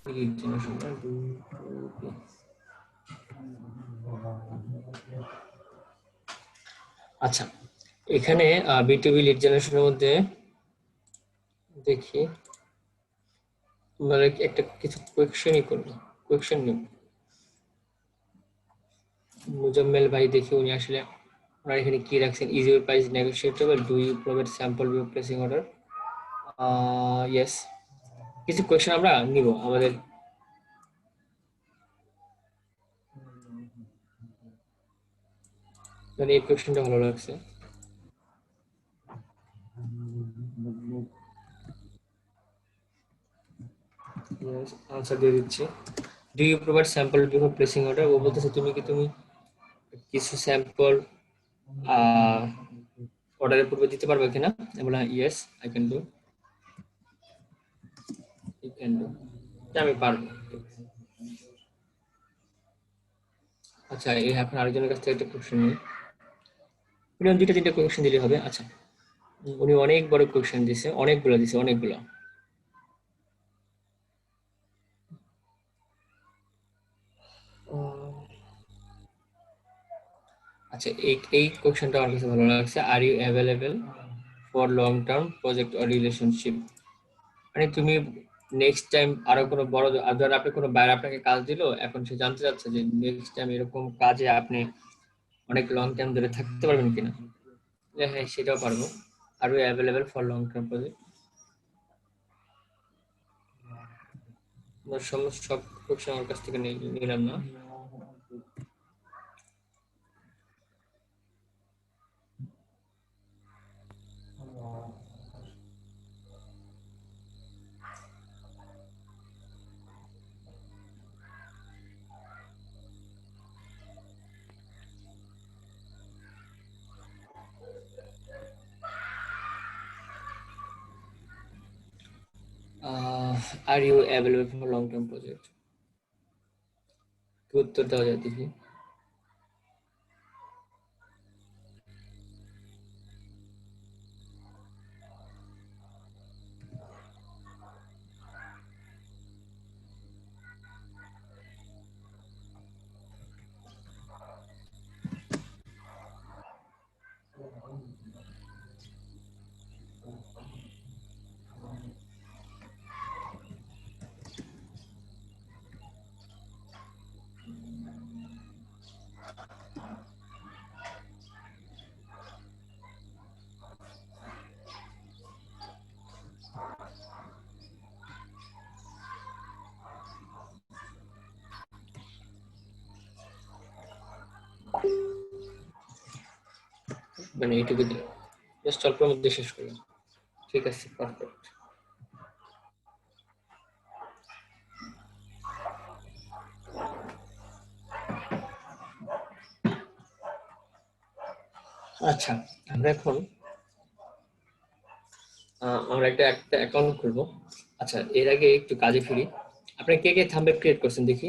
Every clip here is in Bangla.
লিড জেনারেশন আচ্ছা এখানে বিটুবি লিড জেনারেশনের মধ্যে দেখি আমরা একটা কিছু কোয়েকশনই করব কোয়েকশন নিব মুজাম্মেল ভাই দেখি উনি আসলে ওনার এখানে কি রাখছেন is your price negotiable do you provide sample view placing order yes কিছু কোয়েশ্চেন আমরা নিব আমাদের মানে এই কোয়েশ্চেনটা ভালো লাগছে ইয়েস আনসার দিয়ে দিচ্ছি do you provide sample before placing order ও বলতেছে তুমি কিছু স্যাম্পল অর্ডারের পূর্বে দিতে পারবে কিনা আমি বললাম yes I can do you can do আমি পারবো আচ্ছা এই এখন আরেকজনের কাছ থেকে একটা কোয়েশ্চেন নিই মিনিমাম 2-3টা কোয়েশ্চেন দিলে হবে আচ্ছা উনি অনেক বড় কোয়েশ্চেন দিছে অনেকগুলো আচ্ছা এই কোয়েশ্চেনটা আমার কাছে ভালো লাগছে are you available for long term project or relationship মানে তুমি নেক্সট টাইম আরো কোনো বড় ধর আপনি কোনো বাইরে আপনাকে কাজ দিল এখন সে জানতে চাচ্ছে যে নেক্সট টাইম এরকম কাজে আপনি অনেক লং টার্ম ধরে থাকতে পারবেন কিনা হ্যাঁ সেটাও পারবো are you available for long term project সব কোয়েশ্চেন আমার কাছ থেকে নিলাম না are you available for long term project কি উত্তর দেওয়া যায় দেখি মানে এইটুকু দিলাম জাস্ট অল্পের মধ্যে শেষ করলাম ঠিক আছে পারফেক্ট আচ্ছা আমরা এখন আমরা একটা অ্যাকাউন্ট খুলবো আচ্ছা এর আগে একটু কাজে ফিরি আপনি কে কে থাম্বনেল ক্রিয়েট করছেন দেখি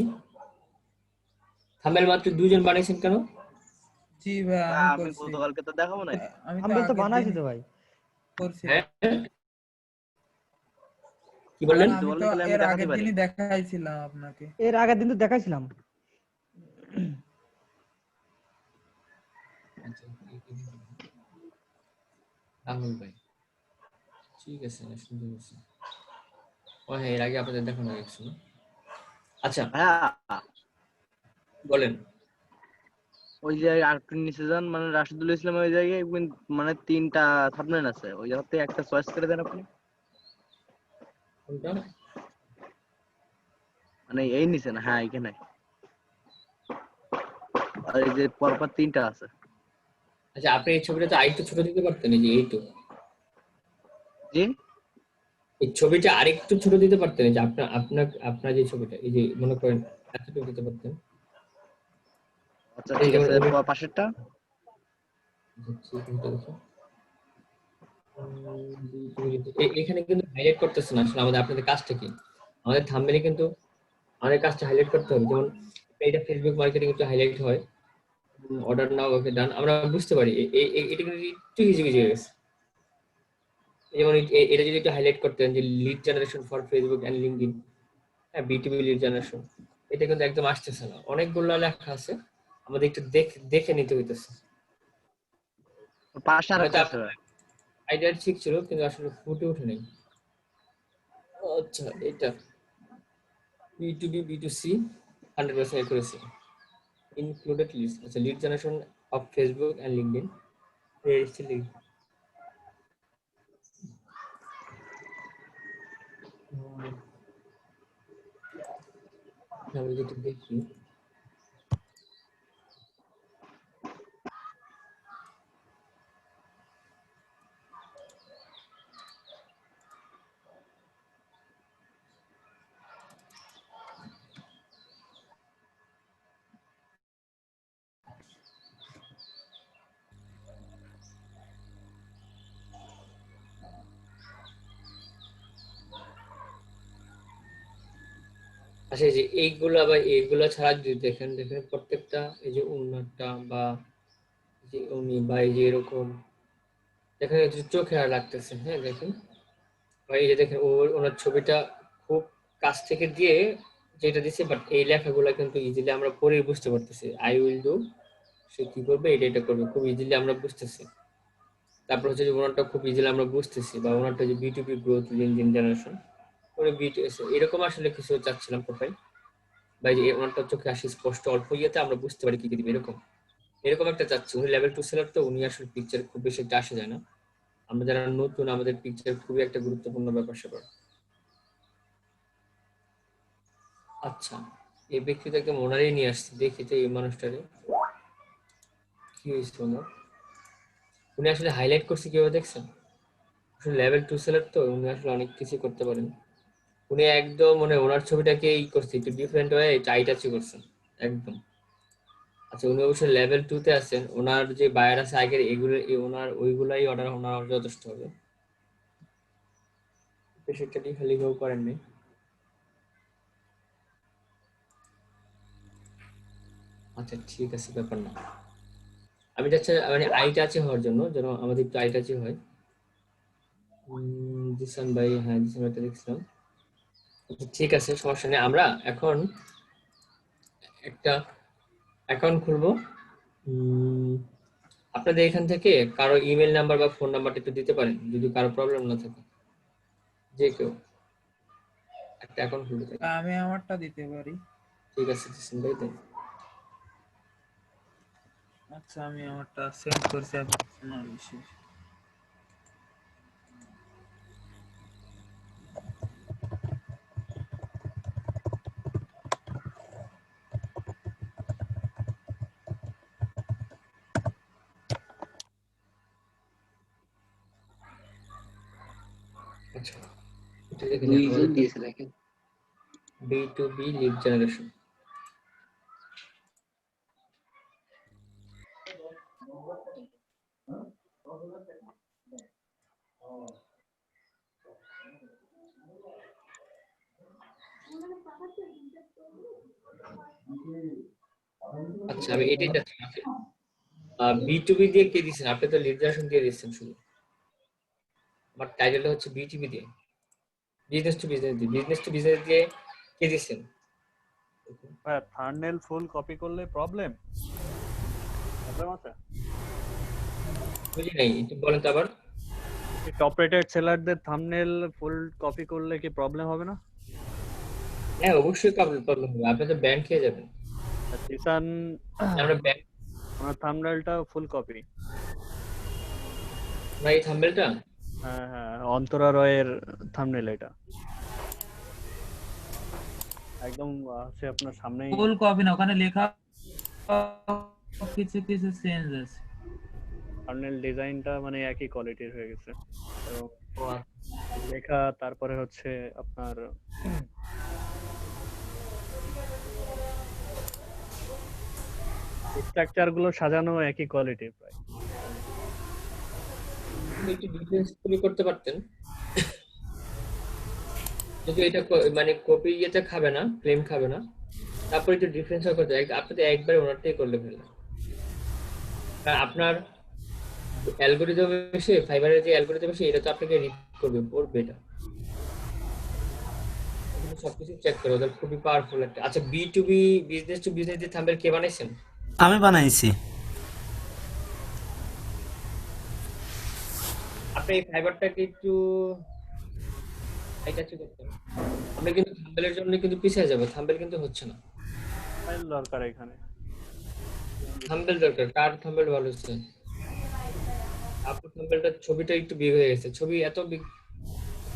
থাম্বনেল মাত্র 2 জন বানাইছেন কেন জি ভাই ভাই আমি আমি করছি। গতকালকে তো দেখাবো না আমি তো আমরা তো আগের বানাইছি দিন তো ভাই করছিলাম। হ্যাঁ কি বললেন আমি বলেন তো তাহলে আমি এর দেখাতে আগের পারি দিনই দেখাইছিলাম আপনাকে। এর আগের দিন তো দেখাইছিলাম রাহুল ভাই ঠিক আছে শুনতে পাচ্ছি ও হ্যাঁ এর আগে আপনাদের দেখানো হয়েছিল আচ্ছা ভাইয়া বলেন ওই যে আরেকটু নিচে যান মানে রাশিদুল ইসলাম ওই জায়গায় মানে 3টা থাম্বনেল আছে ওই জায়গা থেকে একটা চয়েস করে দেন আপনি কোনটা মানে এই নিচে না হ্যাঁ এখানে আর এই যে পরপর 3টা আছে আচ্ছা আপনি এই ছবিটা তো আরেকটু ছোট দিতে পারতেন এই যে এইটু জি এই ছবিটা আরেকটু ছোট দিতে পারতেন এই যে আপনার যে ছবিটা এই যে মনে করেন এতটুকু দিতে পারতেন আচ্ছা এই ঠিক যেমন আছে পাশেরটা এখানে কিন্তু হাইলাইট করতেছে না আসলে আমাদের আপনাদের কাজটা কি আমাদের থাম্বনেলে কিন্তু আমাদের কাজটা হাইলাইট করতে হবে যেমন এটা ফেসবুক মার্কেটিং একটু হাইলাইট হয় অর্ডার নাও ওকে ডান আমরা বুঝতে পারি এটা কিন্তু একটু ইজি হয়ে গেছে যেমন এটা যদি একটু হাইলাইট করতেন যে lead generation for Facebook and LinkedIn হ্যাঁ বিটুবি লিড জেনারেশন, এটা কিন্তু একদম আসতেছে না, অনেকগুলো লেখা আছে, আমাদের একটু দেখে নিতে হইতেছে। পাশে আর হয়তো একটা আছে আপনার ভাই। আইডিয়া ঠিক ছিল কিন্তু আসলে ফুটে ওঠে নাই। আচ্ছা এটা B2B B2C 100% accuracy included leads, আচ্ছা lead generation of Facebook and LinkedIn, where is the lead? আমি যদি দেখি আচ্ছা এই যে এইগুলা বা এইগুলা ছাড়া যদি দেখেন, দেখেন প্রত্যেকটা এই যে উন্নতটা বা যে উনি বা এই যে এরকম দেখেন এই যে চোখে আর লাগতেছে, হ্যাঁ দেখেন বা এই যে দেখেন ওনার ছবিটা খুব কাছ থেকে দিয়ে যেটা দিচ্ছে, বাট এই লেখাগুলা কিন্তু ইজিলি আমরা পড়ে বুঝতে পারতেছি। আই উইল ডু, সে কি করবে এটা এটা করবে, খুব ইজিলি আমরা বুঝতেছি। তারপর হচ্ছে যে ওনারটা খুব ইজিলি আমরা বুঝতেছি, বা ওনারটা যে B2B গ্রোথ ইঞ্জিন জেনারেশন ওরা B2S এরকম আসলে কিছু চাচ্ছিলাম প্রোফাইল, বা এই যে ওনারটা চোখে আসি স্পষ্ট অল্প ইয়েতে আমরা বুঝতে পারি কি কি দিবে, এরকম এরকম একটা চাচ্ছি। উনি লেভেল 2 সেলার, তো উনি আসলে পিকচার খুব বেশি একটা আসে যায় না, আমরা যারা নতুন আমাদের পিকচার খুবই একটা গুরুত্বপূর্ণ ব্যাপার স্যাপার। আচ্ছা এই ব্যক্তিটা একদম ওনারই নিয়ে আসছে, দেখি তো এই মানুষটারে কি হয়েছে ওনার। উনি আসলে হাইলাইট করছে কিভাবে দেখছেন, আসলে লেভেল 2 সেলার তো উনি আসলে অনেক কিছু করতে পারেন। উনি একদম মানে ওনার ছবিটাকে ই করছে একটু ডিফারেন্ট হয়ে টাই টাচি করছেন একদম। আচ্ছা উনি অবশ্যই লেভেল 2 তে আছেন, ওনার যে বায়ার আছে আগের এগুলো ওনার ওইগুলাই অর্ডার ওনার যথেষ্ট হবে, বেশি একটা খালি কেউ করেননি। আচ্ছা ঠিক আছে ব্যাপার না, আমি যাচ্ছি মানে আই টাচে হওয়ার জন্য, যেন আমাদের একটু আই টাচে হয়। জিসান ভাই, হ্যাঁ জিসান ভাইটা দেখছিলাম। আচ্ছা, ঠিক আছে সমস্যা নেই, আমরা এখন একটা অ্যাকাউন্ট খুলবো। উম, আপনাদের এখান থেকে কারো ইমেল নাম্বার বা ফোন নাম্বারটা একটু দিতে পারেন যদি কারো প্রবলেম না থাকে, যে কেউ একটা অ্যাকাউন্ট খুলতে চাই। আমি আমারটা দিতে পারি। ঠিক আছে জিসান ভাই দেন। আচ্ছা আমি আমারটা সেন্ড করছি আপনার ইসে। আচ্ছা এটা দেখে নিন, দুইজন আমাদের দিয়েছে দেখেন। B2B lead generation. আচ্ছা আমি এটাই চাচ্ছি। B2B দিয়ে কে দিচ্ছেন, আপনি তো লিড জেনারেশন দিয়ে দিচ্ছেন শুধু, আমার টাইটেলটা হচ্ছে B2B দিয়ে, বিজনেস টু বিজনেস দিয়ে, বিজনেস টু বিজনেস দিয়ে কে দিচ্ছেন। থাম্বনেল ফুল কপি করলে প্রবলেম আছে? বুঝি নাই, একটু বলেন তো আবার। টপ রেটেড সেলারদের থাম্বনেল ফুল কপি করলে কি প্রবলেম হবে না? হ্যাঁ অবশ্যই প্রবলেম হবে, আপনি তো ব্যান্ড খেয়ে যাবেন। জিসান আমরা ব্যান্ড ওনার থাম্বনেলটা ফুল কপি। না এই থাম্বনেলটা হ্যাঁ হ্যাঁ, অন্তরা রয়ের থাম্বনেল এটা একদম আছে আপনার সামনেই। ফুল কপি না, ওখানে লেখা কিছু কিছু চেঞ্জ আছে। থাম্বনেল ডিজাইনটা মানে একই কোয়ালিটির হয়ে গেছে, এবং ও লেখা তারপরে হচ্ছে আপনার স্ট্রাকচার গুলো সাজানো একই কোয়ালিটির প্রায়। আপনি একটু ডিফারেন্স করতে পারতেন, যদি এটা মানে কপি ইয়েতে খাবে না, ক্লেম খাবে না, তারপর একটু ডিফারেন্স করতে আপনি তো একবারে ওনারটাই করলে ফেললেন। কারণ আপনার অ্যালগোরিদম এসে ফাইবারের যে অ্যালগোরিদম এসে এটা তো আপনাকে রিড করবে, পড়বে এটা সবকিছু চেক করে, ওদের খুবই পাওয়ারফুল একটা। আচ্ছা, B2B, বিজনেস টু বিজনেস যে থাম্বনেল কে বানাইছেন? আমি বানাইছি। আপনি এই ফাইবারটাকে একটু হাই টাচ করতেন। আমরা কিন্তু থাম্বনেলের জন্য কিন্তু পিছিয়ে যাবো, থাম্বনেল কিন্তু হচ্ছে না। ফাইল দরকার এখানে। থাম্বনেল দরকার, কার থাম্বনেল ভালো হচ্ছে? আপনার থাম্বনেলটা, ছবিটা একটু বিগ হয়ে গেছে, ছবি এত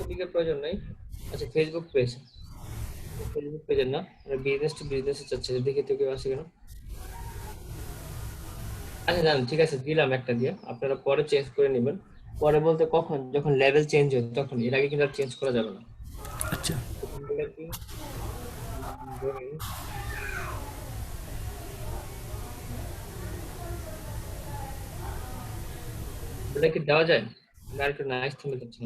বিগের প্রয়োজন নাই। আচ্ছা, ফেসবুক পেজের না, আমরা বিজনেস টু বিজনেস চাচ্ছি, দেখি তো কেউ আছে কেন। আচ্ছা জান, ঠিক আছে, দিলাম একটা দিয়ে, আপনারা পরে চেঞ্জ করে নেবেন। পরে বলতে কখন? যখন লেভেল চেঞ্জ হয় তখন, এর আগে কিন্তু আর চেঞ্জ করা যাবে না। আচ্ছা, থাম্বনেলটা কি ধরেন, ওটা কি দেওয়া যায়? আমি আর একটু নাইস থাম্বনেল চাচ্ছি।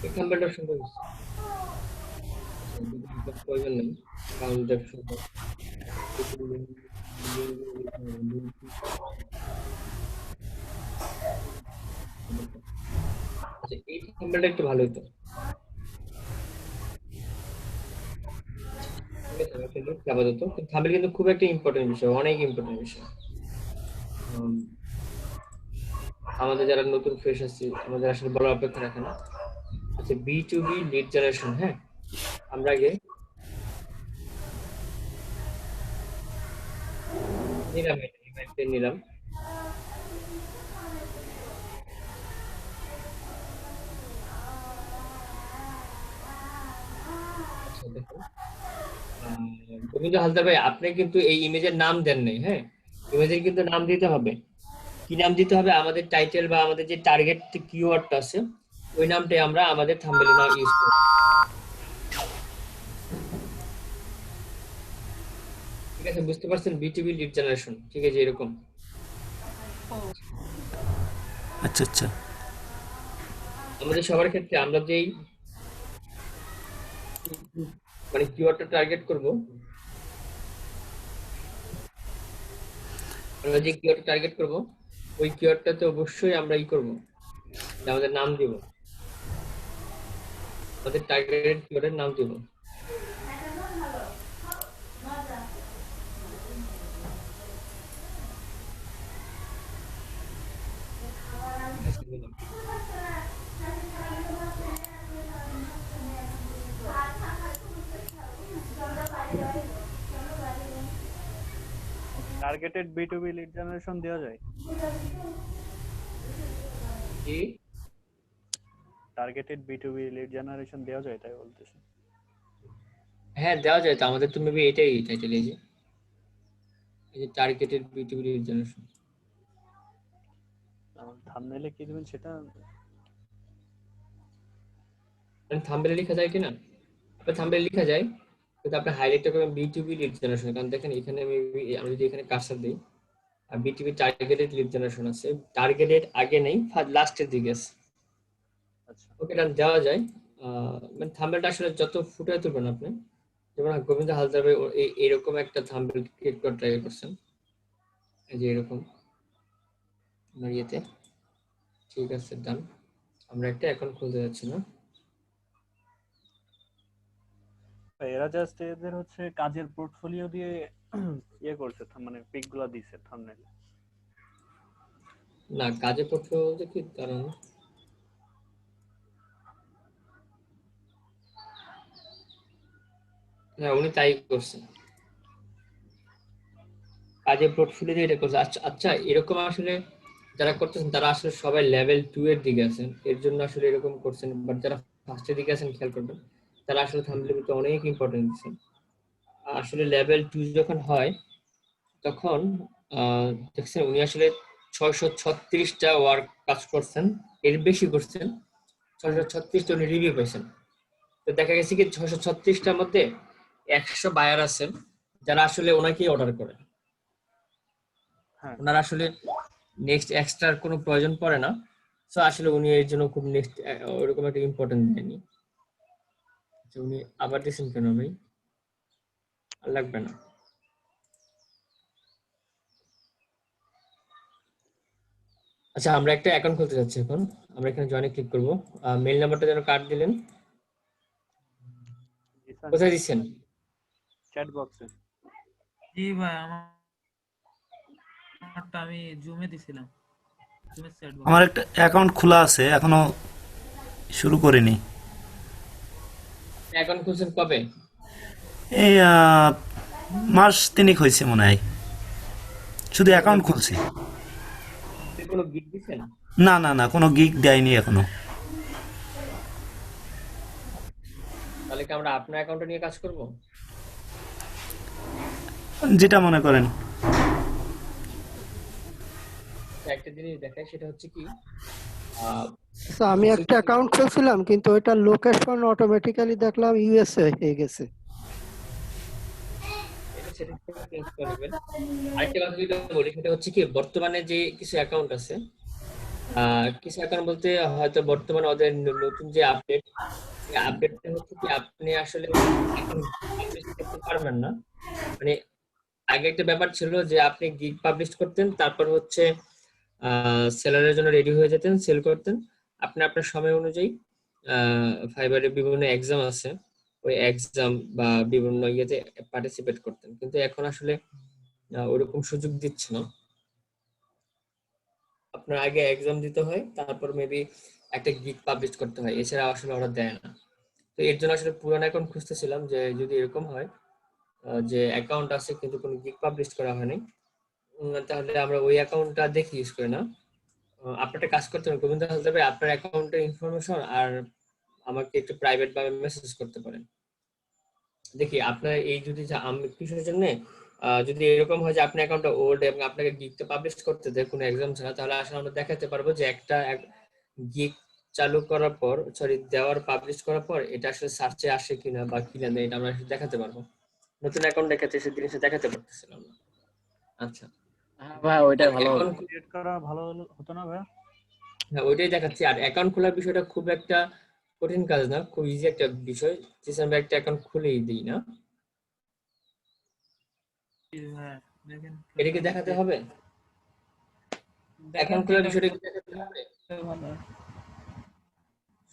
এই থাম্বনেলটা সুন্দর হচ্ছে। প্রয়োজন নেই, কারণ দেখ সুন্দর। আচ্ছা, এই থাম্বনেলটা একটু ভালো হতো। ঠিক আছে, আমি ফেসবুক আপাতত, কিন্তু থাম্বনেল কিন্তু খুব একটা ইম্পর্টেন্ট বিষয়, অনেক ইম্পর্টেন্ট বিষয়। উম, আমাদের যারা নতুন ফ্রেশ আসছে, আমাদের আসলে বলার অপেক্ষা রাখে না। আচ্ছা, B2B লিড জেনারেশন, হ্যাঁ, আমরা আগে নিলাম, এটা ইভেন্টে নিলাম। আচ্ছা দেখুন, গোবিন্দ হালদার ভাই, আপনি কিন্তু এই ইমেজের নাম দেন নাই, হ্যাঁ, ইমেজের কিন্তু নাম দিতে হবে। কি নাম দিতে হবে? আমাদের টাইটেল বা আমাদের যে টার্গেট কিওয়ার্ডটা আছে, ওই নামটাই আমরা আমাদের থাম্বনেলে নাও ইউজ করব। ঠিক আছে, বুঝতে পারছেন? B2B লিড জেনারেশন, ঠিক আছে, এরকম। আচ্ছা, আচ্ছা। আমাদের সবার ক্ষেত্রে আমরা যেই মানে কিওয়ার্ডটা টার্গেট করব, আমরা যে কিওয়ার্ডটা টার্গেট করব, ওই কিওয়ার্ডটাতে অবশ্যই আমরা করব, যে আমাদের নাম দিব, আমাদের টার্গেটেড কিওয়ার্ডের নাম দিব। আচ্ছা, দিলাম। টার্গেটেড B2B লিড জেনারেশন দেওয়া যায়? কি? টার্গেটেড B2B লিড জেনারেশন দেওয়া যায়, তাই বলতেছি। হ্যাঁ, দেওয়া যায় তো, আমাদের তো মেবি এটাই টাইটেল, এই যে টার্গেটেড B2B লিড জেনারেশন। থাম্বনেলে কি দিবেন সেটা? থাম্বনেলে লেখা যায় কিনা? আপনার থাম্বনেলে লেখা যায়, কিন্তু আপনি হাইলাইটটা করবেন B2B লিড জেনারেশন, কারণ দেখেন এখানে আমি যদি এখানে কার্সর দিই, আর B2B টার্গেটেড লিড জেনারেশন আছে, টার্গেটেড আগে নেই, লাস্টের দিকে আছে। আচ্ছা, ওকে, এটা দেওয়া যায়। মানে থাম্বনেলটা আসলে যত ফুটিয়ে তুলবেন আপনি, যেমন গোবিন্দ হালদার ভাই এরকম একটা থাম্বনেল ক্রিয়েট করে ট্রাই করছেন, এই যে এরকম আমার ইয়েতে। ঠিক আছে, ডান। আমরা একটা এখন খুলতে যাচ্ছি না। এরা জাস্ট এদের হচ্ছে কাজের পোর্টফোলিও দিয়ে করছে, মানে পিক গুলা দিছে থাম্বনেলে। না, কাজে পড়তে বলতে কি কারণ, হ্যাঁ উনি তাই করছেন, কাজের পোর্টফোলিও দিয়ে এটা করছে। আচ্ছা আচ্ছা, এরকম আসলে যারা করতেছেন তারা আসলে সবাই লেভেল 2 এর দিকে আছেন, এর জন্য আসলে এরকম করছেন। বাট যারা ফার্স্টের দিকে আছেন, খেয়াল করবেন, তারা আসলে থাম্বনেলের ভিতরে অনেক ইম্পর্টেন্স দিচ্ছেন। আসলে লেভেল 2 যখন হয়, তখন দেখছেন উনি আসলে 636টা ওয়ার্ক কাজ করছেন, এর বেশি করছেন। 636টা উনি রিভিউ পাইছেন। তো দেখা গেছে কি 636টার মধ্যে 100 বায়ার আছেন যারা আসলে ওনাকেই অর্ডার করে। হ্যাঁ, ওনারা আসলে নেক্সট এক্সট্রার কোনো প্রয়োজন পড়ে না। সো আসলে উনি এর জন্য খুব নেক্সট ওরকম একটা ইম্পর্টেন্ট দেয়নি। আচ্ছা, উনি আবার দিয়েছেন কেন ভাই? আর লাগবে না। আচ্ছা, আমরা একটা অ্যাকাউন্ট খুলতে যাচ্ছি এখন। আমরা এখানে জয়েনে ক্লিক করব। মেইল নাম্বারটা যেন কার্ড দিলেন। জি স্যার, কোথায় দিচ্ছেন? চ্যাট বক্সে। জি ভাই, আমারটা আমি জুমে দিছিলাম, জুমের চ্যাট বক্স। আমার একটা অ্যাকাউন্ট খোলা আছে, এখনো শুরু করিনি। অ্যাকাউন্ট খুলছেন কবে? এই মাস তিনেক হয়েছে মনে হয়, শুধু অ্যাকাউন্ট খুলছি। আপনি কোনো গিগ দিছেন? না না না, কোনো গিগ দেয়নি এখনো। তাহলে কি আমরা আপনার অ্যাকাউন্টে নিয়ে কাজ করব? যেটা মনে করেন। একটা জিনিস দেখাই, সেটা হচ্ছে কি আহ, আচ্ছা, আমি কিছু একটা অ্যাকাউন্ট খুলছিলাম কিন্তু ওইটার লোকেশন অটোমেটিক্যালি দেখলাম ইউএসএ হয়ে গেছে। এটা সেটিংস থেকে চেঞ্জ করে নেবেন। আরেকটা কথা যদি বলি, সেটা হচ্ছে কি বর্তমানে যে কিছু অ্যাকাউন্ট আছে, কিছু অ্যাকাউন্ট বলতে হয়তো বর্তমানে ওদের নতুন যে আপডেট, এই আপডেটটা হচ্ছে কি আপনি আসলে এখন পাবলিশ করতে পারবেন না। মানে আগে একটা ব্যাপার ছিল যে আপনি গিগ পাবলিশ করতেন, তারপর হচ্ছে সেলারের জন্য রেডি হয়ে যেতেন, সেল করতেন। আপনি আপনার সময় অনুযায়ী ফাইবারে বিভিন্ন এক্সাম আছে, ওই এক্সাম বা বিভিন্ন ইয়েতে পার্টিসিপেট করতেন। কিন্তু এখন আসলে ওরকম সুযোগ দিচ্ছে না। আপনার আগে এক্সাম দিতে হয়, তারপর মেবি একটা গিগ পাবলিশ করতে হয়, এছাড়া আসলে ওরা দেয় না। তো এর জন্য আসলে পুরানো অ্যাকাউন্ট খুঁজতেছিলাম, যে যদি এরকম হয় যে অ্যাকাউন্ট আছে কিন্তু কোনো গিগ পাবলিশ করা হয়নি, তাহলে আমরা ওই অ্যাকাউন্টটা দেখে ইউজ করি না। আপনার একটা কাজ করতে হবে গোবিন্দ হালদার ভাই, আপনার অ্যাকাউন্টের ইনফরমেশন আর আমাকে একটু প্রাইভেট ভাবে মেসেজ করতে পারেন। দেখি আপনার এই যদি আমি কিসের জন্য যদি এরকম হয় যে আপনার অ্যাকাউন্টটা ওল্ড এবং আপনাকে গিগটা পাবলিশ করতে দেয় কোনো এক্সাম ছাড়া, তাহলে আসলে আমরা দেখাতে পারবো যে একটা গিগ চালু করার পর, সরি দেওয়ার পাবলিশ করার পর এটা আসলে সার্চে আসে কিনা বা কিনা নেই, এটা আমরা আসলে দেখাতে পারবো। নতুন অ্যাকাউন্ট দেখাতে সে জিনিসটা দেখাতে পারতেছিলাম না। আচ্ছা, হ্যাঁ ভাই, ওইটাই ভালো হবে। অ্যাকাউন্ট, ক্রিয়েট করা ভালো হতো না ভাইয়া? হ্যাঁ ওইটাই দেখাচ্ছি। আর অ্যাকাউন্ট খোলার বিষয়টা খুব একটা কঠিন কাজ না, খুব ইজি একটা বিষয়। যে আমরা একটা অ্যাকাউন্ট খুলেই দিই না, জি ভাই, দেখেন এটা কি দেখাতে হবে? দেখেন অ্যাকাউন্ট খোলার যেটা বিষয়টা কি দেখাতে হবে? ভালো হয়।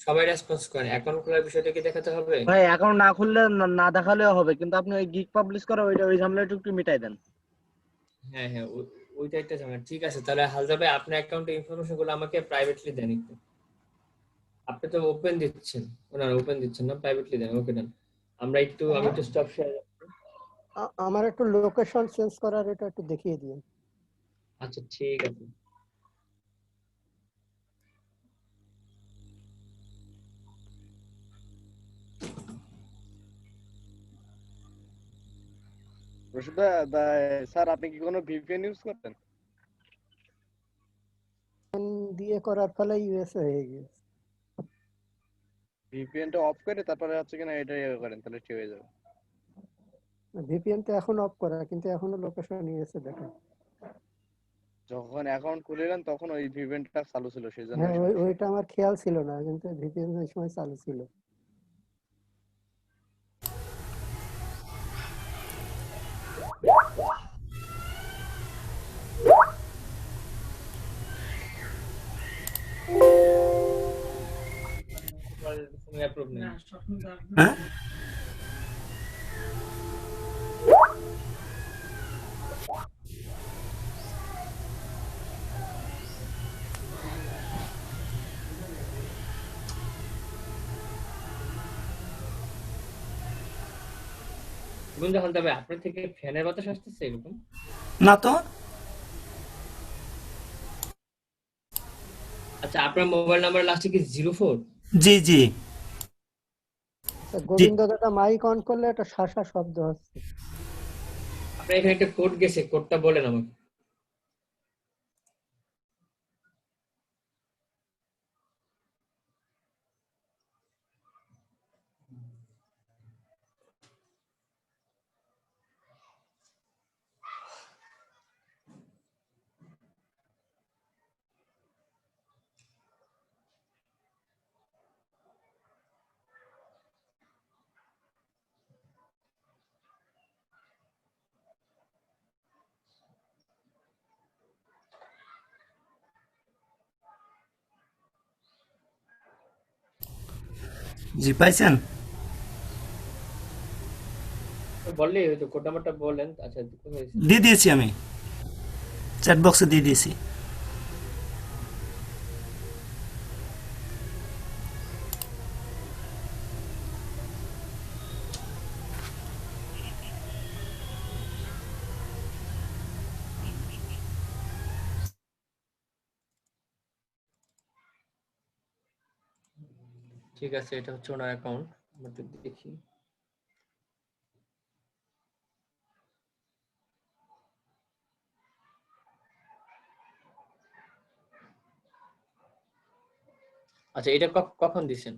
সবাই রেসপন্স করেন, অ্যাকাউন্ট খোলার বিষয়টা কি দেখাতে হবে? ভাই অ্যাকাউন্ট না খুললে না দেখালেও হবে, কিন্তু আপনি ওই গিগ পাবলিশ করা ওই ঝামেলাটা একটু মিটাই দেন। হ্যাঁ হ্যাঁ, ওইটা একটা ঝামেলা। ঠিক আছে, তাহলে হালদা ভাই আপনার অ্যাকাউন্টের ইনফরমেশন গুলো আমাকে প্রাইভেটলি দেন একটু। আপনি তো ওপেন দিচ্ছেন, ওনারা ওপেন দিচ্ছেন না, প্রাইভেটলি দেন। ওকে দেন, আমি একটু স্টপ শেয়ার। আমার একটু লোকেশন চেঞ্জ করার, এটা একটু দেখিয়ে দিন। আচ্ছা ঠিক আছে। রশিদ স্যার, আপনি কি কোনো ভিপিএন ইউজ করতেন? দিয়ে করার ফলে ইউএসএ হয়ে গেছে। ভিপিএনটা অফ করে তারপরে হচ্ছে কিনা এটা ইয়ে করেন, তাহলে ঠিক হয়ে যাবে। ভিপিএন তো এখন অফ করা, কিন্তু এখনো লোকেশন ইউএসএ দেখে। যখন অ্যাকাউন্ট খুলিলেন তখন ওই ভিপিএনটা চালু ছিল, সেই জন্য হ্যাঁ, ওইটা আমার খেয়াল ছিল না, কিন্তু ভিপিএন ওই সময় চালু ছিল। কোনো অ্যাপ্রুভ নেই। হ্যাঁ, গোবিন্দ হালদা ভাই, আপনার থেকে ফ্যানের বাতাস আসতেছে এরকম? না তো। আচ্ছা, আপনার মোবাইল নাম্বার লাস্টে কি 04? জি জি আচ্ছা, জি। গোবিন্দ দাদা মাইক অন করলে একটা শাসা শব্দ হচ্ছে। আপনার এখানে একটা কোড গেছে, কোডটা বলেন আমাকে। জি পাইছেন? বললেই হয়তো কোড নাম্বারটা বলেন। আচ্ছা কোথায় হয়েছে? দিয়ে দিয়েছি আমি, চ্যাট বক্সে দিয়ে দিয়েছি। ঠিক আছে, এটা হচ্ছে ওনার অ্যাকাউন্ট। আমরা একটু দেখি। আচ্ছা এটা কখন দিছেন?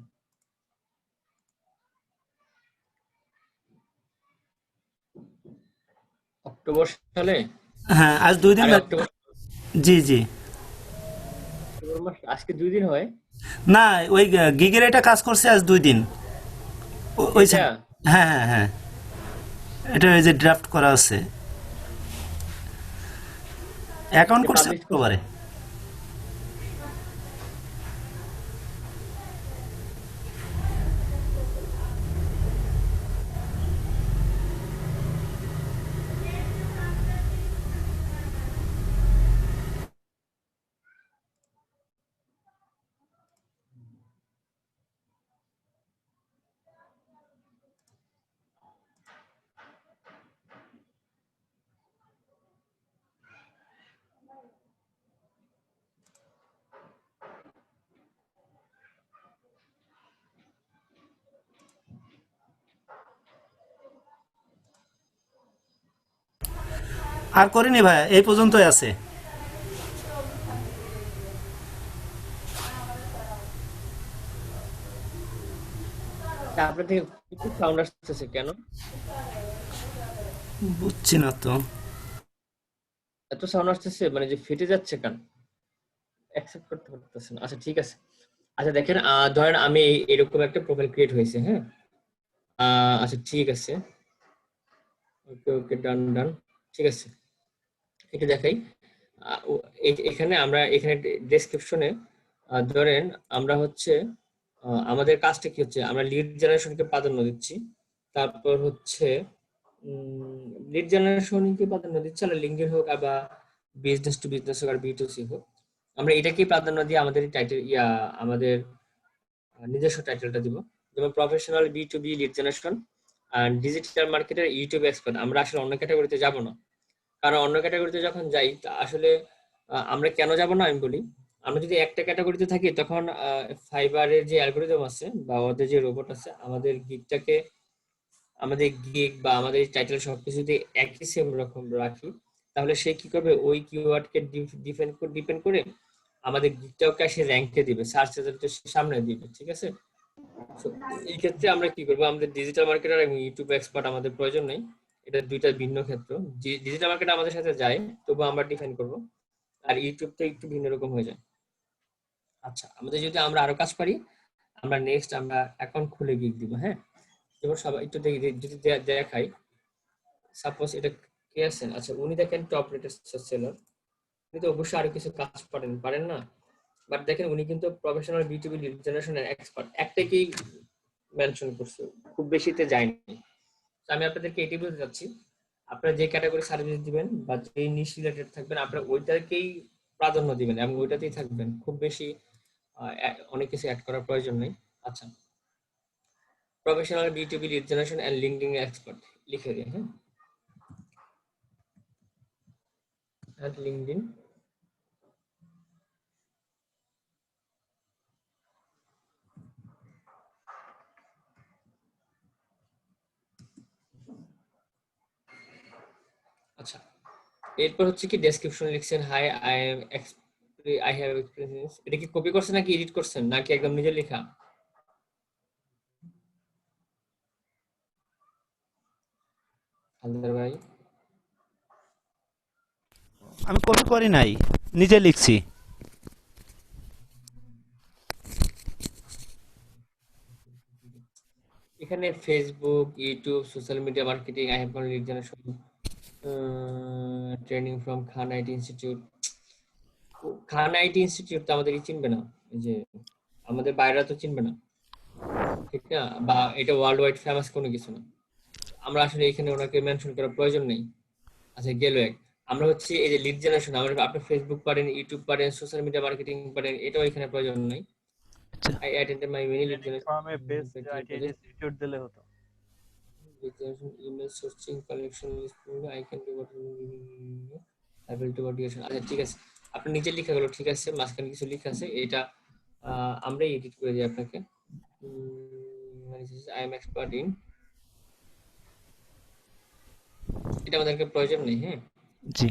অক্টোবর সালে? হ্যাঁ, আজ 2 দিন আরে অক্টোবর জি জি। অক্টোবর মাস, আজকে 2 দিন হয় না, ওই গিগের এটা কাজ করছে আজ 2 দিন। ওই এটা? হ্যাঁ হ্যাঁ হ্যাঁ, এটা ওই যে ড্রাফট করা আছে, অ্যাকাউন্ট করছে পাবলিশ করছে? অক্টোবরে। আর করিনি ভাই, এই পর্যন্তই আছে। তা আপনার থেকে কিছু সাউন্ড আসতেছে কেন? বুঝছি না তো। এত সাউন্ড আসতেছে মানে যে ফেটে যাচ্ছে কেন? অ্যাকসেপ্ট করতে পারতেছেন? আচ্ছা ঠিক আছে। আচ্ছা দেখেন, ধরেন আমি এরকম একটা প্রোফাইল ক্রিয়েট হয়েছে, হ্যাঁ? আচ্ছা ঠিক আছে, ওকে ওকে, ডান ডান, ঠিক আছে। এটা দেখাই। এখানে আমরা এখানে ডেসক্রিপশনে ধরেন আমরা হচ্ছে আমাদের কাজটা কি হচ্ছে, আমরা লিড জেনারেশনকে প্রাধান্য দিচ্ছি। তারপর হচ্ছে লিড জেনারেশনকে প্রাধান্য দিচ্ছি, আমরা লিঙ্কডইন হোক বা বিজনেস টু বিজনেস হোক আর বি2সি হোক, আমরা এটাকেই প্রাধান্য দিয়ে আমাদের টাইটেল আমাদের নিজস্ব টাইটেলটা দিব। যেমন প্রফেশনাল বি2বি লিড জেনারেশন আর ডিজিটাল মার্কেটের ইউটিউব এক্সপার্ট। আমরা আসলে অন্য ক্যাটাগরিতে যাব না, কারণ অন্য ক্যাটাগরিতে যখন যাই তা আসলে আমরা কেন যাব না আমি বলি। আমরা যদি একটা ক্যাটাগরিতে থাকি তখন ফাইবারের যে অ্যালগোরিদম আছে বা ওদের যে রোবট আছে, আমাদের গিগটাকে, আমাদের গিগ বা আমাদের টাইটেল সবকিছু যদি একই সেম রকম রাখি, তাহলে সে কি করবে, ওই কিওয়ার্ডকে ডিপেন্ড করে আমাদের গিগটাকে সে র্যাঙ্কে দিবে, সার্চ রেজাল্টের সামনে দিবে, ঠিক আছে? So, এই ক্ষেত্রে আমরা কি করবো, আমাদের ডিজিটাল মার্কেটার এবং ইউটিউব এক্সপার্ট আমাদের প্রয়োজন নেই। এটা দুইটা ভিন্ন ক্ষেত্র। ডিজিটাল মার্কেট আমাদের সাথে যায়, তবু আমরা ডিফাইন করব, আর ইউটিউবটা একটু ভিন্ন রকম হয়ে যায়। আচ্ছা, আমাদের যদি আমরা আরো কাজ পারি, আমরা নেক্সট আমরা অ্যাকাউন্ট খুলে গিগ দিব, হ্যাঁ? এবার সবাই একটু দেখি, যদি দেখাই, সাপোজ এটা কে আছেন? আচ্ছা উনি দেখেন টপ রেটেড সেলার। উনি তো অবশ্যই আরো কিছু কাজ পারেন না, বাট দেখেন উনি কিন্তু প্রফেশনাল বি2বি লিড জেনারেশনের এক্সপার্ট, একটাকেই মেনশন করছে, খুব বেশিতে যায়নি। তো আমি আপনাদেরকে এটি বলতে চাচ্ছি, আপনারা যে ক্যাটাগরি সার্ভিস দিবেন বা যে নিশ রিলেটেড থাকবেন, আপনারা ওইটাকেই প্রাধান্য দিবেন এবং ওইটাতেই থাকবেন, খুব বেশি অনেক কিছু অ্যাড করার প্রয়োজন নেই। আচ্ছা, professional B2B lead generation and LinkedIn expert লিখে দিন, হ্যাঁ, এট লিঙ্কডিন। আচ্ছা, এরপর হচ্ছে কি ডেসক্রিপশন লিখছেন, হাই আই হ্যাভ এক্সপেরিয়েন্স। এটা কি কপি করছেন নাকি এডিট করছেন নাকি একদম নিজে লেখা? হালদার ভাই, আমি কপি করি নাই, নিজে লিখছি। এখানে Facebook, YouTube, social media marketing, I have lead generation, training from Khan IT institute. Khan IT institute তো আমাদের চিনবে না, এই যে আমাদের বাইরেরা তো চিনবে না। ঠিক না, বা এটা ওয়ার্ল্ড ওয়াইড ফেমাস কোনো কিছু না। আমরা আসলে এখানে ওনাকে মেনশন করার প্রয়োজন নেই। আচ্ছা গেল এক। আমরা হচ্ছে এই যে লিড জেনারেশন, আমরা আপনি ফেসবুক পারেন, ইউটিউব পারেন, সোশ্যাল মিডিয়া মার্কেটিং পারেন, এটাও এখানে প্রয়োজন নাই। আচ্ছা I attended my mini lead training from a best IT generation institute দিলে হতো। Email searching collection, I can do what able to motivation. আচ্ছা ঠিক আছে, আপনি নিচে লেখা গুলো ঠিক আছে, মাঝখানে কিছু লেখা আছে, এটা আমরাই এডিট করে দিই আপনাকে। আই এম এক্সপার্ট ইন, এটা আমাদেরকে প্রয়োজন নেই। হ্যাঁ, জি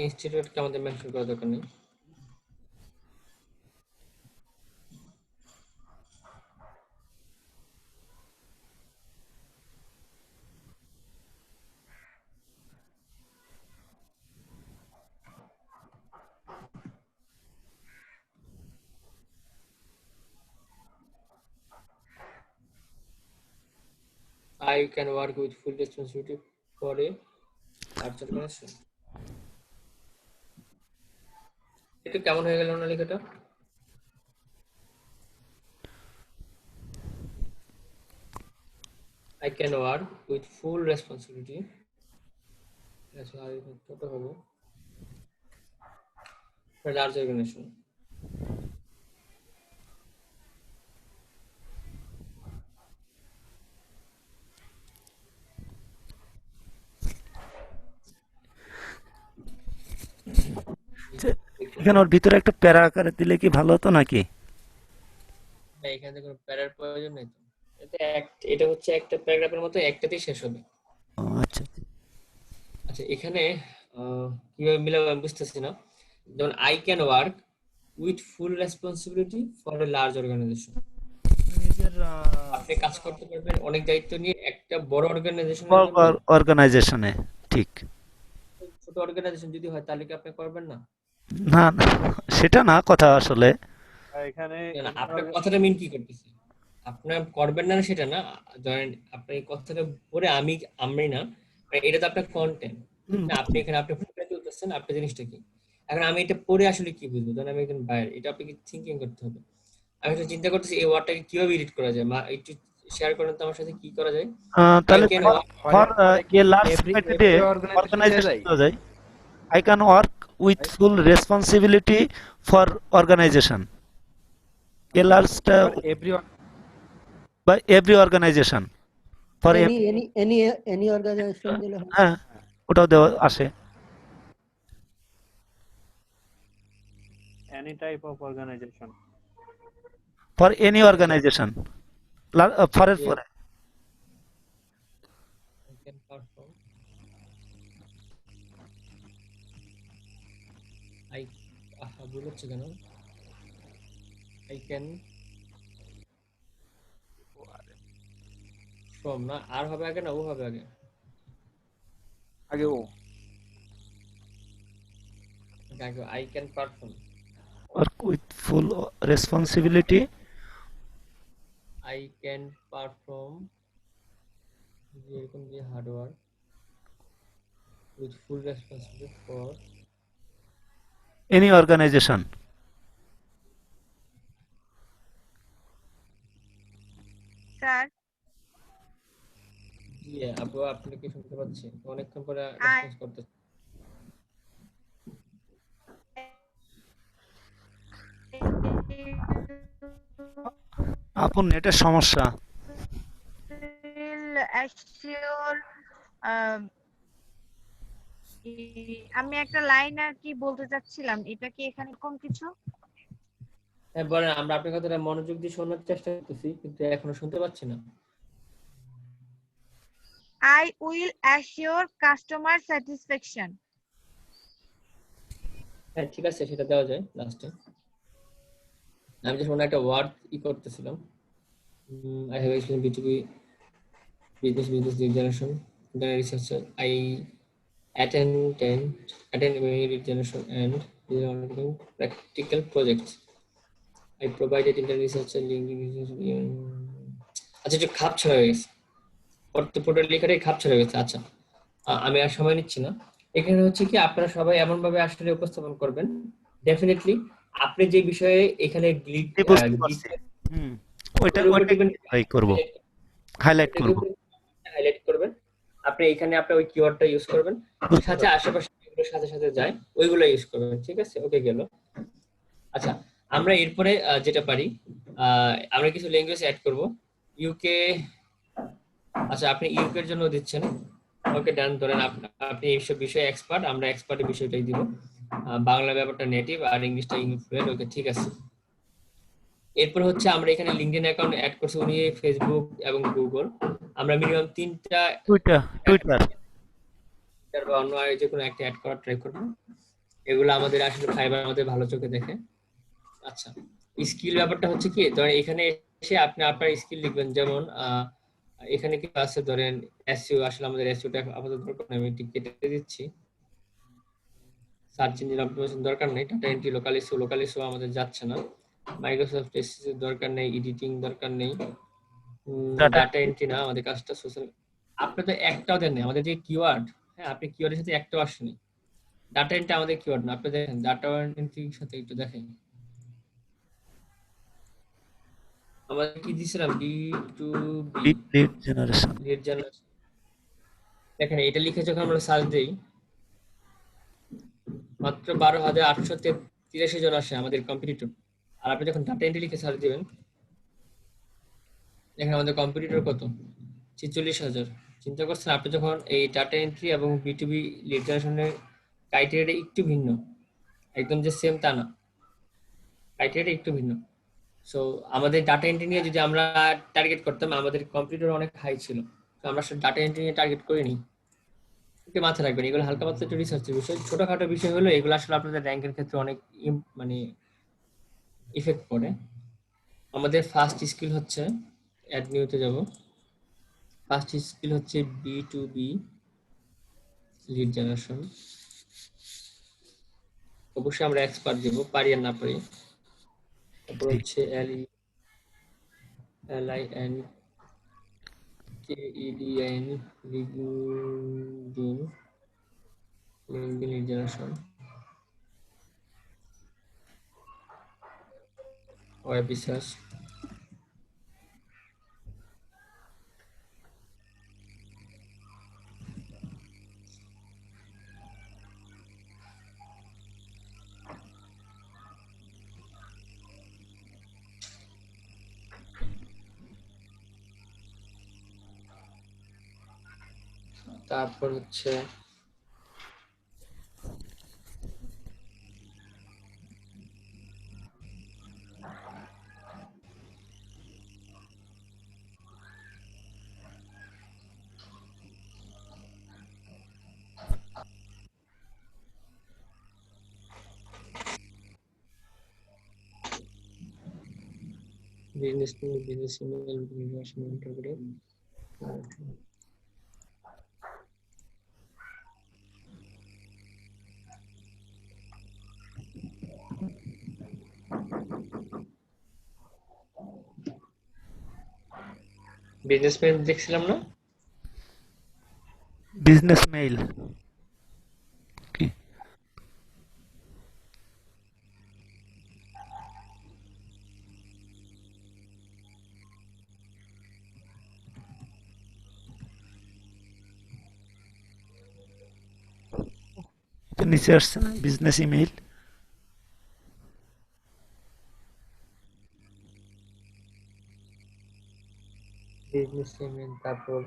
ইনস্টিটিউটকে আমাদের মেনশন করার দরকার নেই। I can work with full responsibility for a large organization. এটা কেমন হয়ে গেল না লেখাটা? I can work with full responsibility. That's why ছোট হবে for a large organization. এখানে ওর ভিতরে একটা প্যারা আকারে দিলে কি ভালো হতো নাকি? না, এখানে কোনো প্যারার প্রয়োজন নেই তো। এটা হচ্ছে একটা প্যারাগ্রাফের মতো, একটাতেই শেষ হবে। ও আচ্ছা আচ্ছা এখানে কিভাবে মিলাবো আমি বুঝতেছি না। যেমন I can work with full responsibility for a large organization. নিজের আপনি কাজ করতে পারবেন অনেক দায়িত্ব নিয়ে একটা বড় অর্গানাইজেশনের জন্য। অর্গানাইজেশনে ঠিক ছোট অর্গানাইজেশন যদি হয় তাহলে কি আপনি করবেন না? না না, সেটা না কথা আসলে। এখানে না, আপনার কথাটা মিন কি করতেছে? আপনার করবেন না সেটা না, ধরেন আপনি এই কথাটা পরে আমি না, মানে এটা তো আপনার কন্টেন্ট, ঠিক না? আপনি এখানে আপনি ফুটে তুলতেছেন, আপনার জিনিসটা কি? এখন আমি এটা পরে আসলে কি বুঝবো? ধরেন আমি একজন বাইরে, এটা আপনাকে থিঙ্কিং করতে হবে। আমি একটু চিন্তা করতেছি এই ওয়ার্ডটাকে কিভাবে এডিট করা যায়, একটু শেয়ার করেন তো আমার সাথে কি করা যায়। আই তাহলে can for a large every organization দেওয়া যায়। I can work with full responsibility for organization. A large by every organization. For any organization দিলে হয়। হ্যাঁ ওটাও দেওয়া আসে। any type of organization. For any organization. For এর পরে I can perform. ভুল হচ্ছে কেন? I can from না, আর হবে আগে না ও হবে আগে? আগে ও আগে I can perform. work with full responsibility. I can perform যেরকম যে hard work with full responsibility for Any organization. Sir আপু আপনি কি শুনতে পাচ্ছেন? অনেকক্ষণ পরে রেসপন্স করতে। আপন নেটের সমস্যা। অ্যাসিওর আমি একটা লাইন আর কি বলতে চাচ্ছিলাম, এটা কি এখানে কোন কিছু? হ্যাঁ বলেন, আমরা আপনার কথাটা মনোযোগ দিয়ে শোনার চেষ্টা করতেছি কিন্তু এখনো শুনতে পাচ্ছি না। I will assure customer satisfaction. হ্যাঁ ঠিক আছে, সেটা দেওয়া যায় লাস্টে। আমি যখন একটা ওয়ার্ড করতেছিলাম, I have experienced B2B business lead generation, then researcher. I attend many lead generation and practical projects. I provided internet researcher, LinkedIn research. আচ্ছা একটু খাপ ছাড়া হয়ে গেছে। পোর্টফোলিও লেখাটাই খাপ ছেড়ে গেছে। আচ্ছা, আমি আর সময় নিচ্ছি না। এখানে হচ্ছে কি আপনারা সবাই এমন ভাবে আসলে উপস্থাপন করবেন, ডেফিনেটলি আপনি যে বিষয়ে এখানে জি, বুঝতে পারছি। হুম, ওইটাই ভাই করব, হাইলাইট করব। হাইলাইট করবেন। আপনি এখানে আপনার ওই কিওয়ার্ডটা ইউজ করবেন, বুঝতে সাথে পারছি। আশেপাশে যেগুলোর সাথে সাথে যায় ওইগুলো ইউজ করবেন। ঠিক আছে, ওকে গেল। আচ্ছা, আমরা এরপরে যেটা পারি, আমরা কিছু ল্যাঙ্গুয়েজ অ্যাড করব। ইউকে, আচ্ছা আপনি ইউকে এর জন্য দিচ্ছেন, ওকে ডান। ধরেন আপনি এইসব বিষয়ে এক্সপার্ট, আমরা এক্সপার্টের বিষয়টাই দিব। বাংলা ব্যাপারটা নেটিভ আর ইংলিশটা ইনফ্লুয়েন্ট, ওকে ঠিক আছে। এরপর হচ্ছে আমরা এখানে লিঙ্কডইন অ্যাকাউন্ট অ্যাড করছি, উনি ফেসবুক এবং গুগল। আমরা মিনিমাম 3টা টুইটার। বা অন্য আর যে কোনো একটা অ্যাড করার ট্রাই করবো। এগুলো আমাদের আসলে ফাইবার আমাদের ভালো চোখে দেখে। আচ্ছা, স্কিল ব্যাপারটা হচ্ছে কি, ধরেন এখানে এসে আপনি আপনার স্কিল লিখবেন। যেমন এখানে কি আছে, ধরেন এসইও, আসলে আমাদের এসইওটা আপাতত দরকার নেই, আমি এটি কেটে দিচ্ছি। সার্চ ইঞ্জিন অপটিমাইজেশন দরকার নেই, ডাটা এন্ট্রি, লোকাল ইস্যু আমাদের যাচ্ছে না, মাইক্রোসফট এসইও দরকার নেই, এডিটিং দরকার নেই, ডাটা এন্ট্রি না আমাদের কাজটা সোশ্যাল। আপনি তো একটাও দেন না আমাদের যে কিওয়ার্ড, হ্যাঁ আপনি কিওয়ার্ডের সাথে একটাও আসেনি। ডাটা এন্ট্রি আমাদের কিওয়ার্ড না, আপনি দেখেন ডাটা এন্ট্রির সাথে একটু দেখেন আমাদের কি দিছিলাম, D to B, lead generation. Lead generation. দেখেন এটা লিখে যখন আমরা সার্চ দেই, মাত্র 12,883 জন আসে আমাদের কম্পিটিটর। আর আপনি যখন ডাটা এন্ট্রি লিখে সার্চ দিবেন, দেখেন আমাদের কম্পিটিটর কত, 46,000। চিন্তা করছেন, আপনি যখন এই ডাটা এন্ট্রি এবং বিটুবি লিড জেনারেশনের ক্রাইটেরিয়াটা একটু ভিন্ন, একদম যে সেম তা না, ক্রাইটেরিয়াটা একটু ভিন্ন। সো আমাদের ডাটা এন্ট্রি নিয়ে যদি আমরা টার্গেট করতাম, আমাদের কম্পিটিটর অনেক হাই ছিল, তো আমরা ডাটা এন্ট্রি নিয়ে টার্গেট করিনি। একটু মাথায় রাখবেন, এগুলো হালকা পাতলা একটু রিসার্চের বিষয়, ছোটখাটো বিষয় হলো এগুলো আসলে আপনাদের র্যাঙ্কের ক্ষেত্রে অনেক মানে ইফেক্ট পড়ে। আমাদের ফার্স্ট স্কিল হচ্ছে, অ্যাড নিউতে যাব, ফার্স্ট স্কিল হচ্ছে বি লিড জেনারেশন। অবশ্যই আমরা এক্সপার্ট দিব, পারি আর না পারি। তারপর হচ্ছে LIN KEDIN lead generation, web research. তারপর হচ্ছে বিজনেস ইমেল, বিজনেসম্যান দেখছিলাম না, বিজনেস মেইল কি? এটা নিচে আসছে না, বিজনেস ইমেইল। Business email. তারপর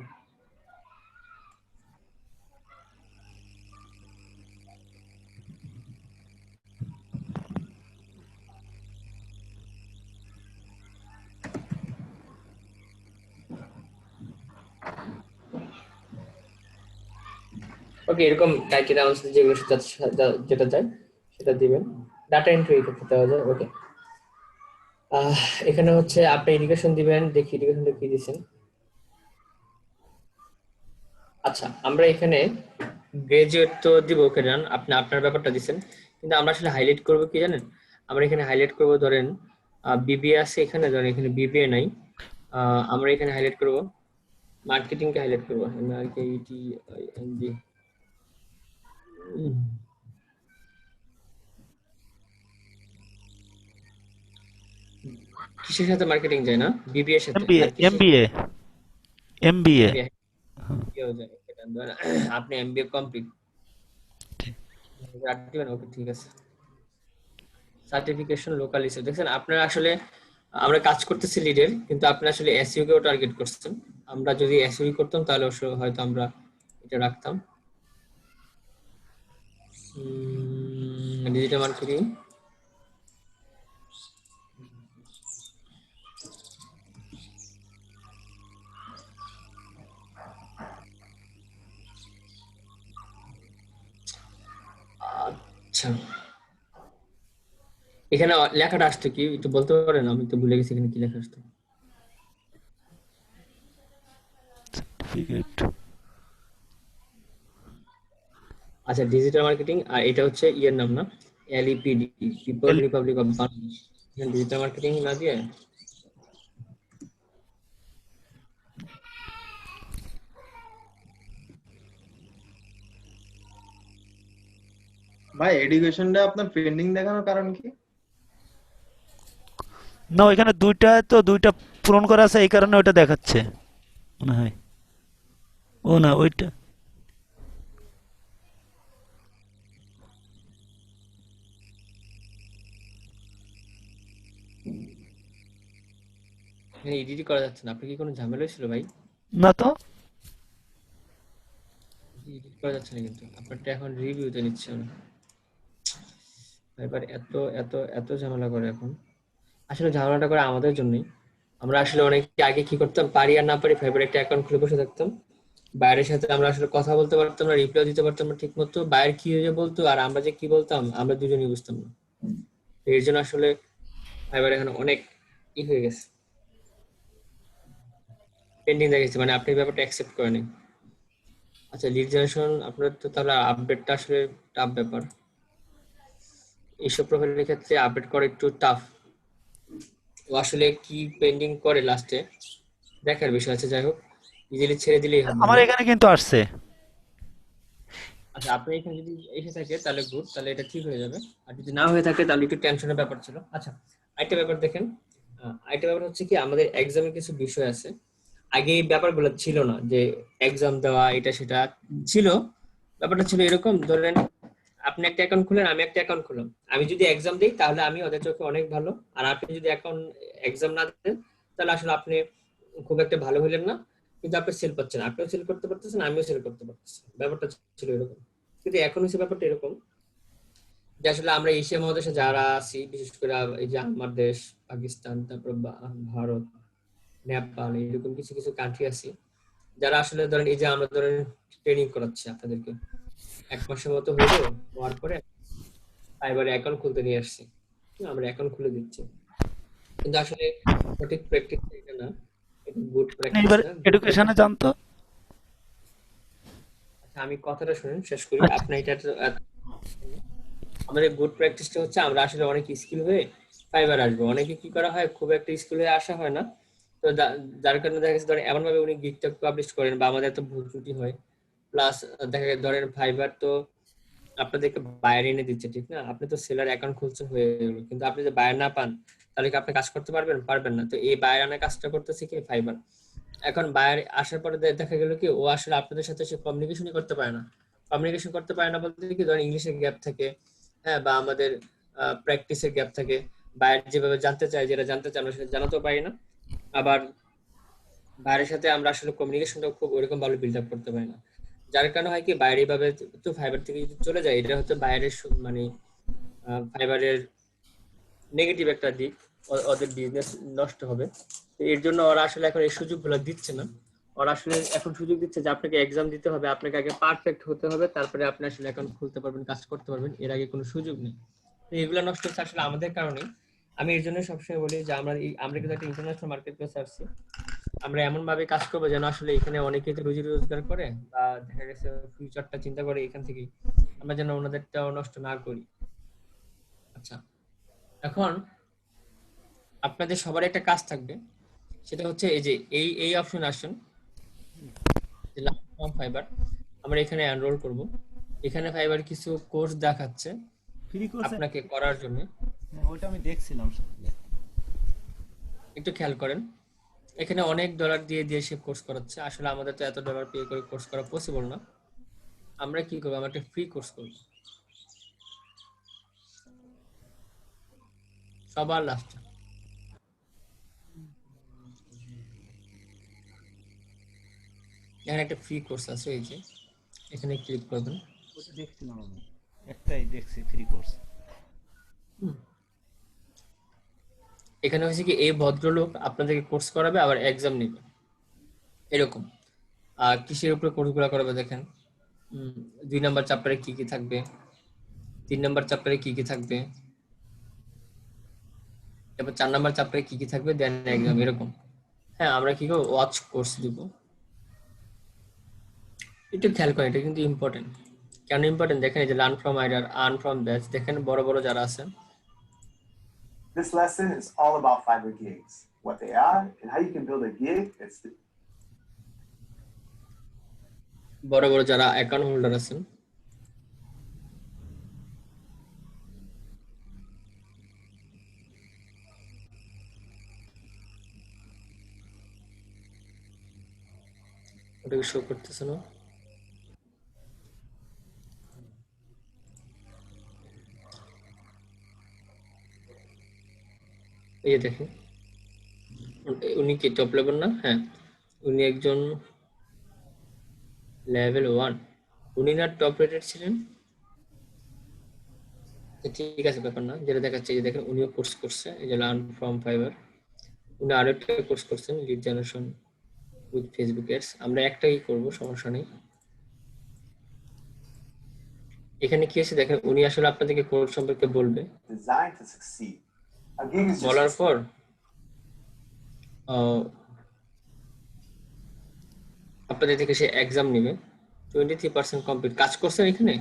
ওকে, এরকম ক্রাইটেরিয়া অনুসারে যেগুলো যেটা যায় সেটা দিবেন। ডাটা এন্ট্রি করতে দেওয়া যায়, ওকে। এখানে হচ্ছে আপনি এডুকেশন দিবেন, দেখি এডুকেশনটা কি দিয়েছেন। আচ্ছা, আমরা এখানে গ্রাজুয়েট তো দিব, ওকে ডান, আপনি আপনার ব্যাপারটা দিচ্ছেন, কিন্তু আমরা আসলে হাইলাইট করব কি জানেন, আমরা এখানে হাইলাইট করব, ধরেন বিবিএ আছে এখানে, ধরেন এখানে বিবিএ নাই, আমরা এখানে হাইলাইট করব মার্কেটিং কে হাইলাইট করবো, MRKETING। কিসের সাথে মার্কেটিং যায় না? বিবিএ এর সাথে এমবিএ আর কিসের এমবিএ এমবিএ MBA কেউ যায় এটা ধরেন আপনি এমবিএ কমপ্লিট দিবেন, ওকে ঠিক আছে। সার্টিফিকেশন লোকাল ইস্যু দেখছেন আপনারা আসলে আমরা কাজ করতেছি লিডের, কিন্তু আপনি আসলে এসইও কেও টার্গেট করছেন। আমরা যদি এসইও করতাম তাহলে হয়তো আমরা এটা রাখতাম। ডিজিটাল মার্কেটিং, আচ্ছা এখানে লেখাটা আসতো কি একটু বলতে পারেন? আমি তো ভুলে গেছি এখানে কি লেখা আসতো। সার্টিফিকেট আচ্ছা ডিজিটাল মার্কেটিং, আর এটা হচ্ছে ইয়ের নাম না, LEPD, people Republic of Bangladesh. এখানে ডিজিটাল মার্কেটিং না দিয়ে ভাই এডুকেশনটা আপনার পেন্ডিং দেখানোর কারণ কি? না, ওইখানে দুইটা পূরণ করা আছে, এই কারণে ওইটা দেখাচ্ছে মনে হয়। ও না, ওইটা এখানে এডিট করা যাচ্ছে না। আপনার কি কোনো ঝামেলা ছিল ভাই? না তো। এডিট করা যাচ্ছে না, কিন্তু আপনারটা এখন রিভিউতে নিচ্ছে না। এবার এত এত এত ঝামেলা করে এখন। আসলে ঝামেলাটা করে আমাদের জন্যই। আমরা আসলে অনেকে আগে কি করতাম, পারি আর না পারি ফাইবার একটা অ্যাকাউন্ট খুলে বসে থাকতাম। বাইরের সাথে আমরা আসলে কথা বলতে পারতাম না, রিপ্লাই দিতে পারতাম না ঠিক মতো। বাইরে কি যে বলতো আর আমরা যে কি বলতাম, আমরা দুজনেই বুঝতাম না। এর জন্য আসলে ফাইবার এখন অনেক হয়ে গেছে, পেন্ডিং দেখেছি, মানে আপনি ব্যাপারটা অ্যাকসেপ্ট করেনি। আচ্ছা লিড জেনারেশন আপনার তো তাহলে আপডেটটা আসলে টাফ ব্যাপার। এইসব প্রোফাইলের ক্ষেত্রে আপডেট করা একটু টাফ। ও আসলে কি পেন্ডিং করে লাস্টে দেখার বিষয় আছে। যাই হোক, ইজিলি ছেড়ে দিলেই হবে আমার না? এখানে কিন্তু আসছে। আচ্ছা আপনি এখানে যদি এসে থাকে তাহলে গুড, তাহলে এটা ঠিক হয়ে যাবে। আর যদি না হয়ে থাকে তাহলে একটু টেনশনের ব্যাপার ছিল। আচ্ছা আরেকটা ব্যাপার দেখেন, আরেকটা ব্যাপার হচ্ছে কি আমাদের এক্সামের কিছু বিষয় আছে, আগে এই ব্যাপারগুলো ছিল না, যে এক্সাম দেওয়া এটা সেটা ছিল। ব্যাপারটা ছিল এরকম, ধরেন আপনি একটা অ্যাকাউন্ট খুলেন, আমি একটা অ্যাকাউন্ট খুললাম। আমি যদি এক্সাম দিই তাহলে আমি ওদের চোখে অনেক ভালো, আর আপনি যদি এক্সাম না দেন তাহলে আসলে আপনি খুব একটা ভালো হলেন না, কিন্তু আপনি সেল পাচ্ছেন, আপনিও সেল করতে পারতেছেন, আমিও সেল করতে পারতেছি। ব্যাপারটা ছিল এরকম। কিন্তু এখন হচ্ছে ব্যাপারটা এরকম যে আসলে আমরা এশিয়া মহাদেশে যারা আছি, বিশেষ করে এই যে আমার দেশ পাকিস্তান, তারপর ভারত, নেপাল, এরকম কিছু কিছু কান্ট্রি আছে যারা আসলে ধরেন এই যে আমরা ধরেন ট্রেনিং করাচ্ছি আপনাদেরকে, 1 মাসের মতো হলো, হওয়ার পরে ফাইবারে অ্যাকাউন্ট খুলতে নিয়ে আসছি, আমরা অ্যাকাউন্ট খুলে দিচ্ছি। কিন্তু আসলে সঠিক প্র্যাকটিস এটা না, এটা গুড প্র্যাকটিস এবার না। এডুকেশনে জানতো। আচ্ছা আমি কথাটা শুনুন, শেষ করি। আপনি এটা আমাদের গুড প্র্যাকটিসটা হচ্ছে আমরা আসলে অনেক স্কিল হয়ে ফাইবার আসবো। অনেকে কি করা হয়, খুব একটা স্কিল হয়ে আসা হয় না, তো যার কারণে দেখা গেছে ধরেন এমন ভাবে উনি গিগটা পাবলিশ করেন বা আমাদের এত ভুল ত্রুটি হয়। প্লাস দেখা গেছে ধরেন ফাইবার তো আপনাদেরকে বায়ার এনে দিচ্ছে, ঠিক না? আপনি তো সেলার অ্যাকাউন্ট খুলছেন হয়ে গেল, কিন্তু আপনি যদি বায়ার না পান তাহলে কি আপনি কাজ করতে পারবেন না। তো এই বায়ার আনার কাজটা করতেছে কি ফাইবার। এখন বায়ার আসার পরে দেখা গেল কি ও আসলে আপনাদের সাথে সে কমিউনিকেশনই করতে পারে না। কমিউনিকেশন করতে পারে না বলতে কি, ধরেন ইংলিশের গ্যাপ থাকে, হ্যাঁ, বা আমাদের প্র্যাকটিসের গ্যাপ থাকে। বায়ার যেভাবে জানতে চায়, যেটা জানতে চায় আমরা সেটা জানাতেও পারি না। আবার বাইরের সাথে আমরা আসলে কমিউনিকেশনটা খুব ওইরকম ভাবে বিল্ড আপ করতে পারি না। যার কারণে হয় কি বাইরে ভাবে তো ফাইবার থেকে যদি চলে যায়, এটা হচ্ছে বাইরের মানে ফাইবারের নেগেটিভ একটা দিক, ওদের বিজনেস নষ্ট হবে। তো এর জন্য ওরা আসলে এখন এই সুযোগগুলো দিচ্ছে না। ওরা আসলে এখন সুযোগ দিচ্ছে যে আপনাকে এক্সাম দিতে হবে, আপনাকে আগে পারফেক্ট হতে হবে, তারপরে আপনি আসলে অ্যাকাউন্ট খুলতে পারবেন, কাজ করতে পারবেন। এর আগে কোনো সুযোগ নেই। তো এগুলো নষ্ট হচ্ছে আসলে আমাদের কারণে। আমি এর জন্য সবসময় বলি যে আমরা কিন্তু একটা ইন্টারন্যাশনাল মার্কেট প্লেস আসছি, আমরা এমন ভাবে কাজ করবো যেন আসলে এখানে অনেকেই তো রুজি রোজগার করে বা দেখা গেছে ফিউচারটা চিন্তা করে এখান থেকে, আমরা যেন ওনাদেরটাও নষ্ট না করি। আচ্ছা এখন আপনাদের সবার একটা কাজ থাকবে, সেটা হচ্ছে এই যে এই অপশন আসুন, ফ্রম ফাইবার, আমরা এখানে এনরোল করব। এখানে ফাইবার কিছু কোর্স দেখাচ্ছে ফ্রি কোর্স, আপনাকে করার জন্য, ওইটা আমি দেখছিলাম। একটু খেয়াল করেন। এখানে অনেক ডলার দিয়ে দিয়ে সে কোর্স করাচ্ছে, আসলে আমাদের তো এত ডলার পে করে কোর্স করা পসিবল না। আমরা কি করবো, আমরা একটা ফ্রি কোর্স করব সবার লাস্টে। এখানে একটা ফ্রি কোর্স আছে, এই যে এখানে ক্লিক করবেন। ওটা দেখছিলাম আমি, একটাই দেখছি ফ্রি কোর্স। এখানে হচ্ছে কি, এই ভদ্রলোক আপনাদেরকে কোর্স করাবে আবার এক্সাম নেবে এরকম। আর কিসের উপরে কোর্সগুলো করাবে দেখেন, 2 নাম্বার চ্যাপ্টারে কি কি থাকবে, 3 নাম্বার চ্যাপ্টারে কি কি থাকবে, তারপর 4 নাম্বার চ্যাপ্টারে কি কি থাকবে, দেন এক্সাম এরকম। হ্যাঁ, আমরা কি করব, ওয়াচ কোর্স দিব। একটু খেয়াল করেন, এটা কিন্তু ইম্পর্টেন্ট। কেন ইম্পর্টেন্ট দেখেন, এই যে learn from আইডার, earn from batch, দেখেন বড় বড় যারা আছেন। This lesson is all about Fiverr gigs, what they are, and how you can build a gig. বড় বড় যারা অ্যাকাউন্ট হোল্ডার আছেন, ওটাকে শো করতেছে না। এই যে দেখেন, উনি কি টপ লেভেল না? হ্যাঁ, উনি একজন লেভেল 1। উনি না টপ রেটেড ছিলেন? ঠিক আছে, ব্যাপার না। যেটা দেখাচ্ছে, এই যে দেখেন উনিও কোর্স করছে, এই যে লার্ন ফ্রম ফাইবার। উনি আরো একটা কোর্স করছেন, lead generation with Facebook ads. আমরা একটাই করব, সমস্যা নেই। এখানে কি আছে দেখেন, উনি আসলে আপনাদেরকে কোর্স সম্পর্কে বলবে। Designed to succeed. A gig is বলার just পর আপনাদের থেকে সে এক্সাম নেবে। 23% কমপ্লিট। কাজ করছেন এখানে?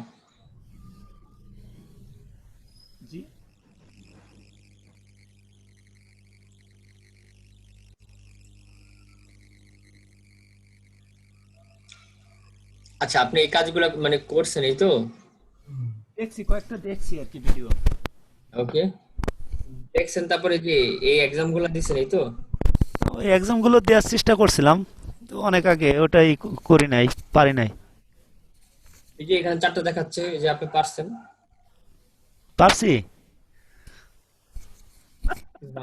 জি, আচ্ছা, আপনি এই কাজগুলো মানে করছেন, এই তো? দেখছি, কয়েকটা দেখছি আর কি ভিডিও। ওকে, দেখছেন, তারপরে কি এই এক্সাম গুলো দিচ্ছেন, এই তো? ওই এক্সামগুলো দেওয়ার চেষ্টা করছিলাম তো অনেক আগে, ওটাই করি নাই, পারি নাই। এই যে এখানে 4টা দেখাচ্ছে, এই যে আপনি পারছেন। পারছি।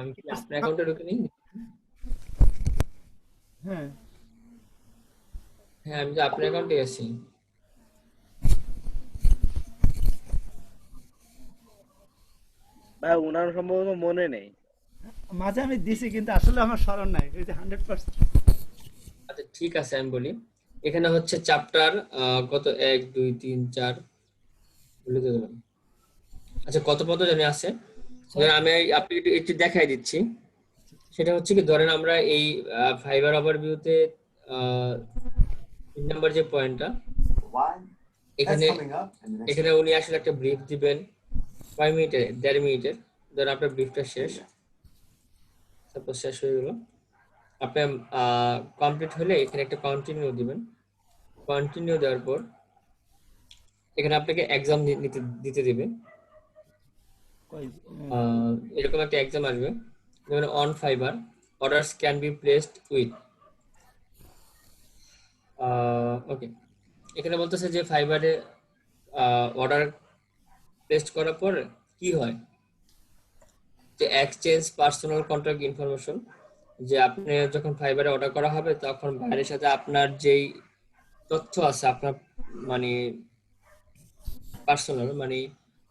আমি কি আপনার অ্যাকাউন্টে ঢুকে নিই? হ্যাঁ, হ্যাঁ, আমি যে আপনার অ্যাকাউন্টে আছি। ভাই ওনার সম্ভবত মনে নেই। মাঝে আমি দিছি কিন্তু আসলে আমার স্মরণ নাই, এই যে 100%। আচ্ছা, ঠিক আছে, আমি বলি। এখানে হচ্ছে চ্যাপ্টার কত, 1 2 3 4, ভুলে গেলাম। আচ্ছা, কত পদ জানি আছে, ধরেন আমি আপনি একটু দেখাই দিচ্ছি। সেটা হচ্ছে কি, ধরেন আমরা এই ফাইবার ওভারভিউতে 3 নাম্বার যে পয়েন্টটা, why that's এখানে coming up in the next. এখানে উনি আসলে একটা ব্রিফ দিবেন 5 মিনিটের, 1.5 মিনিটের। ধরেন আপনার ব্রিফটা শেষ, সাপোজ শেষ হয়ে গেল, আপনার কমপ্লিট হলে এখানে একটা কন্টিনিউ দিবেন। কন্টিনিউ দেওয়ার পর এখানে আপনাকে এক্সাম দিতে দিবে। এরকম একটা এক্সাম আসবে, যেমন on Fiverr orders can be placed with. Okay, এখানে বলতেছে যে ফাইবারে অর্ডার প্লেস করার পর কি হয়, যে এক্সচেঞ্জ পার্সোনাল কন্ট্যাক্ট ইনফরমেশন, যে আপনি যখন ফাইবারে অর্ডার করা হবে তখন বাইরের সাথে আপনার যেই তথ্য আছে, আপনার মানে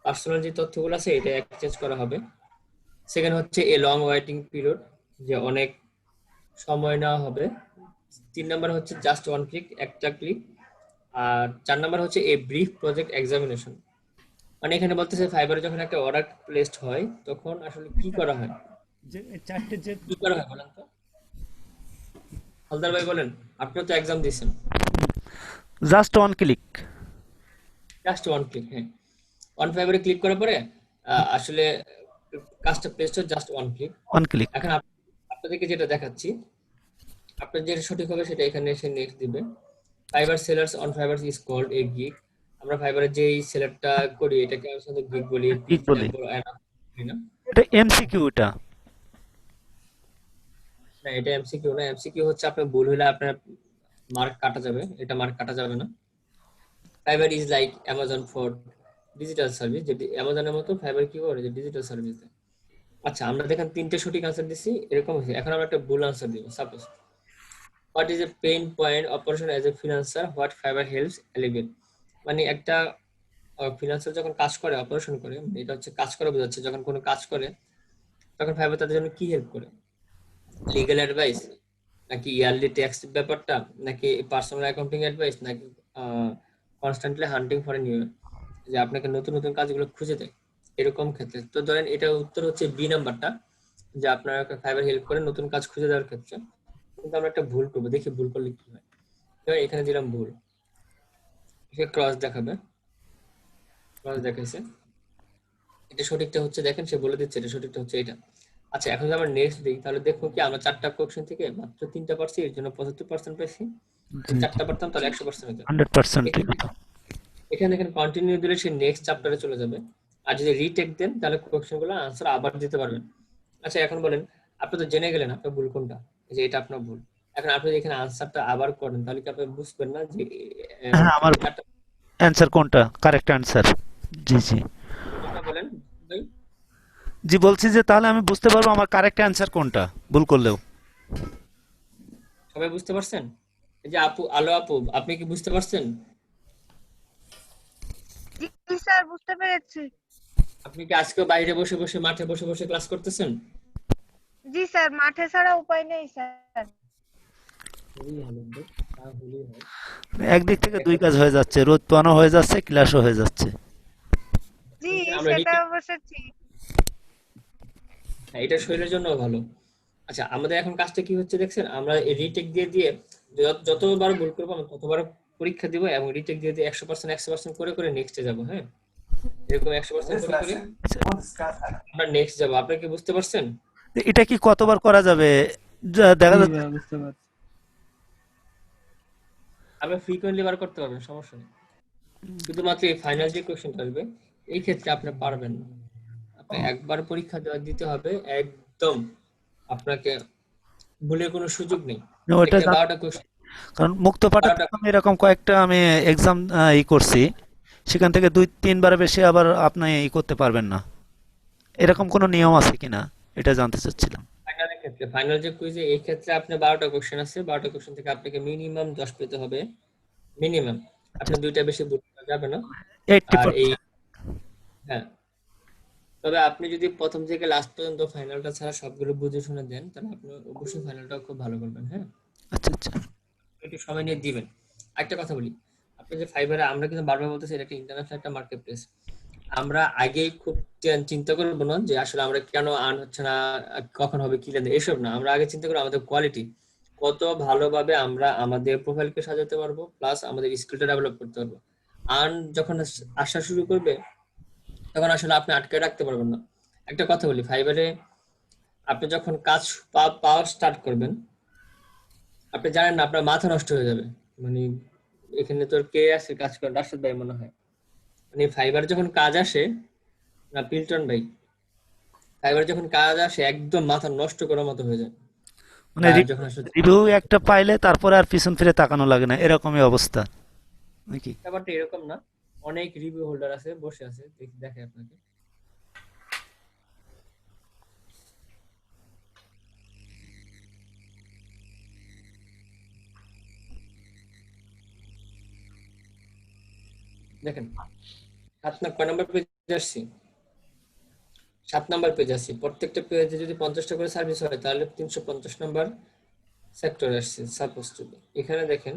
পার্সোনাল যে তথ্যগুলো আছে, এটা এক্সচেঞ্জ করা হবে। সেকেন্ড হচ্ছে এ লং ওয়েটিং পিরিয়ড, যে অনেক সময় নেওয়া হবে। 3 নাম্বার হচ্ছে জাস্ট 1 ক্লিক, একটা ক্লিক। আর 4 নাম্বার হচ্ছে এ ব্রিফ প্রজেক্ট এক্সামিনেশন। মানে এখানে বলতেছে ফাইবারে যখন একটা অর্ডার প্লেসড হয় তখন আসলে কি করা হয়, যে চারটে যে কি করা হয় বলেন তো? হালদার ভাই বলেন, আপনিও তো এক্সাম দিয়েছেন। Just 1 click. জাস্ট 1 ক্লিক, হ্যাঁ। অন ফাইবারে ক্লিক করার পরে আসলে কাজটা প্লেসড হয় জাস্ট 1 ক্লিক। 1 ক্লিক। এখন আপনাদেরকে যেটা দেখাচ্ছি, আপনার যেটা সঠিক হবে সেটা এখানে এসে নেক্সট দিবে। Fiverr sellers on Fiverr is called a gig. আমরা ফাইবারে যে সেলারটা করি এটাকে আমরা সাধারণত গিগ বলি, গিগ বলি। না এটা এমসিকিউ এটা। না এটা এমসিকিউ না, এমসিকিউ হচ্ছে আপনার ভুল হলে আপনার মার্ক কাটা যাবে, এটা মার্ক কাটা যাবে না। Fibre is like Amazon for digital service, যেটি অ্যামাজনের মতো ফাইবার কি করে যে ডিজিটাল সার্ভিস দেয়। আচ্ছা আমরা দেখেন তিনটে সঠিক আনসার দিছি, এরকম হয়েছে। এখন আমরা একটা ভুল আনসার দিব। Suppose what is a pain point operation as a financer, what fibre helps elevate. মানে একটা ফিনান্সার যখন কাজ করে, অপারেশন করে, এটা হচ্ছে কাজ করে বোঝাচ্ছে, যখন কোনো কাজ করে তখন ফাইবার তাদের জন্য কি হেল্প করে? লিগ্যাল অ্যাডভাইস, নাকি ইয়ারলি ট্যাক্স ব্যাপারটা, নাকি পার্সোনাল অ্যাকাউন্টিং অ্যাডভাইস, নাকি কনস্ট্যান্টলি হান্টিং ফর নিউ, যে আপনাকে নতুন নতুন কাজগুলো খুঁজে দেয় এরকম ক্ষেত্রে। তো ধরেন এটা উত্তর হচ্ছে বি নাম্বারটা, যে আপনার ফাইবার হেল্প করে নতুন কাজ খুঁজে দেওয়ার ক্ষেত্রে। কিন্তু আমরা একটা ভুল করবো, দেখি ভুল করলে কি হয়। এখানে দিলাম ভুল, ক্রস দেখাবে, ক্রস দেখাইছে। এটা সঠিকটা হচ্ছে, দেখেন সে বলে দিচ্ছে এটা সঠিকটা হচ্ছে এটা। আচ্ছা এখন যদি আমরা নেক্সট দিই তাহলে দেখো কি আমরা 4টা কোশ্চেন থেকে মাত্র 3টা পারছি, এর জন্য 75% পাইছি। 4টা পারতাম তাহলে 100% হতো। 100% এখানে দেখেন কন্টিনিউ দিলে সে নেক্সট চ্যাপ্টারে চলে যাবে, আর যদি রিটেক দেন তাহলে কোশ্চেনগুলো আনসার আবার দিতে পারবেন। আচ্ছা এখন বলেন, আপনি তো জেনে গেলেন আপনার ভুল কোনটা, যে এটা আপনার ভুল। এখন আপনি যদি এখানে আনসারটা আবার করেন তাহলে কি আপনি বুঝবেন না যে হ্যাঁ আমার অ্যানসার কোনটা কারেক্ট অ্যানসার। জি জি কোনটা বলেন ভাই? জি বলছি যে তাহলে আমি বুঝতে পারবো আমার কারেক্ট অ্যানসার কোনটা ভুল করলেও। সবাই বুঝতে পারছেন? এই যে আপু, আলো আপু, আপনি কি বুঝতে পারছেন? জি স্যার বুঝতে পেরেছি। আপনি কি আজকে বাইরে বসে বসে, মাঠে বসে বসে ক্লাস করতেছেন? জি স্যার, মাঠে ছাড়া উপায় নেই স্যার। খুবই ভালো, তাহলেই হয়। একদিক থেকে দুই কাজ হয়ে যাচ্ছে, রোদ পানো হয়ে যাচ্ছে, ক্লাসও হয়ে যাচ্ছে। জি আমরা সেটা retake- অবশ্য ঠিক। হ্যাঁ, এটা শরীরের জন্য ভালো। আচ্ছা আমাদের এখন কাজটা কি হচ্ছে দেখছেন, আমরা এই রিটেক দিয়ে দিয়ে যতবার ভুল করবো আমরা ততবার পরীক্ষা দিব, এবং রিটেক দিয়ে দিয়ে 100% করে করে নেক্সটে যাব। হ্যাঁ এরকম 100% In this করে করে lesson, we'll discuss how আমরা নেক্সট যাব। আপনি কি বুঝতে পারছেন? এটা কি কতবার করা যাবে? দেখা জি যাচ্ছে ভাই বুঝতে পারছি। আপনি ফ্রিকোয়েন্টলি বার করতে পারবেন, সমস্যা নেই। শুধুমাত্র এই ফাইনাল যে কোশ্চেনটা আসবে এই ক্ষেত্রে আপনি পারবেন না। আপনি একবার পরীক্ষা দিতে হবে একদম, আপনাকে ভুলের কোনো সুযোগ নেই। ওইটা একটা 12টা কোশ্চেন, কারণ মুক্ত পাঠে 12টা আমি এরকম কয়েকটা আমি এক্সাম করছি, সেখান থেকে 2-3 বারের বেশি আবার আপনি করতে পারবেন না। এরকম কোনো নিয়ম আছে কিনা এটা জানতে চাচ্ছিলাম। ফাইনালের ক্ষেত্রে, ফাইনাল যে কুইজে এই ক্ষেত্রে আপনি 12টা কোশ্চেন আছে, 12টা কোশ্চেন থেকে আপনাকে মিনিমাম 10 পেতে হবে, মিনিমাম। আপনি দুইটা বেশি ভুল করা যাবে না। আর এই 80%। হ্যাঁ, তবে আপনি যদি প্রথম থেকে লাস্ট পর্যন্ত ফাইনালটা ছাড়া সবগুলো বুঝে শুনে দেন তাহলে আপনি অবশ্যই ফাইনালটা খুব ভালো করবেন। হ্যাঁ আচ্ছা আচ্ছা একটু সময় নিয়ে দিবেন। একটা কথা বলি, আপনি যে ফাইবারে, আমরা কিন্তু বারবার বলতেছি এটা একটা ইন্টারন্যাশনাল একটা মার্কেট প্লেস। আমরা আগেই খুব চিন্তা করবো না যে আসলে আমরা কেন আর্ন হচ্ছে না, কখন হবে, কি লেনদেন, এসব না। আমরা আগে চিন্তা করবো আমাদের কোয়ালিটি কত ভালোভাবে আমরা আমাদের প্রোফাইলকে সাজাতে পারবো, প্লাস আমাদের স্কিলটা ডেভেলপ করতে পারবো। আর্ন যখন আসা শুরু করবে তখন আসলে আপনি আটকে রাখতে পারবেন না। একটা কথা বলি, ফাইবারে আপনি যখন কাজ পাওয়া স্টার্ট করবেন আপনি জানেন না আপনার মাথা নষ্ট হয়ে যাবে। মানে এখানে তোর কে আছে কাজ করে, রাশেদ ভাই মনে হয়। মানে ফাইবার যখন কাজ আসে, না পিল্টন ভাই, ফাইবার যখন কাজ আসে একদম মাথা নষ্ট করার মতো হয়ে যায়। মানে আর যখন আসলে রিভিউ একটা পাইলে তারপরে আর পিছন ফিরে তাকানো লাগে না, এরকমই অবস্থা নাকি? ব্যাপারটা এরকম না, অনেক রিভিউ হোল্ডার আছে বসে আছে, দেখে আপনাকে। দেখেন 7 নম্বর পেজ আসছি, 7 নম্বর পেজ আসছি। প্রত্যেকটা পেজে যদি 50টা করে সার্ভিস হয় তাহলে 350 নম্বর সেক্টর আসছে সাপোজ টু বি। এখানে দেখেন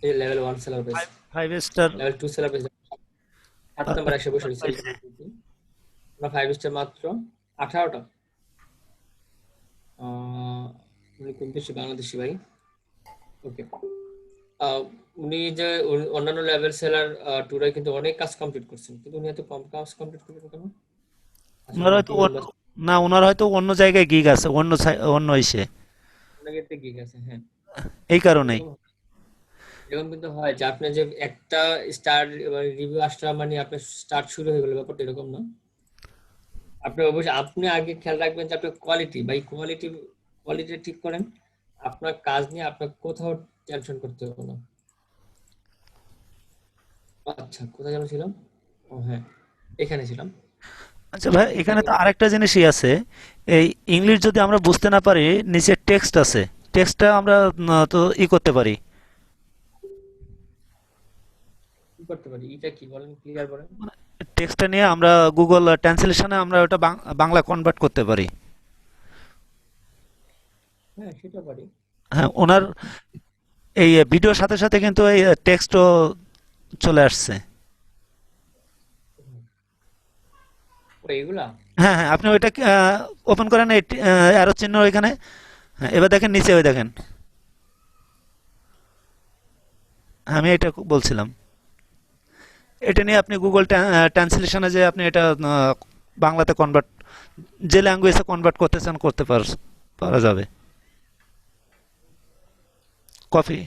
এই level 1 seller page, 5 star level 2 seller page 8 নম্বর এসে বসে রয়েছে। আমরা 5 স্টার মাত্র 18টা। উনি কোন দেশি? বাংলাদেশি ভাই। ওকে, উনি যে অন্যান্য লেভেল সেলার টুরে কিন্তু অনেক কাজ কমপ্লিট করছেন, কিন্তু উনি এত কম কাজ কমপ্লিট করবেন কেন? ওনারা হয়তো না, ওনার হয়তো অন্য জায়গায় গিগ আছে, অন্য ইসে, আপনাকে তো গিগ আছে, হ্যাঁ। এই কারণেই। এরকম এরকম কিন্তু হয় যে আপনার যে একটা স্টার রিভিউ আসটা মানে আপনার স্টার্ট শুরু হয়ে গেল, ব্যাপারটা এরকম না। আপনি অবশ্যই আপনি আগে খেয়াল রাখবেন যে আপনার কোয়ালিটি, কোয়ালিটি ঠিক করেন। আপনার কাজ নিয়ে আপনার কোথাও টেনশন করতে হবে না। আচ্ছা, কোথায় যেন ছিলাম? ও হ্যাঁ, এখানে ছিলাম। আচ্ছা ভাই, এখানে তো আরেকটা জিনিসই আছে। এই ইংলিশ যদি আমরা বুঝতে না পারি, নিচে টেক্সট আছে, টেক্সটটা আমরা তো করতে পারি। কি করতে পারি? এটা কি বলেন, ক্লিয়ার বলেন। টেক্সটটা নিয়ে আমরা গুগল ট্রান্সলেশনে আমরা ওটা বাংলা কনভার্ট করতে পারি। হ্যাঁ, সেটা পারি। হ্যাঁ, ওনার এই ভিডিওর সাথে সাথে কিন্তু এই টেক্সটও চলে আসছে। ও এইগুলা। হ্যাঁ হ্যাঁ, আপনি ওইটা ওপেন করেন, এই অ্যারো চিহ্ন ওইখানে। হ্যাঁ, এবার দেখেন নিচে, ওই দেখেন, আমি এটা বলছিলাম। এটা নিয়ে আপনি গুগল ট্রান্সলেশনে যে আপনি এটা বাংলাতে কনভার্ট, যে ল্যাঙ্গুয়েজে কনভার্ট করতে চান করতে পারা যাবে। কপি।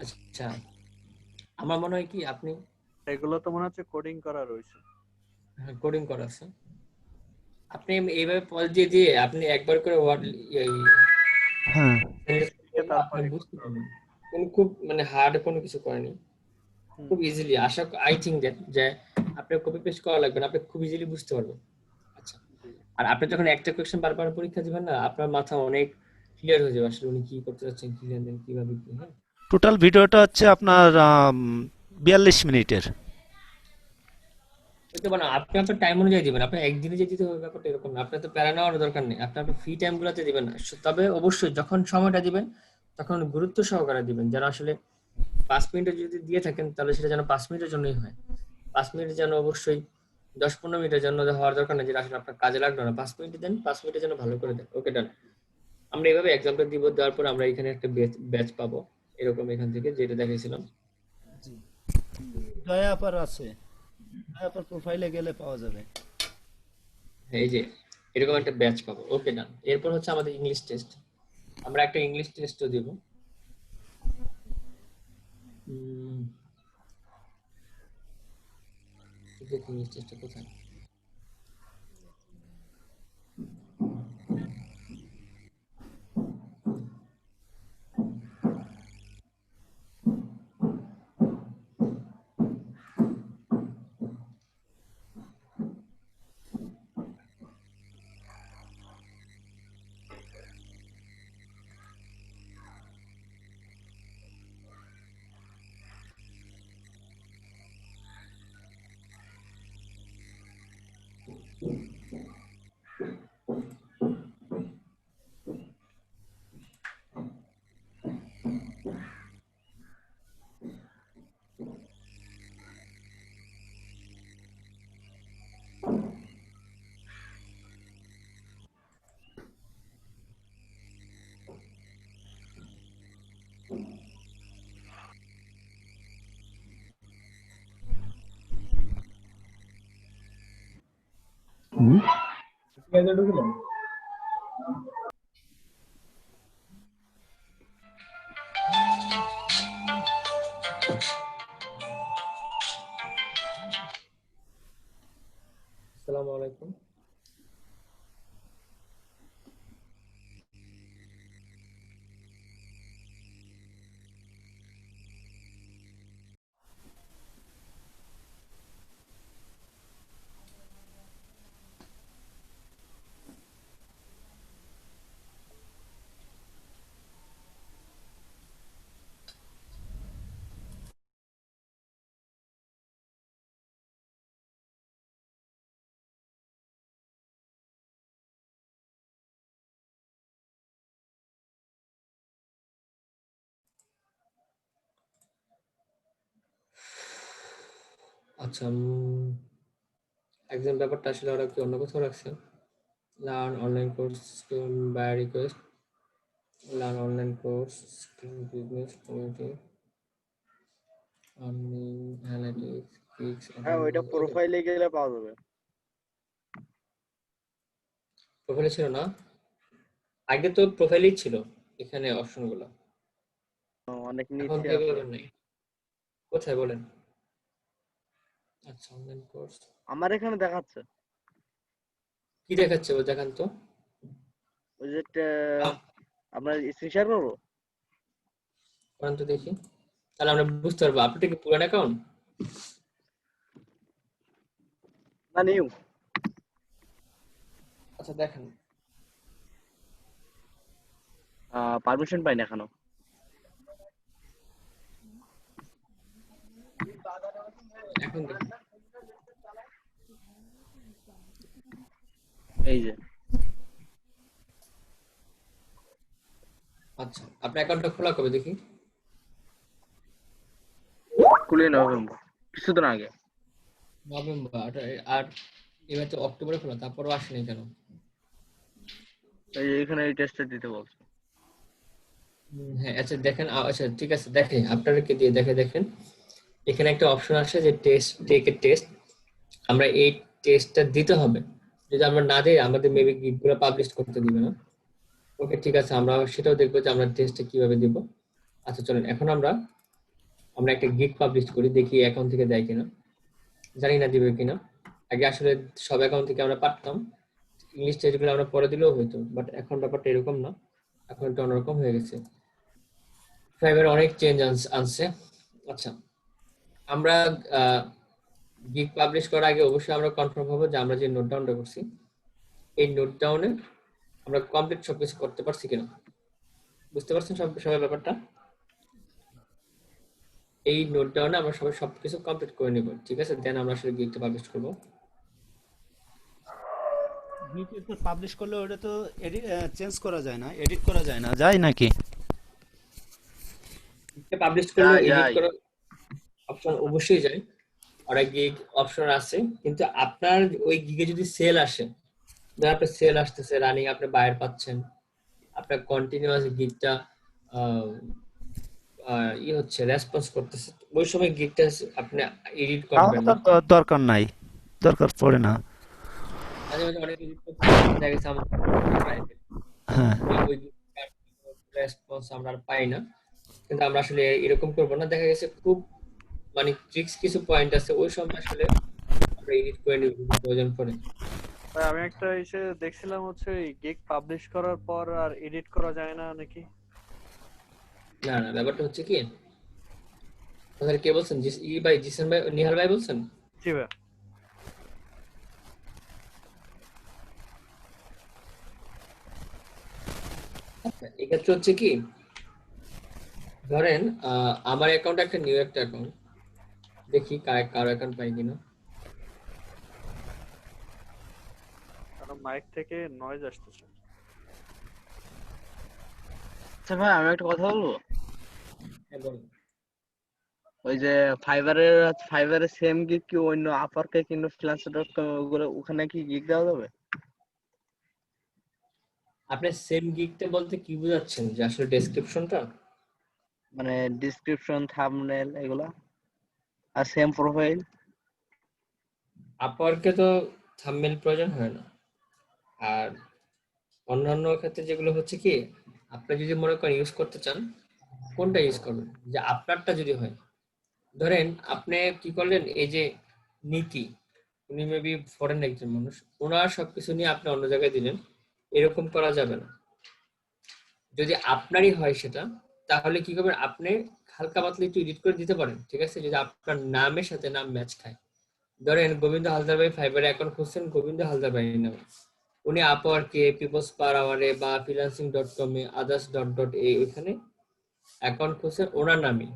আচ্ছা, আমার মনে হয় কি আপনি এগুলো তো মনে হচ্ছে কোডিং করা রয়েছে। কোডিং করা আছে। আপনি এইভাবে পজ দিয়ে দিয়ে আপনি একবার করে ওয়ার্ড হ্যাঁ আপনি বুঝতে পারবেন। খুব মানে হার্ড কোনো কিছু করেনি, খুব ইজিলি। আই থিঙ্ক দ্যাট যে আপনি কপি পেস্ট করা লাগবে না, আপনি খুব ইজিলি বুঝতে পারবেন। আচ্ছা, আর আপনি যখন একটা কোয়েশ্চেন বারবার পরীক্ষা দিবেন না, আপনার মাথা অনেক ক্লিয়ার হয়ে যাবে আসলে উনি কি করতে যাচ্ছেন, কি জানেন, কিভাবে কি। হ্যাঁ, টোটাল ভিডিওটা হচ্ছে আপনার 42 মিনিটের। হতে পারে না, আপনি আপনার টাইম অনুযায়ী দিবেন। আপনার একদিনে যে দিতে হবে ব্যাপারটা এরকম না। আপনার তো প্যারা নেওয়ার দরকার নেই, আপনি আপনার ফ্রি টাইম গুলোতে দিবেন না। তবে অবশ্যই যখন সময়টা দিবেন তখন গুরুত্ব সহকারে দিবেন, যেন আসলে 5 মিনিটের যদি দিয়ে থাকেন তাহলে সেটা যেন 5 মিনিটের জন্যই হয়। 5 মিনিট যেন অবশ্যই 10-15 মিনিটের জন্য হওয়ার দরকার নেই, যেটা আসলে আপনার কাজে লাগলো না। 5 মিনিট দেন, 5 মিনিটের জন্য ভালো করে দেন। ওকে, ডান। আমরা এইভাবে এক্সাম্পল দিব, দেওয়ার পর আমরা এখানে একটা ব্যাচ পাবো এরকম এখান থেকে যেটা দেখাইছিলাম। জয়া আপার আছে, জয়া আপার প্রোফাইলে গেলে পাওয়া যাবে। এই যে এরকম একটা ব্যাচ পাবো। ওকে, ডান। এরপর হচ্ছে আমাদের ইংলিশ টেস্ট। আমরা একটা ইংলিশ টেস্টও দিব। ইংলিশ টেস্টটা কোথায়? ঢুকলাম। আসসালামু আলাইকুম। আচ্ছা এক্সাম ব্যাপারটা আসলে ওরা কি অন্য কোথাও রাখছে? Learn online course by request, learn online course business community earning analytics clicks. হ্যাঁ ওইটা প্রোফাইলে গেলে পাওয়া যাবে। প্রোফাইলে ছিল না? আগে তো প্রোফাইলেই ছিল এখানে অপশনগুলো, অনেক এখন নিচে তো আছে। এগুলো নেই। কোথায় বলেন? আচ্ছা অনলাইন কোর্স আমার এখানে দেখাচ্ছে কি দেখাচ্ছে ও দেখান তো। ওই যে আপনার স্ক্রিন শেয়ার করবো। করেন তো দেখি, তাহলে আমরা বুঝতে পারবো আপনার কি পুরান অ্যাকাউন্ট না নিউ। আচ্ছা দেখেন পারমিশন পাই না এখনো। এখন দেখি। এই যে আচ্ছা আপনার অ্যাকাউন্টটা খোলা কবে দেখি? খুলে নভেম্বর, কিছুদিন আগে। নভেম্বর। আর এবার তো অক্টোবরে খোলা, তারপরও আসেনি কেন? এই যে এখানে এই টেস্টটা দিতে বলছে। হ্যাঁ আচ্ছা দেখেন, আচ্ছা ঠিক আছে দেখেন আপনাদেরকে দিয়ে দেখেন এখানে একটা অপশন আসে যে টেস্ট টেক এ টেস্ট। আমরা এই টেস্টটা দিতে হবে, যদি আমরা না দিই আমাদের মেবি গিগগুলো পাবলিশ করতে দিবে না। ওকে ঠিক আছে, আমরা সেটাও দেখবো যে আমরা টেস্টটা কিভাবে দিব। আচ্ছা চলেন এখন আমরা একটা গিগ পাবলিশ করি, দেখি অ্যাকাউন্ট থেকে দেয় কিনা। জানি না দিবে কিনা। আগে আসলে সব অ্যাকাউন্ট থেকে আমরা পারতাম, ইংলিশ টেস্টগুলো আমরা পরে দিলেও হইতো, বাট এখন ব্যাপারটা এরকম না, এখন একটু অন্যরকম হয়ে গেছে। ফাইবার অনেক চেঞ্জ আনছে। আচ্ছা আমরা গিগ পাবলিশ করার আগে অবশ্যই আমরা কনফার্ম হবো যে আমরা যে নোট ডাউনটা করছি এই নোট ডাউনে আমরা কমপ্লিট সবকিছু করতে পারছি কিনা। বুঝতে পারছেন সবাই ব্যাপারটা? এই নোট ডাউনে আমরা সবাই সবকিছু কমপ্লিট করে নিব, ঠিক আছে? দেন আমরা আসলে গিগটা পাবলিশ করব। পাবলিশ করলে ওটা তো চেঞ্জ করা যায় না, এডিট করা যায় না, যায় নাকি? পাবলিশ করলে এডিট যায়। করার অপশন অবশ্যই যায়, আর গিগ অপশন আছে, কিন্তু আপনার ওই গিগে যদি সেল আসে, ধর আপনার সেল আসতেছে রানিং, আপনি বায়ার পাচ্ছেন, আপনার কন্টিনিউয়াস গিগটা হচ্ছে রেসপন্স করতেছে, ওই সময় গিগটা আপনি এডিট করবেন না। আমার তো দরকার নাই, দরকার পড়ে না। মাঝে মাঝে অনেক এডিট করতে দেখা গেছে আমার হ্যাঁ ওই রেসপন্স আমরা আর পাই না, কিন্তু আমরা আসলে এরকম করবো না। দেখা গেছে খুব মানে ট্রিক্স কিছু পয়েন্ট আছে, ওই সময় আসলে আমরা এডিট করে নিব প্রয়োজন পড়ে। ভাই আমি একটা এসে দেখছিলাম হচ্ছে গিগ পাবলিশ করার পর আর এডিট করা যায় না নাকি? না না, ব্যাপারটা হচ্ছে কি, আপনারা কে বলছেন? ভাই জিসান ভাই, নিহাল ভাই বলছেন? জি ভাই। আচ্ছা এক্ষেত্রে হচ্ছে কি, ধরেন আমার অ্যাকাউন্ট একটা নিউ একটা অ্যাকাউন্ট, দেখি কারো অ্যাকাউন্ট পাই কিনা। কারণ মাইক থেকে নয়েজ আসতেছে। আচ্ছা ভাই আমি একটা কথা বলবো। হ্যাঁ বলুন। ওই যে ফাইবারের সেম গিগ কি অন্য আপওয়ার্কে কিংবা ফ্রিল্যান্সার.কম ওগুলো ওখানে কি গিগ দেওয়া যাবে? আপনি সেম গিগটা বলতে কি বোঝাচ্ছেন, যে আসলে ডেসক্রিপশনটা? মানে ডেসক্রিপশন, থাম্বনেল এগুলা, আর সেম প্রোফাইল। আপওয়ার্কে তো থাম্বনেল প্রয়োজন হয় না, আর অন্যান্য ক্ষেত্রে যেগুলো হচ্ছে কি, আপনি যদি মনে করেন ইউজ করতে চান, কোনটা ইউজ করবেন, যে আপনারটা যদি হয়, ধরেন আপনি কি করলেন, এই যে নীতি, উনি মেবি ফরেন একজন মানুষ, ওনার সবকিছু নিয়ে আপনি অন্য জায়গায় দিলেন, এরকম করা যাবে না। যদি আপনারই হয় সেটা, তাহলে কি করবেন, আপনি হালকা পাতলা একটু এডিট করে দিতে পারেন, ঠিক আছে? যদি আপনার নামের সাথে নাম ম্যাচ খায়, ধরেন গোবিন্দ হালদার ভাই ফাইবারে অ্যাকাউন্ট খুলছেন গোবিন্দ হালদার ভাই নামে, উনি আপওয়ার্কে, পিপলস পার আওয়ারে বা freelancing.com এ others.a ওইখানে অ্যাকাউন্ট খুলছেন ওনার নামে,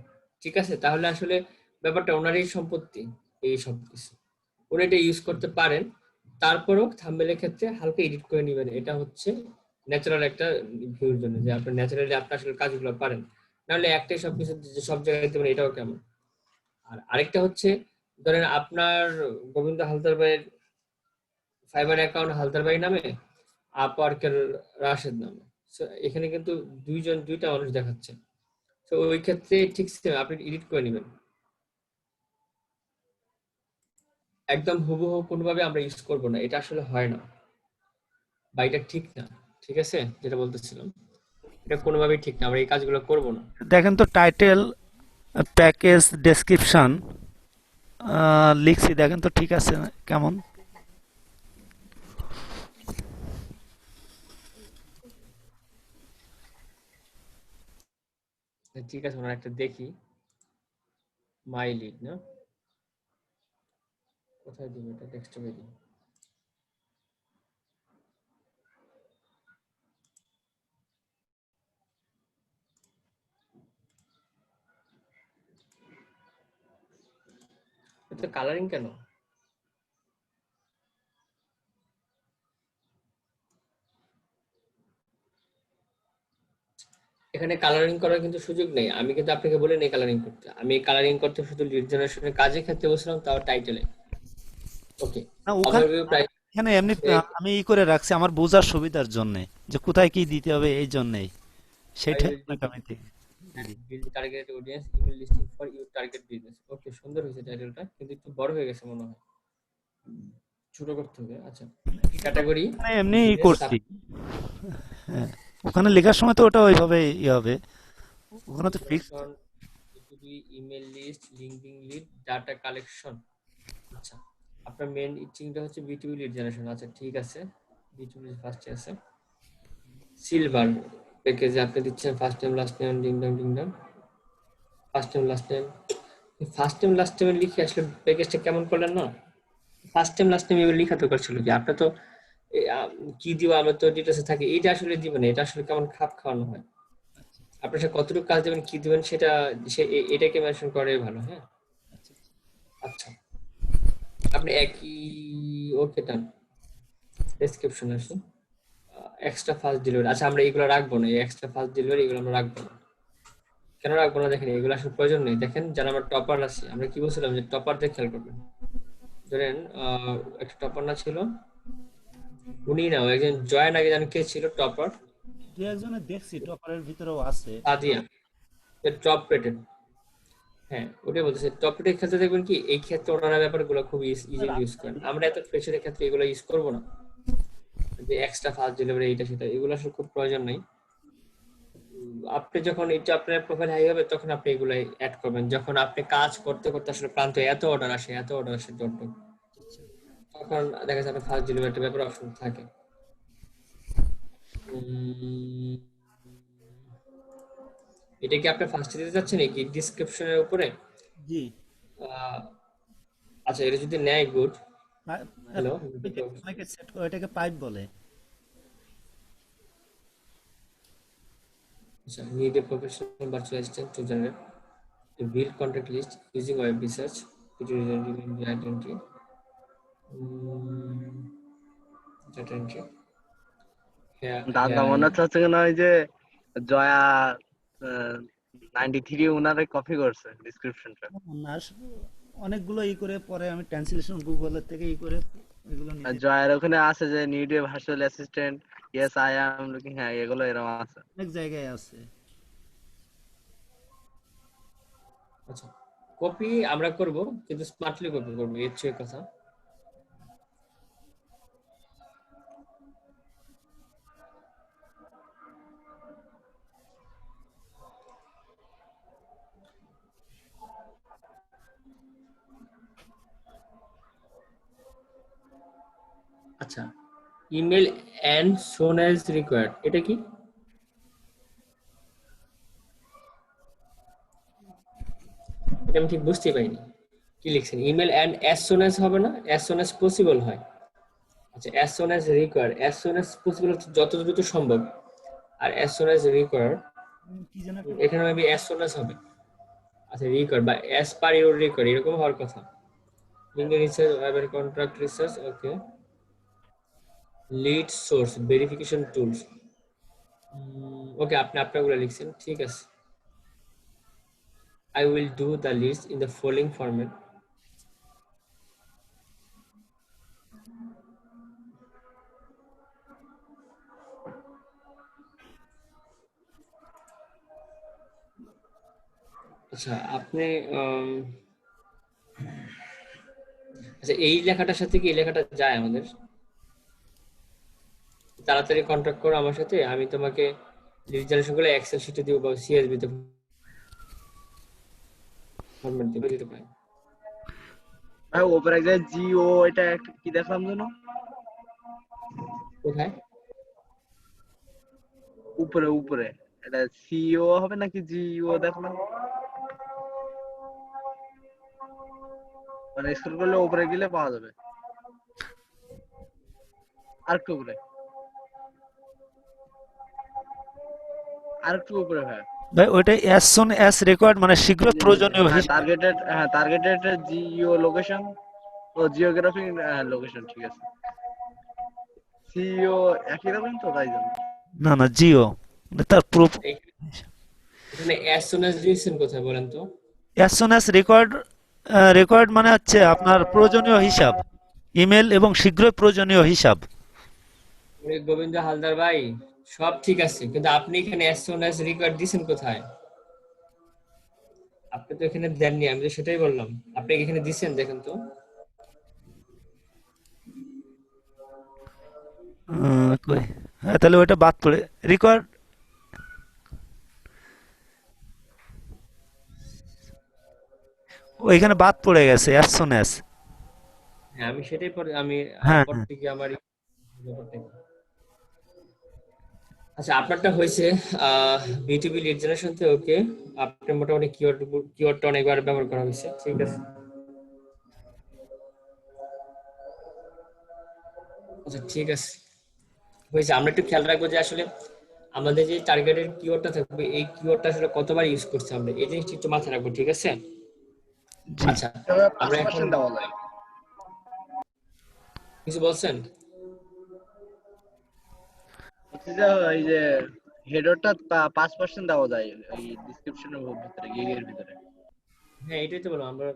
ঠিক আছে? তাহলে আসলে ব্যাপারটা ওনারই সম্পত্তি, এই সব কিছু উনি এটা ইউজ করতে পারেন। তারপরও থাম্বনেলের ক্ষেত্রে হালকা এডিট করে নেবেন, এটা হচ্ছে ন্যাচারাল একটা ভিউর জন্য, যে আপনি ন্যাচারালি আপনি আসলে কাজগুলো পারেন। নাহলে একটাই সবকিছু যে সব জায়গায় দেবেন, এটাও কেমন। আর আরেকটা হচ্ছে ধরেন আপনার গোবিন্দ হালদার ভাইয়ের ফাইবার অ্যাকাউন্ট হালদার ভাই নামে, আপওয়ার্কের রাশেদ নামে। So, এখানে কিন্তু দুইটা মানুষ দেখাচ্ছে। তো ওই ক্ষেত্রে ঠিক সেম আপনি এডিট করে নেবেন। একদম হুবহু কোনোভাবে আমরা ইউজ করব না, এটা আসলে হয় না বা এটা ঠিক না। ঠিক আছে, যেটা বলতেছিলাম এটা কোনোভাবেই ঠিক না, আমরা এই কাজগুলো করব না। দেখেন তো টাইটেল, প্যাকেজ, ডেসক্রিপশন লিখছি, দেখেন তো ঠিক আছে কেমন। ঠিক আছে, আমরা একটা দেখি। মাই লিড না, কোথায় দিব এটা? ডেস্কটপে দিই। এটা কালারিং কেন? এখানে কালারিং করার কিন্তু সুযোগ নেই। আমি কিন্তু আপনাকে বলি নেই কালারিং করতে। আমি কালারিং করতে শুধু লিড জেনারেশনের কাজের ক্ষেত্রে বলছিলাম, তাও টাইটেলে। ওকে, না ওখানে ওভারভিউ প্রাইস এখানে এমনি আমি ই করে রাখছি আমার বোঝার সুবিধার জন্য, যে কোথায় কি দিতে হবে এই জন্যই, সেটা আপনাকে আমি দিই। Build target audience email listing for your target business. Okay, সুন্দর হয়েছে টাইটেলটা, কিন্তু একটু বড় হয়ে গেছে মনে হয়, ছোট করতে হবে। আচ্ছা, ক্যাটাগরি মানে এমনি ই করছি। হ্যাঁ, ওখানে লেখার সময় তো ওটা ওইভাবে ই হবে, ওখানে তো fix. Email list, linking lead, data collection. আচ্ছা, আপনার মেইন ইচিংটা হচ্ছে বিটুবি লিড জেনারেশন। আচ্ছা ঠিক আছে, বিটুবি ফার্স্টে আছে। সিলভার প্যাকেজে আপনি দিচ্ছেন first name last name ding dong, first name last name. First name last name লিখে আসলে প্যাকেজটা কেমন করলেন না? ফার্স্ট নেম লাস্ট নেম এবার লিখা দরকার ছিল কি? আপনার তো কি দিব, আমার তো ডিটেলসে থাকে, এটা আসলে দিবেন। এটা আসলে কেমন খাপ খাওয়ানো হয়? আপনার সাথে কতটুকু কাজ দেবেন, কি দিবেন, সেটা এটাকে মেনশন করে ভালো। হ্যাঁ, আচ্ছা, আপনি একই। ওকে, ডান। ডেসক্রিপশন আসি, এক্সট্রা ফাস্ট ডেলিভারি। আচ্ছা, আমরা এগুলো রাখবো না, এই এক্সট্রা ফাস্ট ডেলিভারি এগুলো আমরা রাখবো না। কেন রাখবো না? দেখেন, এগুলো আসলে প্রয়োজন নেই। দেখেন, যারা আমরা টপার আছি, আমরা কি বলছিলাম যে টপারদের খেয়াল করবেন। ধরেন একটা টপার না ছিল, উনি না, একজন জয় নাকি জানি কে ছিল টপার, দু একজনের দেখছি টপারের ভিতরেও আছে। Sadia, top rated. হ্যাঁ, ওটাই বলতেছে। টপ রেটেড ক্ষেত্রে দেখবেন কি, এই ক্ষেত্রে ওনারা ব্যাপারগুলো খুব ইজিলি ইউজ করেন। আমরা এত ফ্রেশারের ক্ষেত্রে এগুলো ইউজ করবো না, যে এক্সট্রা ফাস্ট ডেলিভারি এইটা সেটা, এগুলো আসলে খুব প্রয়োজন নেই। আপনি যখন এটা আপনার প্রোফাইল হাই হবে, তখন আপনি এগুলো অ্যাড করবেন। যখন আপনি কাজ করতে করতে আসলে ক্লান্ত, এত অর্ডার আসে ডট, তখন দেখা যাচ্ছে আপনার ফাস্ট ডেলিভারি ব্যাপারে অপশন থাকে। এটা কি আপনি ফার্স্টে দিতে যাচ্ছেন নাকি ডিসক্রিপশনের উপরে? জি। আচ্ছা, এটা যদি নেয়, গুড। হ্যালো, অনেকে সেট করে, এটাকে পাইপ বলে। আচ্ছা, need a professional virtual assistant to generate a build contact list using web research to reading the identity. Data entry. দাদা মনে হচ্ছে না ওই যে জয়া 93 উনারে কপি করছে ডিসক্রিপশনটা। না, অনেকগুলো ই করে পরে আমি ট্রান্সলেশন গুগলের থেকে ই করে এগুলো আর নিতে জয়ের ওখানে আছে যে need a virtual assistant, yes I am looking, হ্যাঁ এগুলো এরকম আছে। অনেক জায়গায় আছে। আচ্ছা, কপি আমরা করব, কিন্তু স্মার্টলি কপি করব, এর চেয়ে কথা। আচ্ছা, email and soon as required, এটা কি? এটা আমি ঠিক বুঝতে পারিনি, কি লিখছেন? Email and as soon as হবে না, অ্যাজ সোন অ্যাজ পসিবল হয়। আচ্ছা, as soon as required, as soon as possible হচ্ছে যত দ্রুত সম্ভব, আর অ্যাজ সোন অ্যাজ রিকোয়ার্ড কি যেন এখানে মেবি অ্যাজ সোন অ্যাজ হবে। আচ্ছা, রিকোয়ার্ড বা অ্যাজ পার ইউর রিকোয়ার্ড এরকম হওয়ার কথা। Link research, web contract research, okay. Lead source verification tools, okay, আপনি আপনারগুলো লিখছেন, ঠিক আছে। I will do the list in the following format. আচ্ছা আপনি আচ্ছা এই লেখাটার সাথে কি এই লেখাটা যায় আমাদের? তাড়াতাড়ি কন্ট্যাক্ট করো আমার সাথে, আমি তোমাকে লিড জেনারেশন গুলো এক্সেল শিটে দিব বা সিএসভি তে ফরম্যাট দিতে পারি। ভাই ওপরে এক জায়গায় জিও এটা একটা কি দেখলাম যেন কোথায়? উপরে উপরে এটা সিও হবে নাকি জিও দেখলাম, মানে স্ক্রল করলে উপরে গেলে পাওয়া যাবে আরেকটু উপরে, আরেকটু উপরে ভাই ভাই ওইটা অ্যাজ সুন অ্যাজ রেকর্ড মানে শীঘ্র প্রয়োজনীয় হিসাবে। টার্গেটেড জিও লোকেশন ও জিওগ্রাফি লোকেশন, ঠিক আছে। সিও একই রকম তো, তাই জন্য না না জিও তার প্রুফ এখানে অ্যাজ সুন অ্যাজ দিয়েছেন কোথায় বলেন তো? As soon as record, record মানে হচ্ছে আপনার প্রয়োজনীয় হিসাব, ইমেল এবং শীঘ্রই প্রয়োজনীয় হিসাব। গোবিন্দ হালদার ভাই সব ঠিক আছে, কিন্তু আপনি এখানে অ্যাজ সুন অ্যাজ রিকোয়ার্ড দিয়েছেন কোথায়? আপনি তো এখানে দেননি, আমি তো সেটাই বললাম। আপনি এখানে দিয়েছেন দেখেন তো। কই হ্যাঁ তাহলে ওইটা বাদ পড়ে রেকর্ড, ওইখানে বাদ পড়ে গেছে অ্যাজ সুন অ্যাজ। হ্যাঁ আমি সেটাই পরে আমি হ্যাঁ পর থেকে আমার আচ্ছা আপনারটা হয়েছে বিটুবি লিড জেনারেশন তে, ওকে আপনি মোটামুটি কিওয়ার্ডটা অনেকবার ব্যবহার করা হয়েছে, ঠিক আছে। আচ্ছা ঠিক আছে হয়েছে। আমরা একটু খেয়াল রাখবো যে আসলে আমাদের যে টার্গেটের কিওয়ার্ডটা থাকবে এই কিওয়ার্ডটা আসলে কতবার ইউজ করছি আমরা, এই জিনিসটা একটু মাথায় রাখবো, ঠিক আছে। জি আচ্ছা আমরা এখন 5% দেওয়া যায়। কিছু বলছেন? হচ্ছে যে এই যে হেডারটা 5% দেওয়া যায় এই ডেসক্রিপশনের ভিতরে, গিগের ভিতরে। হ্যাঁ এটাই তো বললাম, আমরা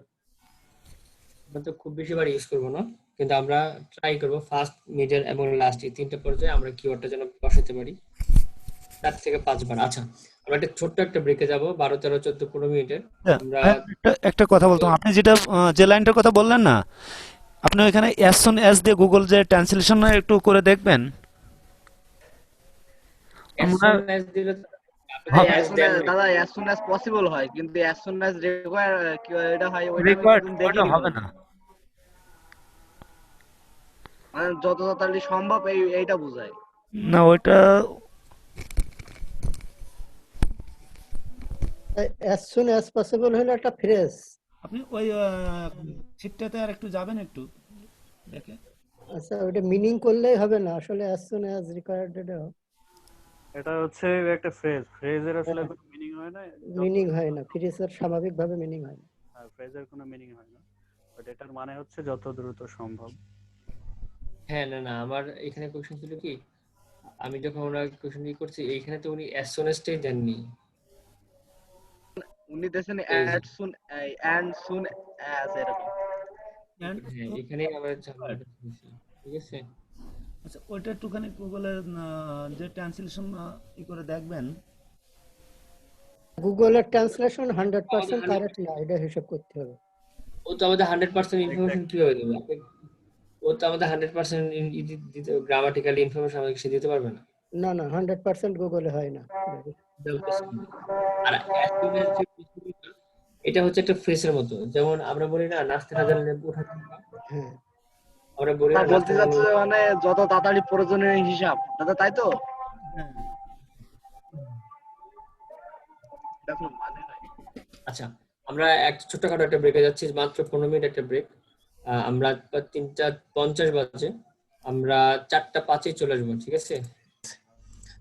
তো খুব বেশি বার ইউজ করবো না, কিন্তু আমরা ট্রাই করবো ফার্স্ট মিডল এবং লাস্ট এই তিনটা পর্যায়ে আমরা কিওয়ার্ডটা যেন বসাতে পারি 4 থেকে 5 বার। আচ্ছা আমরা একটা ছোট্ট একটা ব্রেকে যাব 12 13 14 15 মিনিটের। আমরা একটা কথা বলতাম, আপনি যেটা যে লাইনটার কথা বললেন না, আপনি ওইখানে অ্যাজ সুন অ্যাজ দিয়ে গুগল যে ট্রান্সলেশন একটু করে দেখবেন। আমরা SMS দিলে তো হ্যাঁ, আপনি as দেন নাই। দাদা as soon as possible হয়, কিন্তু as soon as require কি এটা হয় ওইটা আমি রেকর্ড একদম ওটা দেখিনি হবে কোনোদিন। না। মানে যত তাড়াতাড়ি সম্ভব এইটা বোঝায়। না ওইটা as soon as possible হলো একটা ফ্রেজ। আপনি ওই শিটটাতে আর একটু যাবেন একটু দেখে। আচ্ছা ওটা মিনিং করলেই হবে না, আসলে as soon as required এটা হচ্ছে একটা ফ্রেজের আসলে কোনো মিনিং হয় না, মিনিং হয় না, ফ্রেজের স্বাভাবিকভাবে মিনিং হয় না। ফ্রেজের কোনো মিনিং হয় না, বাট এটার মানে হচ্ছে যত দ্রুত সম্ভব। হ্যাঁ না না আমার এখানে কোশ্চেন ছিল কি, আমি যখন ওরা কোশ্চেন ই করছি এইখানে তো উনি as soon as টাই দেননি। উনি দেন and soon as এরকম। হ্যাঁ এখানে আমরা ঝামেলাটা হয়েছে, ঠিক আছে। আচ্ছা ওইটা একটুখানি গুগলের যে ট্রান্সলেশন ই করে দেখবেন। গুগলের ট্রান্সলেশন 100% কারেক্ট না, এটা হিসাব করতে হবে। ও তো আমাদের 100% ইনফরমেশন কিভাবে দেবে? ও তো আমাদের 100% গ্রামাটিক্যাল ইনফরমেশন আমাদের সে দিতে পারবে না। না না 100% গুগলে হয় না। আর as soon as যে বিষয়টা, এটা হচ্ছে একটা ফ্রেজের মতো, যেমন আমরা বলি না নাচতে না জানলে উঠাতে না। হ্যাঁ আমরা বলি তা না বলতে নাচতে যাচ্ছে জানলে যে মানে যত তাড়াতাড়ি প্রয়োজনীয় হিসাব, দাদা তাই তো? দেখুন মানে নাই। আচ্ছা আমরা এক ছোটখাটো একটা ব্রেকে যাচ্ছি, মাত্র 15 মিনিট একটা ব্রেক। আমরা 3:50 বাজে, আমরা 4:05 চলে আসবো, ঠিক আছে।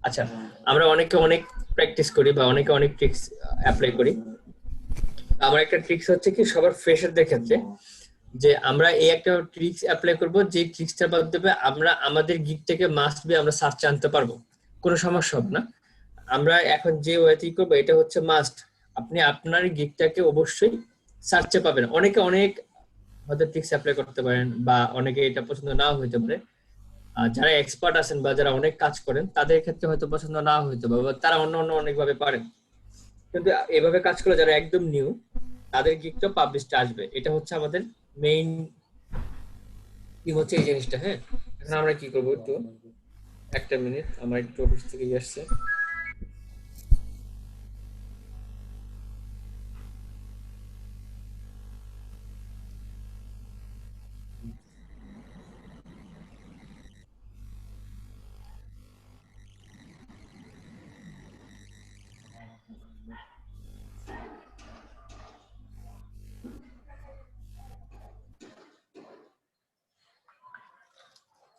আচ্ছা আমরা অনেকে অনেক প্র্যাকটিস করি বা অনেকে অনেক ট্রিক্স অ্যাপ্লাই করি। আমার একটা ট্রিক্স হচ্ছে কি সবার ফ্রেশারদের ক্ষেত্রে, যে আমরা এই একটা ট্রিক্স অ্যাপ্লাই করব, যে ট্রিক্সটার মাধ্যমে আমরা আমাদের গিগটাকে মাস্ট বি আমরা সার্চে আনতে পারবো, কোনো সমস্যা হবে না। আমরা এখন যে ওয়েতে করবো এটা হচ্ছে মাস্ট, আপনি আপনার গিগটাকে অবশ্যই সার্চে পাবেন। অনেকে অনেক হয়তো ট্রিক্স অ্যাপ্লাই করতে পারেন বা অনেকে এটা পছন্দ নাও হইতে পারে। যারা এক্সপার্ট আছেন বা যারা অনেক কাজ করেন তাদের ক্ষেত্রে হয়তো পছন্দ নাও হইতে পারে, বা তারা অন্য অন্য অনেকভাবে পারেন। কিন্তু এভাবে কাজ করলে যারা একদম নিউ তাদের গিগটা পাবলিশড আসবে, এটা হচ্ছে আমাদের মেইন কি হচ্ছে এই জিনিসটা। হ্যাঁ, এখন আমরা কি করবো, একটু একটা মিনিট, আমার একটু অফিস থেকে আসছে।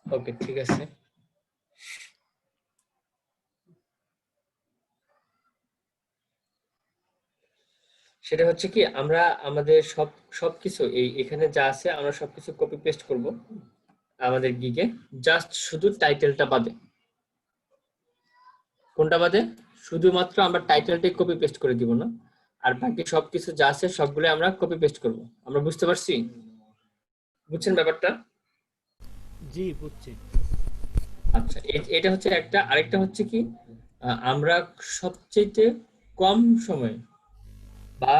ওকে, ঠিক আছে। সেটা হচ্ছে কি, আমরা আমাদের সবকিছু এখানে যা আছে আমরা সবকিছু কপি পেস্ট করব আমাদের গিগে, জাস্ট শুধু টাইটেলটা বাদে। কোনটা বাদে? শুধুমাত্র আমরা টাইটেলটাই কপি পেস্ট করে দিব না, আর বাকি সবকিছু যা আছে সবগুলো আমরা কপি পেস্ট করব। আমরা বুঝতে পারছি? বুঝছেন ব্যাপারটা? জি বুঝছি। আচ্ছা, এটা হচ্ছে একটা। আরেকটা হচ্ছে কি, আমরা সবচেয়ে কম সময়ে বা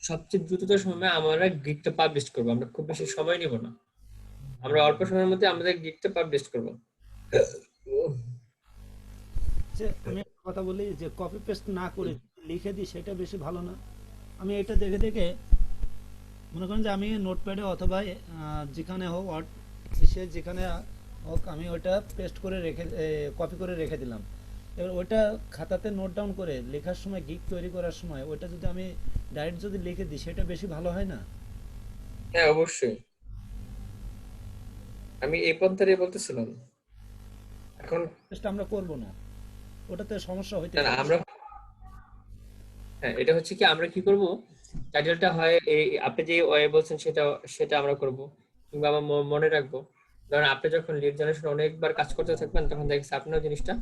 সবচেয়ে দ্রুততর সময়ে আমরা গিগটা পাবলিশ করব। আমরা খুব বেশি সময় নিব না, আমরা অল্প সময়ের মধ্যে আমাদের গিগটা পাবলিশ করব। যে আমি একটা কথা বলি, যে কপি পেস্ট না করে লিখে দিই সেটা বেশি ভালো না? আমি এটা দেখে দেখে মনে করেন যে আমি নোটপ্যাডে অথবা যেখানে হোক সে যেখানে হোক আমি ওটা পেস্ট করে রেখে কপি করে রেখে দিলাম। এবার ওটা খাতাতে নোট ডাউন করে লেখার সময় গিগ তৈরি করার সময় ওটা যদি আমি ডাইরেক্ট যদি লিখে দিই সেটা বেশি ভালো হয় না? হ্যাঁ, অবশ্যই, আমি এই পন্থারই বলতেছিলাম। এখন পেস্ট আমরা করব না, ওটাতে সমস্যা হইতে না, পারে। আমরা হ্যাঁ, এটা হচ্ছে কি, আমরা কি করব, টাইটেলটা হয় এই আপনি যে ওয়ে বলছেন সেটা সেটা আমরা করব, কিংবা আমরা মনে রাখবো। ধরেন আপনি যখন লিড জেনারেশন অনেকবার কাজ করতে থাকবেন তখন দেখছেন আপনিও জিনিসটা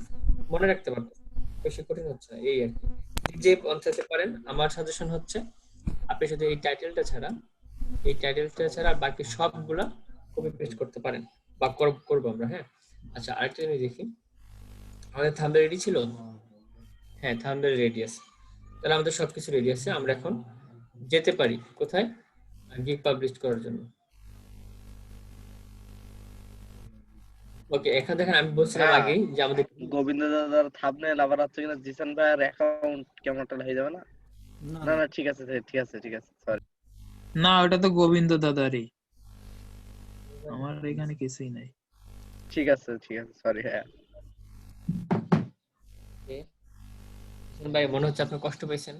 মনে রাখতে পারবেন, বেশি কঠিন হচ্ছে না, এই আর কি। যে পন্থাতে পারেন, আমার সাজেশন হচ্ছে আপনি শুধু এই টাইটেলটা ছাড়া বাকি সবগুলা কপি পেস্ট করতে পারেন, বা করবো আমরা। হ্যাঁ, আচ্ছা, আরেকটা জিনিস দেখি, আমাদের থাম্বনেল রেডি ছিল? হ্যাঁ, থাম্বনেল রেডি আছে, তাহলে আমাদের সবকিছু রেডি আছে। আমরা এখন যেতে পারি কোথায়, গিগ পাবলিশ করার জন্য। ওকে, এখানে দেখেন আমি বলছিলাম হ্যাঁ, আগেই যে আমাদের গোবিন্দ দাদার থাম্বনেল আবার হচ্ছে কিনা জিসান ভাইয়ের অ্যাকাউন্ট কেমন একটা হয়ে যাবে না? না না না, না, ঠিক আছে ঠিক আছে, সরি। না, ওটা তো গোবিন্দ দাদারই, আমার এখানে কিছুই নাই। ঠিক আছে সরি। হ্যাঁ, ভাই মনে হচ্ছে আপনি কষ্ট পেয়েছেন।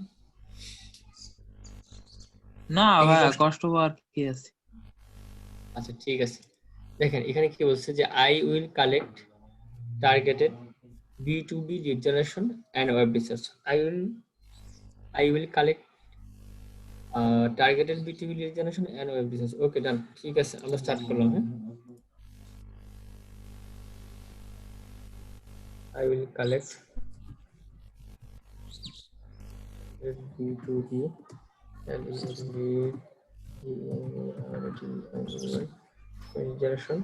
না আপনি কি ভাই, কষ্ট- কষ্ট পাওয়ার কি আছে? আচ্ছা, ঠিক আছে, দেখেন এখানে কি বলছে যে I will collect targeted B2B lead generation and web research. I will collect targeted B2B lead generation and web research. Okay, done. ঠিক আছে, আমরা স্টার্ট করলাম। হ্যাঁ, I will collect B2B and lead generation.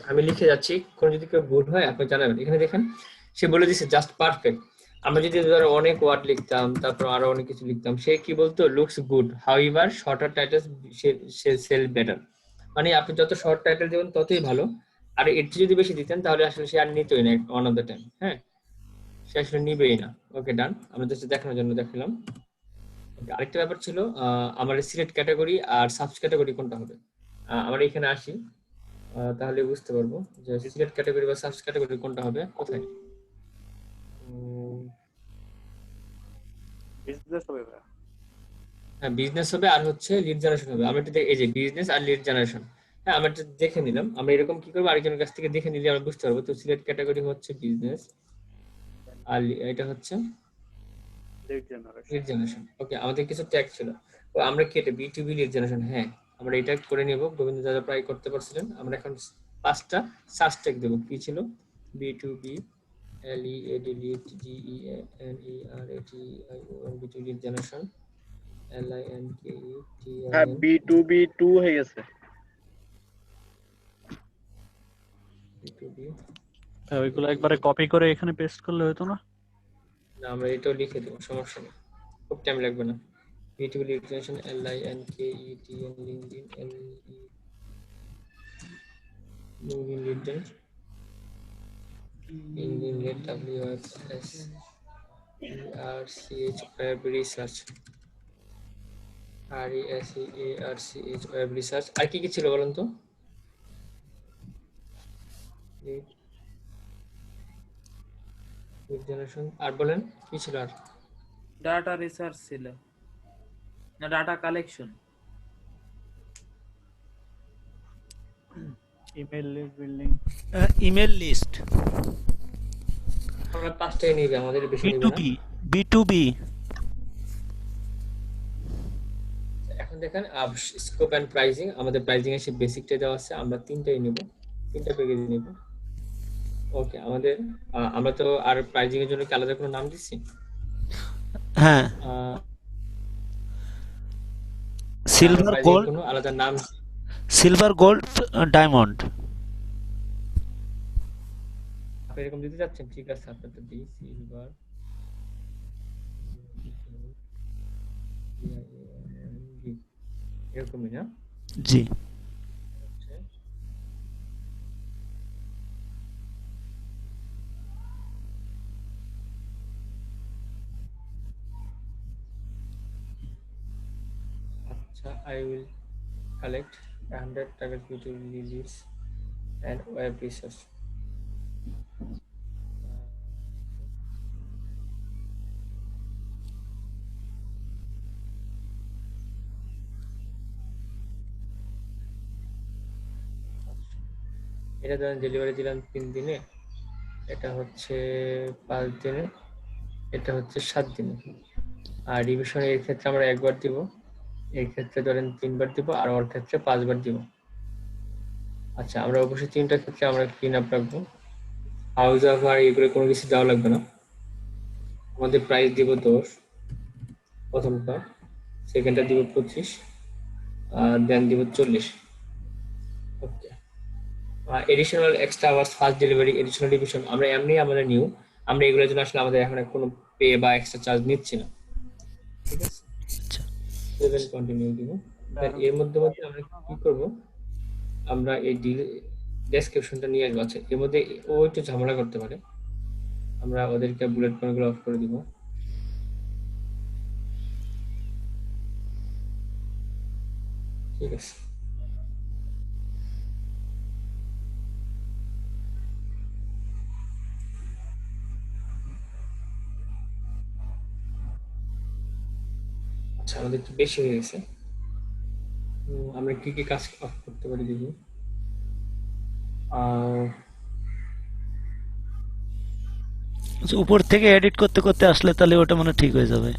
আমি লিখে যাচ্ছি, কোন যদি কেউ ভুল হয় আপনি জানাবেন। এখানে দেখেন সে বলে দিছে জাস্ট পারফেক্ট। আমরা যদি ধরো অনেক ওয়ার্ড লিখতাম, তারপর আরো অনেক কিছু লিখতাম, সে কি বলতো, looks good however shorter titles sell better. মানে আপনি যত শর্ট টাইটেল দেবেন ততই ভালো, আর এর চেয়ে যদি বেশি দিতেন তাহলে আসলে সে আর নিতই না অন অফ দ্য টাইম। হ্যাঁ, সে আসলে নিবেই না। ওকে, ডান, আমরা জাস্ট দেখানোর জন্য দেখালাম। আরেকটা ব্যাপার ছিল, আমার সিলেক্ট ক্যাটাগরি আর সাবস ক্যাটাগরি কোনটা হবে। আমরা এখানে আসি, তাহলে বুঝতে পারবো যে সিলেক্ট ক্যাটাগরি বা সাবস ক্যাটাগরি কোনটা হবে, কোথায়। বিজনেস হবে ভাই। হ্যাঁ, বিজনেস হবে, আর হচ্ছে লিড জেনারেশন হবে। আমরা একটু এই যে বিজনেস আর লিড জেনারেশন, হ্যাঁ আমরা একটু দেখে নিলাম। আমরা এরকম কি করবো, আরেকজনের কাছ থেকে দেখে নিলে আমরা বুঝতে পারবো। তো সিলেক্ট ক্যাটাগরি হচ্ছে বিজনেস, আর এটা হচ্ছে lead generation. Lead generation. Okay, আমাদের কিছু ট্যাগ ছিল, তো আমরা কেটে B2B লিড জেনারেশন, হ্যাঁ আমরা এটা করে নেব। গোবিন্দ দাদা প্রায় করতে পারছিলেন। আমরা এখন 5টা সার্চ ট্যাগ দেবো। কি ছিল? B2B LEAD lead GENERATION B2B lead generation হ্যাঁ, LINKETIN B2B2 হয়ে গেছে। B2B ওইগুলো একবারে কপি করে এখানে পেস্ট করলে হতো না? না, আমরা এটাও লিখে দেবো, সমস্যা নেই, খুব টাইম লাগবে না। Beautiful international LINKETN LinkedIn LinkedIn LinkedIn WFS RCH web research RESEARCH web research. আর কি কি ছিল বলুন তো? জেনারেশন, আর বলেন কি ছিল আর? ডাটা রিসার্চ ছিল না, data collection. Email list building, email list, আমরা 5টাই নিবে, আমাদের বেশি নিবে না। B2B। এখন দেখেন স্কোপ এন্ড প্রাইসিং, আমাদের প্রাইসিং এর বেসিকটা দেওয়া আছে, আমরা 3টাই নিব, 3টা প্যাকেজ নিব। ওকে, আমাদের আমরা তো আর প্রাইসিং এর জন্য কি আলাদা কোনো নাম দিচ্ছি? হ্যাঁ, সিলভার প্রাইসিং গোল্ড, কোনো আলাদা নাম? Silver gold, diamond. আপনি এরকম দিতে যাচ্ছেন, ঠিক আছে, আপনারটা দিই সিলভার এরকমই না? জি। আচ্ছা, I will collect 100 target B2B leads and web research. এটা ধরেন ডেলিভারি দিলাম 3 দিনে, এটা হচ্ছে 5 দিনে, এটা হচ্ছে 7 দিনে। আর রিভিশন এর ক্ষেত্রে আমরা একবার দিব, এর ক্ষেত্রে ধরেন 3বার দিব, আর ওর ক্ষেত্রে 5বার দিব। আচ্ছা, আমরা অবশ্যই 3টার ক্ষেত্রে আমরা ক্লিন আপ রাখবো, হাউস অফ আর এগুলো কোনো কিছু দেওয়া লাগবে না। আমাদের প্রাইস দিব 10 প্রথমটা, সেকেন্ডটা দিব 25, আর দেন দিব 40। Okay, additional extra hours, first delivery, additional revision আমরা এমনি আমাদের নিউ, আমরা এগুলোর জন্য আসলে আমাদের এখন কোনো পে বা এক্সট্রা চার্জ নিচ্ছি না, ঠিক আছে? আচ্ছা, সেভেন কন্টিনিউ দিব। দেন এর মধ্যে মধ্যে আমরা কি করব, আমরা এই ডেসক্রিপশনটা নিয়ে আসবো। আচ্ছা, এর মধ্যে ও একটু ঝামেলা করতে পারে, আমরা ওদেরকে বুলেট পয়েন্টগুলো অফ করে দিব। ঠিক আছে, আচ্ছা, আমাদের একটু বেশি হয়ে গেছে। আমরা কি কি কাজ অফ করতে পারি দেখি। আচ্ছা, উপর থেকে এডিট করতে করতে আসলে তাহলে ওটা মানে ঠিক হয়ে যাবে।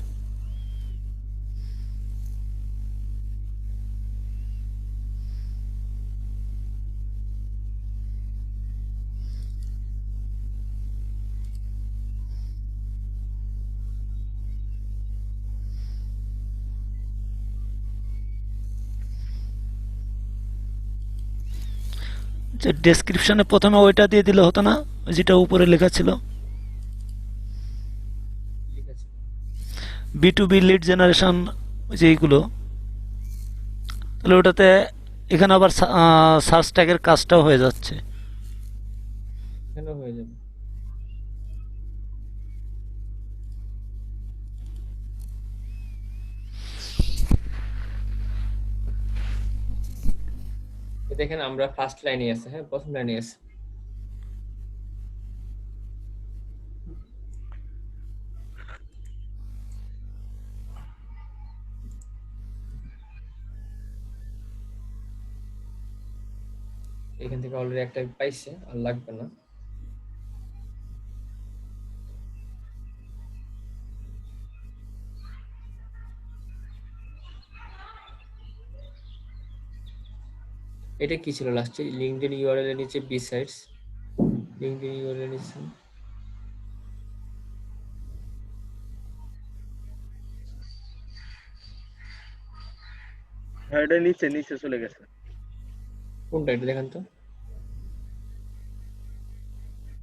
যে ডেসক্রিপশনে প্রথমে ওইটা দিয়ে দিলে হতো না, যেটা উপরে লেখা ছিল ঠিক আছে, B2B লিড জেনারেশন, যে এইগুলো, তাহলে ওটাতে এখানে আবার সার্চ ট্যাগের কাজটাও হয়ে যাচ্ছে। কেন হয়ে যাবে? দেখেন আমরা ফার্স্ট লাইনে আছে, হ্যাঁ, প্রথম লাইনে আছে। এখান থেকে অলরেডি একটা পাইছে, আর লাগবে না। এটা কি ছিল লাস্টে? লিঙ্কডইন ইউআরএল এর নিচে বিসাইডস, লিঙ্কডইন ইউআরএল এর নিচে হ্যাঁ, এটা নিচে নিচে চলে গেছে। কোনটা, এটা দেখেন তো।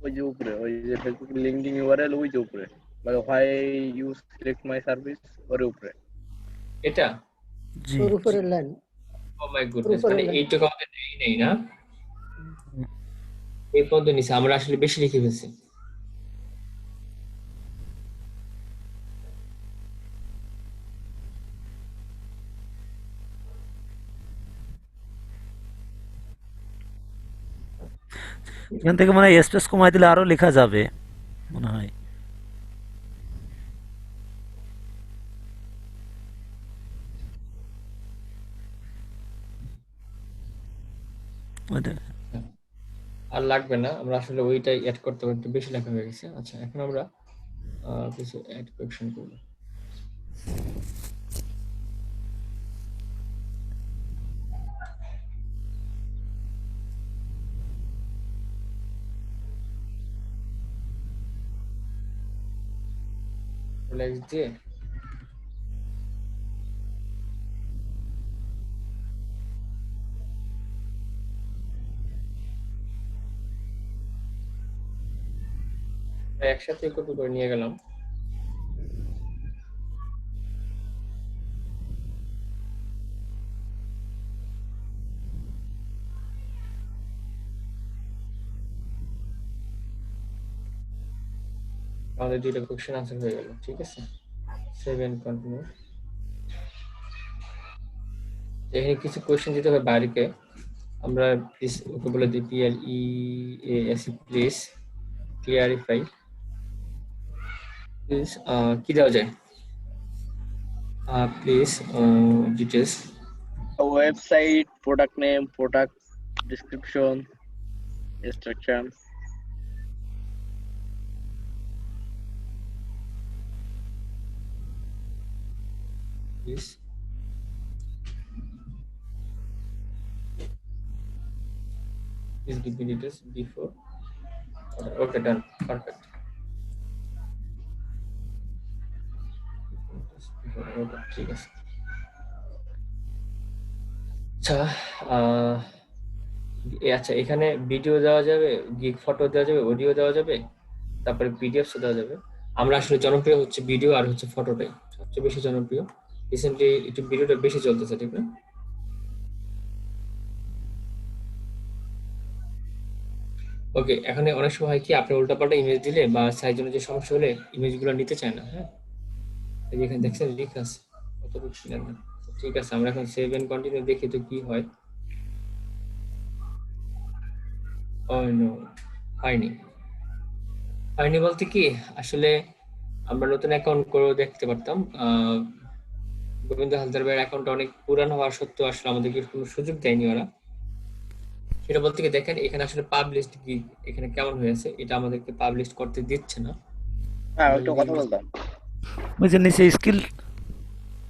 ওই যে উপরে ওই যে ফেসবুক লিঙ্কডিন ইউআরএল ওই যে উপরে মানে why you select my service ওর উপরে এটা জি ওর উপরের লাইন, ও মাই ওর গুডনেস, উপরের মানে লাইন। এইটুকু আমাদের নেই না, এই পর্যন্ত নিচে আমরা আসলে বেশি লিখে ফেলছি। এখান থেকে মানে স্পেস কমাই দিলে আরো লেখা যাবে মনে হয়। ওই দেখ। আর লাগবে না, আমরা আসলে ওইটাই অ্যাড করতে হবে, একটু বেশি লেখা হয়ে গেছে। আচ্ছা এখন আমরা কিছু অ্যাড কোয়েকশন করব। রিল্যাক্স দিয়ে একসাথে কপি করে নিয়ে গেলাম। আমাদের দুইটা কোশ্চেন আনসার হয়ে গেল, ঠিক আছে। 7 কন্টিনিউ। এখানে কিছু কোশ্চেন দিতে হবে বাইরেকে, আমরা প্লিজ ওকে বলে দিই PLEAS প্লিজ ক্লিয়ারিফাই প্লিজ, কি দেওয়া যায় please details, website, product name, product description, instruction. Please. Please give me details before order. Okay, done. Perfect. Okay, ঠিক আছে। আচ্ছা আচ্ছা এখানে ভিডিও দেওয়া যাবে, গিগ ফটো দেওয়া যাবে, অডিও দেওয়া যাবে, তারপরে পিডিএফ দেওয়া যাবে। আমরা আসলে জনপ্রিয় হচ্ছে ভিডিও আর হচ্ছে ফটোটাই সবচেয়ে বেশি জনপ্রিয়। রিসেন্টলি একটু ভিডিওটা বেশি চলতেছে, ঠিক না? ওকে, এখানে অনেক সময় হয় কি আপনি উল্টাপাল্টা ইমেজ দিলে বা সাইজ অনুযায়ী সমস্যা হলে ইমেজগুলো নিতে চায় না। হ্যাঁ, এই যে এখানে দেখছেন লেখা আছে কতটুকু চিনেন না। ঠিক আছে, আমরা এখন সেভ এন্ড কন্টিনিউ দেখি তো কি হয়। ও নো, হয়নি। হয়নি বলতে কি আসলে আমরা নতুন অ্যাকাউন্ট করে দেখতে পারতাম। গোবিন্দ হালদার ভাইয়ের অ্যাকাউন্ট অনেক পুরানো হওয়া সত্ত্বেও আসলে আমাদেরকে কোনো সুযোগ দেয়নি ওরা। সেটা বলতে কি দেখেন এখানে আসলে পাবলিশড কি এখানে কেমন হয়েছে, এটা আমাদেরকে পাবলিশ করতে দিচ্ছে না। হ্যাঁ একটু কথা বলতাম। ওই যে নিচে স্কিল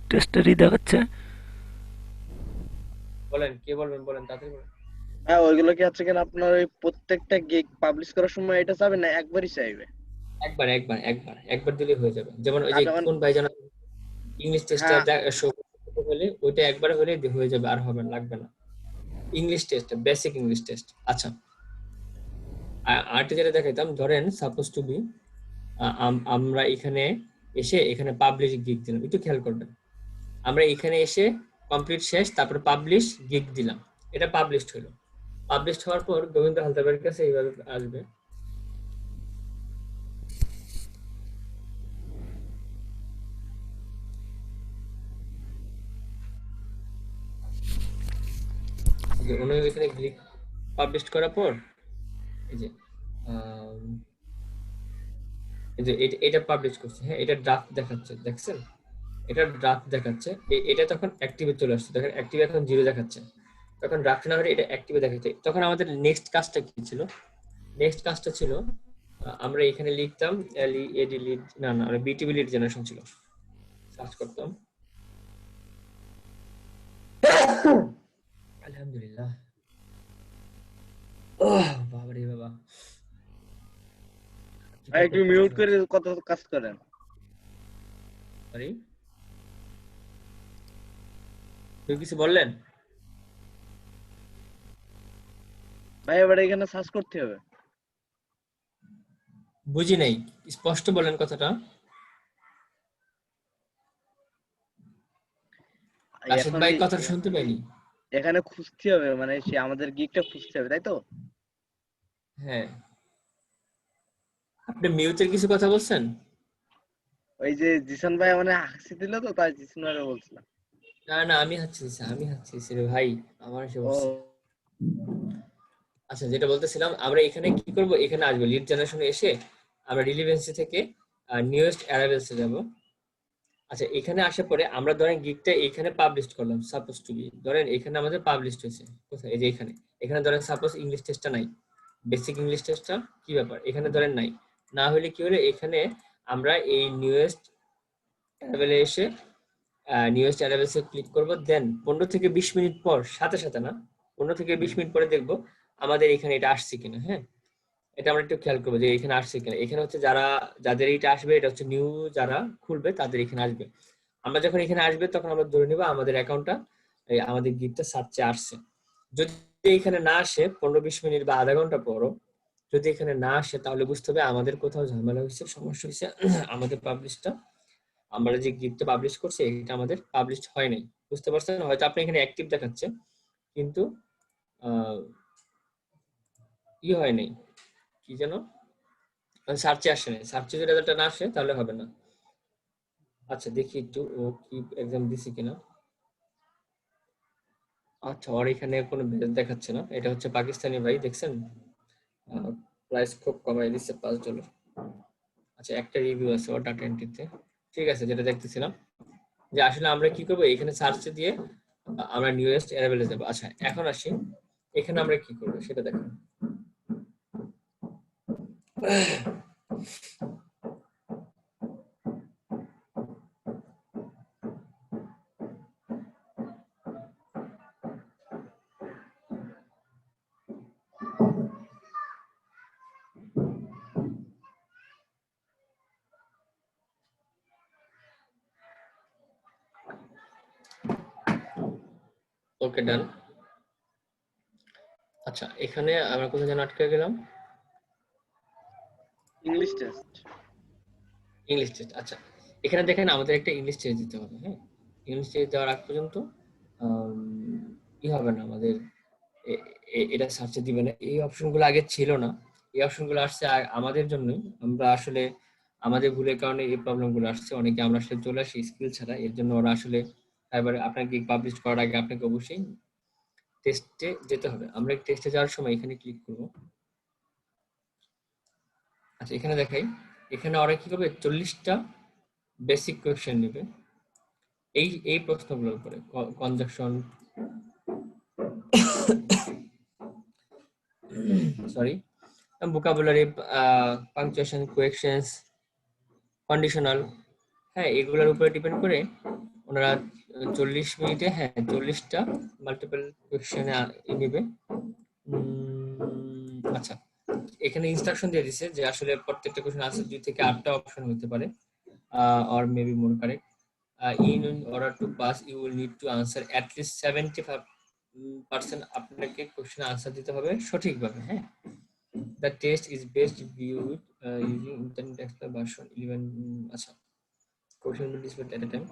টেস্টেরই দেখাচ্ছে। বলেন কে বলবেন, বলেন তাড়াতাড়ি বলেন। হ্যাঁ ওইগুলো কি আছে কিনা আপনার ওই প্রত্যেকটা গিগ পাবলিশ করার সময় এটা চাবে না একবারই চাইবে? একবার একবার একবার একবার দিলে হয়ে যাবে। যেমন ওই যে যখন কোন ভাই জানা ইংলিশ টেস্টটা হ্যাঁ শো হলে ওইটা একবার হলে হয়ে যাবে, আর হবে লাগবে না। English test, basic English test. আচ্ছা আরেকটা যেটা দেখাইতাম, ধরেন সাপোজ টু বি আমরা এখানে এসে এখানে পাবলিশ গিগ দিলাম, একটু খেয়াল করবেন। আমরা এখানে এসে কমপ্লিট শেষ, তারপরে পাবলিশ গিগ দিলাম, এটা পাবলিশড হলো। পাবলিশড হওয়ার পর গোবিন্দ হালদারের কাছে এইভাবে আসবে। যে উনি এখানে ক্লিক পাবলিশ করার পর এই যে এটা পাবলিশ করছে। হ্যাঁ, এটা ড্রাফট দেখাচ্ছে, দেখছেন এটা ড্রাফট দেখাচ্ছে। এটা তখন অ্যাক্টিভে চলে আসছে, দেখেন অ্যাক্টিভ এখন 0 দেখাচ্ছে। তখন ড্রাফট না হলে এটা অ্যাক্টিভে দেখাচ্ছে। তখন আমাদের নেক্সট কাজটা কি ছিল? নেক্সট কাজটা ছিল আমরা এখানে লিখতাম এডি লিড, না না বিটিবি লিড জেনারেশন ছিল, সার্চ করতাম। আলহামদুলিল্লাহ, বাবা রে বাবা, একটু মিউট করে কত কাজ করেন। সরি কেউ কিছু বললেন? ভাই এবার এখানে সার্চ করতে হবে। বুঝি নাই, স্পষ্ট বলেন কথাটা। রাশেদ এখন ভাই যে কথাটা শুনতে পাইনি। এখানে খুঁজতে হবে, মানে সে আমাদের গিকটা খুঁজতে হবে, তাই তো? হ্যাঁ, আপনি মিউটের কিছু কথা বলছেন? ওই যে জিসান ভাই মানে হাসি দিল তো, তাই জিসান ভাই বলছিলাম। না না, আমি হাঁটছি রে ভাই, আমার এসে ও বলছে। আচ্ছা, যেটা বলতেছিলাম, আমরা এখানে কি করব, এখানে আসবো লিড জেনারেশনে এসে আমরা রিলিভেন্সি থেকে নিউয়েস্ট অ্যারাইভেলসে যাব। আচ্ছা, এখানে আসার পরে আমরা ধরেন গিগটা এখানে পাবলিশ করলাম, সাপোজ টু বি ধরেন এখানে আমাদের পাবলিশ হয়েছে কোথায়, এই যে এখানে। এখানে ধরেন সাপোজ ইংলিশ টেস্টটা নাই, বেসিক ইংলিশ টেস্টটা কি ব্যাপার, এখানে ধরেন নাই। না হলে কি হলে এখানে আমরা এই নিউয়েস্ট অ্যারাইভেলে এসে নিউয়েস্ট অ্যারাইভেলসে ক্লিক করব, দেন 15 থেকে 20 মিনিট পর, সাথে সাথে না, 15 থেকে 20 মিনিট পরে দেখবো আমাদের এখানে এটা আসছে কিনা। হ্যাঁ, এটা আমরা একটু খেয়াল করবো যে এখানে আসছে কিনা। এখানে হচ্ছে যাদের এটা আসবে, এটা হচ্ছে নিউ যারা খুলবে তাদের এখানে আসবে। আমরা যখন এখানে আসবে তখন আমরা ধরে নিব আমাদের অ্যাকাউন্টটা, আমাদের গিফটটা সার্চে আসছে। যদি এখানে না আসে 15-20 মিনিট বা আধা ঘন্টা পরও যদি এখানে না আসে, তাহলে বুঝতে হবে আমাদের কোথাও ঝামেলা হয়েছে, সমস্যা হয়েছে। আমাদের পাবলিশটা, আমরা যে গিফটটা পাবলিশ করছি এটা আমাদের পাবলিশ হয় নাই। বুঝতে পারছেন? হয়তো আপনি এখানে অ্যাক্টিভ দেখাচ্ছে কিন্তু হয় নাই, কি যেন সার্চে আসে নাই। সার্চে যদি রেজাল্টটা না আসে তাহলে হবে না। আচ্ছা, দেখি একটু ও কি এক্সাম দিছে কিনা। আচ্ছা, ওর এখানে কোনো বেজ দেখাচ্ছে না। এটা হচ্ছে পাকিস্তানি ভাই, দেখছেন প্রাইস খুব কমাই দিচ্ছে $5। আচ্ছা, একটা রিভিউ আছে ওর ডাটা এন্ট্রিতে। ঠিক আছে, যেটা দেখতেছিলাম যে আসলে আমরা কি করবো, এখানে সার্চে দিয়ে আমরা নিউয়েস্ট অ্যারাইভেলে যাবো। আচ্ছা, এখন আসি এখানে আমরা কি করবো সেটা দেখুন। ওকে, ডান। আচ্ছা, এখানে আমরা কোথায় যেন আটকে গেলাম, ইংলিশ টেস্ট। English test. আচ্ছা, এখানে দেখেন আমাদের একটা ইংলিশ টেস্ট দিতে হবে। হ্যাঁ, ইংলিশ টেস্ট দেওয়ার আগ পর্যন্ত কি হবে না আমাদের, এটা সার্চে দিবে না। এই অপশনগুলো আগে ছিল না, এই অপশনগুলো আসছে আমাদের জন্যই। আমরা আসলে আমাদের ভুলের কারণে এই প্রবলেমগুলো আসছে। অনেকে আমরা আসলে চলে আসি স্কিল ছাড়া, এর জন্য ওরা আসলে এবারে আপনাকে পাবলিশ করার আগে আপনাকে অবশ্যই টেস্টে যেতে হবে। আমরা টেস্টে যাওয়ার সময় এখানে ক্লিক করব। আচ্ছা, এখানে দেখাই, এখানে ওরা কি করবে, 40টা বেসিক কোয়েশ্চেন নেবে এই প্রশ্নগুলোর উপরে, কনজাকশন, সরি, ভোকাবুলারি, পাংচুয়েশন, কোয়েকশনস, কন্ডিশনাল। হ্যাঁ, এগুলোর উপরে ডিপেন্ড করে ওনারা 40 মিনিটে, হ্যাঁ 40টা মাল্টিপল কোয়েশ্চেনে নেবে। আচ্ছা, এখানে ইনস্ট্রাকশন দিয়ে দিছে যে আসলে প্রত্যেকটা কোশ্চেন আনসার 2 থেকে 8টা অপশন হতে পারে, or maybe more correct. In order to pass you will need to answer at least 75% আপনাকে কোশ্চেন আনসার দিতে হবে সঠিকভাবে। হ্যাঁ, the test is best viewed using internet explorer version 11। আচ্ছা, question will be displayed at a time.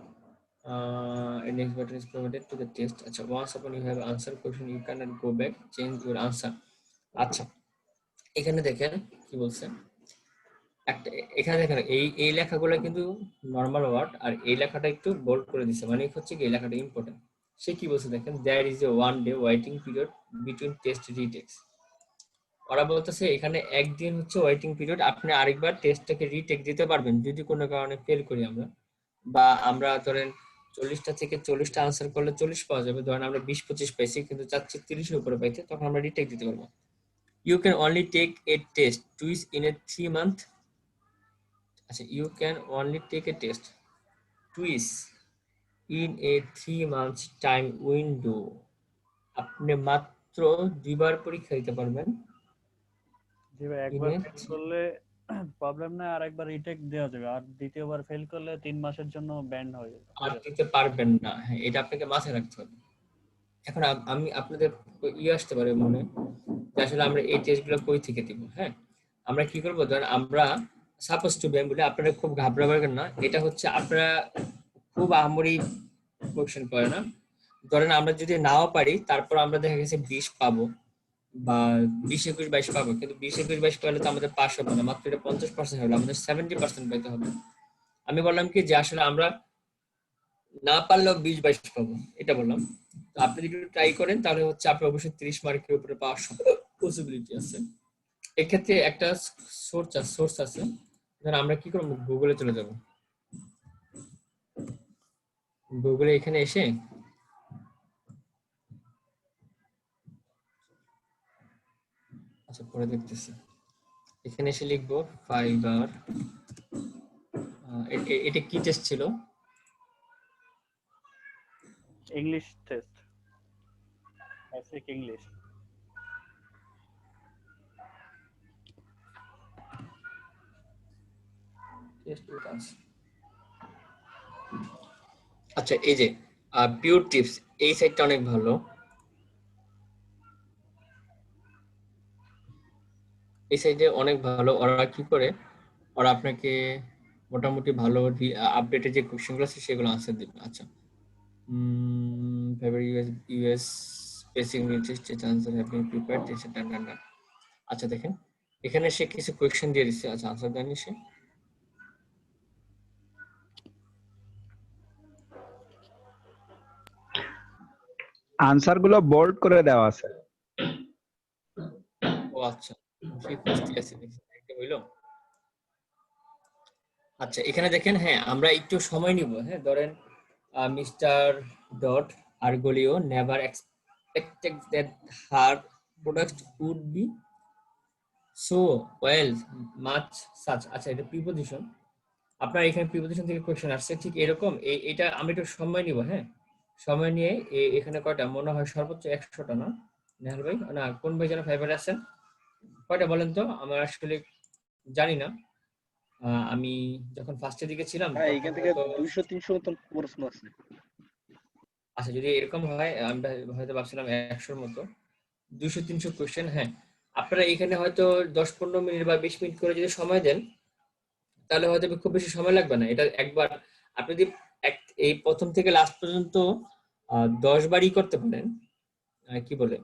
And next button is provided to the test. আচ্ছা, once upon you have answered question you cannot go back change your answer। আচ্ছা, এখানে দেখেন কি বলছে, একটা এখানে দেখেন এই লেখাগুলো কিন্তু নরমাল ওয়ার্ড, আর এই লেখাটা একটু বোল্ড করে দিছে, মানে হচ্ছে কি এই লেখাটা ইম্পর্টেন্ট। সে কি বলছে দেখেন, there is a 1 day waiting period between test retakes. ওরা বলতেছে এখানে একদিন হচ্ছে ওয়েটিং পিরিয়ড, আপনি আরেকবার টেস্টটাকে রিটেক দিতে পারবেন যদি কোনো কারণে ফেল করি আমরা, বা আমরা ধরেন 40টা থেকে 40টা আনসার করলে 40 পাওয়া যাবে, ধরেন আমরা 20-25 পাইছি কিন্তু চাচ্ছি 30-এর উপরে পাইতে, তখন আমরা রিটেক দিতে পারবো। You can only take a test twice in a 3 month। আচ্ছা, you can only take a test twice in a 3 months time window। আপনি মাত্র 2বার পরীক্ষা দিতে পারবেন। জি ভাই, একবার ফেল করলে প্রবলেম নাই, আর একবার রিটেক দেওয়া যাবে, আর দ্বিতীয়বার ফেল করলে 3 মাসের জন্য ব্যান্ড হয়ে যাবে। আর দিতে পারবেন না, হ্যাঁ, এটা আপনাকে মাথায় রাখতে হবে। এখন আমি আপনাদের আসতে পারে মনে যে আসলে আমরা এই টেস্টগুলো কই থেকে দিব। হ্যাঁ, আমরা কি করবো, ধরেন আমরা সাপোজ টু বি বলে, আপনারা খুব ঘাবড়াবেন না, এটা হচ্ছে আপনারা খুব আহামরি কোশ্চেন করে না। ধরেন আমরা যদি নাও পারি, তারপর আমরা দেখা গেছে 20 পাবো বা 20, 21, 22 পাবো, কিন্তু 20, 21, 22 পাইলে তো আমাদের পাস হবে না, মাত্র এটা 50% হলো, আমাদের 70% পাইতে হবে। আমি বললাম কি যে আসলে আমরা না পারলেও 20, 22 পাবো, এটা বললাম। তো আপনি যদি ট্রাই করেন তাহলে হচ্ছে আপনি অবশ্যই 30 মার্কের উপরে পাওয়ার পসিবিলিটি আছে। এক্ষেত্রে একটা সোর্স আছে, ধরেন আমরা কি করবো, গুগলে চলে যাব। গুগলে এখানে এসে আচ্ছা পরে দেখতেছি, এখানে এসে লিখবো ফাইবার। এটা কি টেস্ট ছিল? English test, basic English. আচ্ছা এই যে পিওর টিপস, এই সাইটটা অনেক ভালো। এই সাইটে অনেক ভালো, ওরা কি করে, ওরা আপনাকে মোটামুটি ভালো আপডেটেড যে কোশ্চেনগুলো আছে সেগুলো আনসার দিবে। আচ্ছা favourite US basic nutrition answer have been prepared, done. আচ্ছা দেখেন এখানে সে কিছু কোশ্চেন দিয়ে দিচ্ছে, আচ্ছা আনসার দেয়নি সে। আনসার গুলো বোল্ড করে দেওয়া আছে। ও আচ্ছা, সেই খুঁজতে আছে, দেখতে হইলো। আচ্ছা এখানে দেখেন, হ্যাঁ আমরা একটু সময় নিব। হ্যাঁ ধরেন মিস্টার ডট আর্গোলিও never expected that her product would be so well much such. আচ্ছা এটা প্রিপোজিশন, আপনার এখানে প্রিপোজিশন থেকে কোশ্চেন আসছে ঠিক এরকম। এটা আমি একটু সময় নিব। হ্যাঁ সময় নিয়ে এখানে কয়টা, মনে হয় সর্বোচ্চ 100টা না নেহাল ভাই, না কোন ভাই যেন ফাইবারে আছেন, কয়টা বলেন তো, আমার আসলে জানি না। আমি যখন ফার্স্টের দিকে ছিলাম এইখান থেকে 200-300 মতন প্রশ্ন আছে। আচ্ছা যদি এরকম হয়, আমি হয়তো ভাবছিলাম 100-র মতো, 200-300 কোশ্চেন। হ্যাঁ আপনারা এখানে হয়তো 10-15 মিনিট বা 20 মিনিট করে যদি সময় দেন, তাহলে হয়তো খুব বেশি সময় লাগবে না। এটা একবার আপনি যদি এই প্রথম থেকে লাস্ট পর্যন্ত 10 বারই করতে পারেন, কি বলে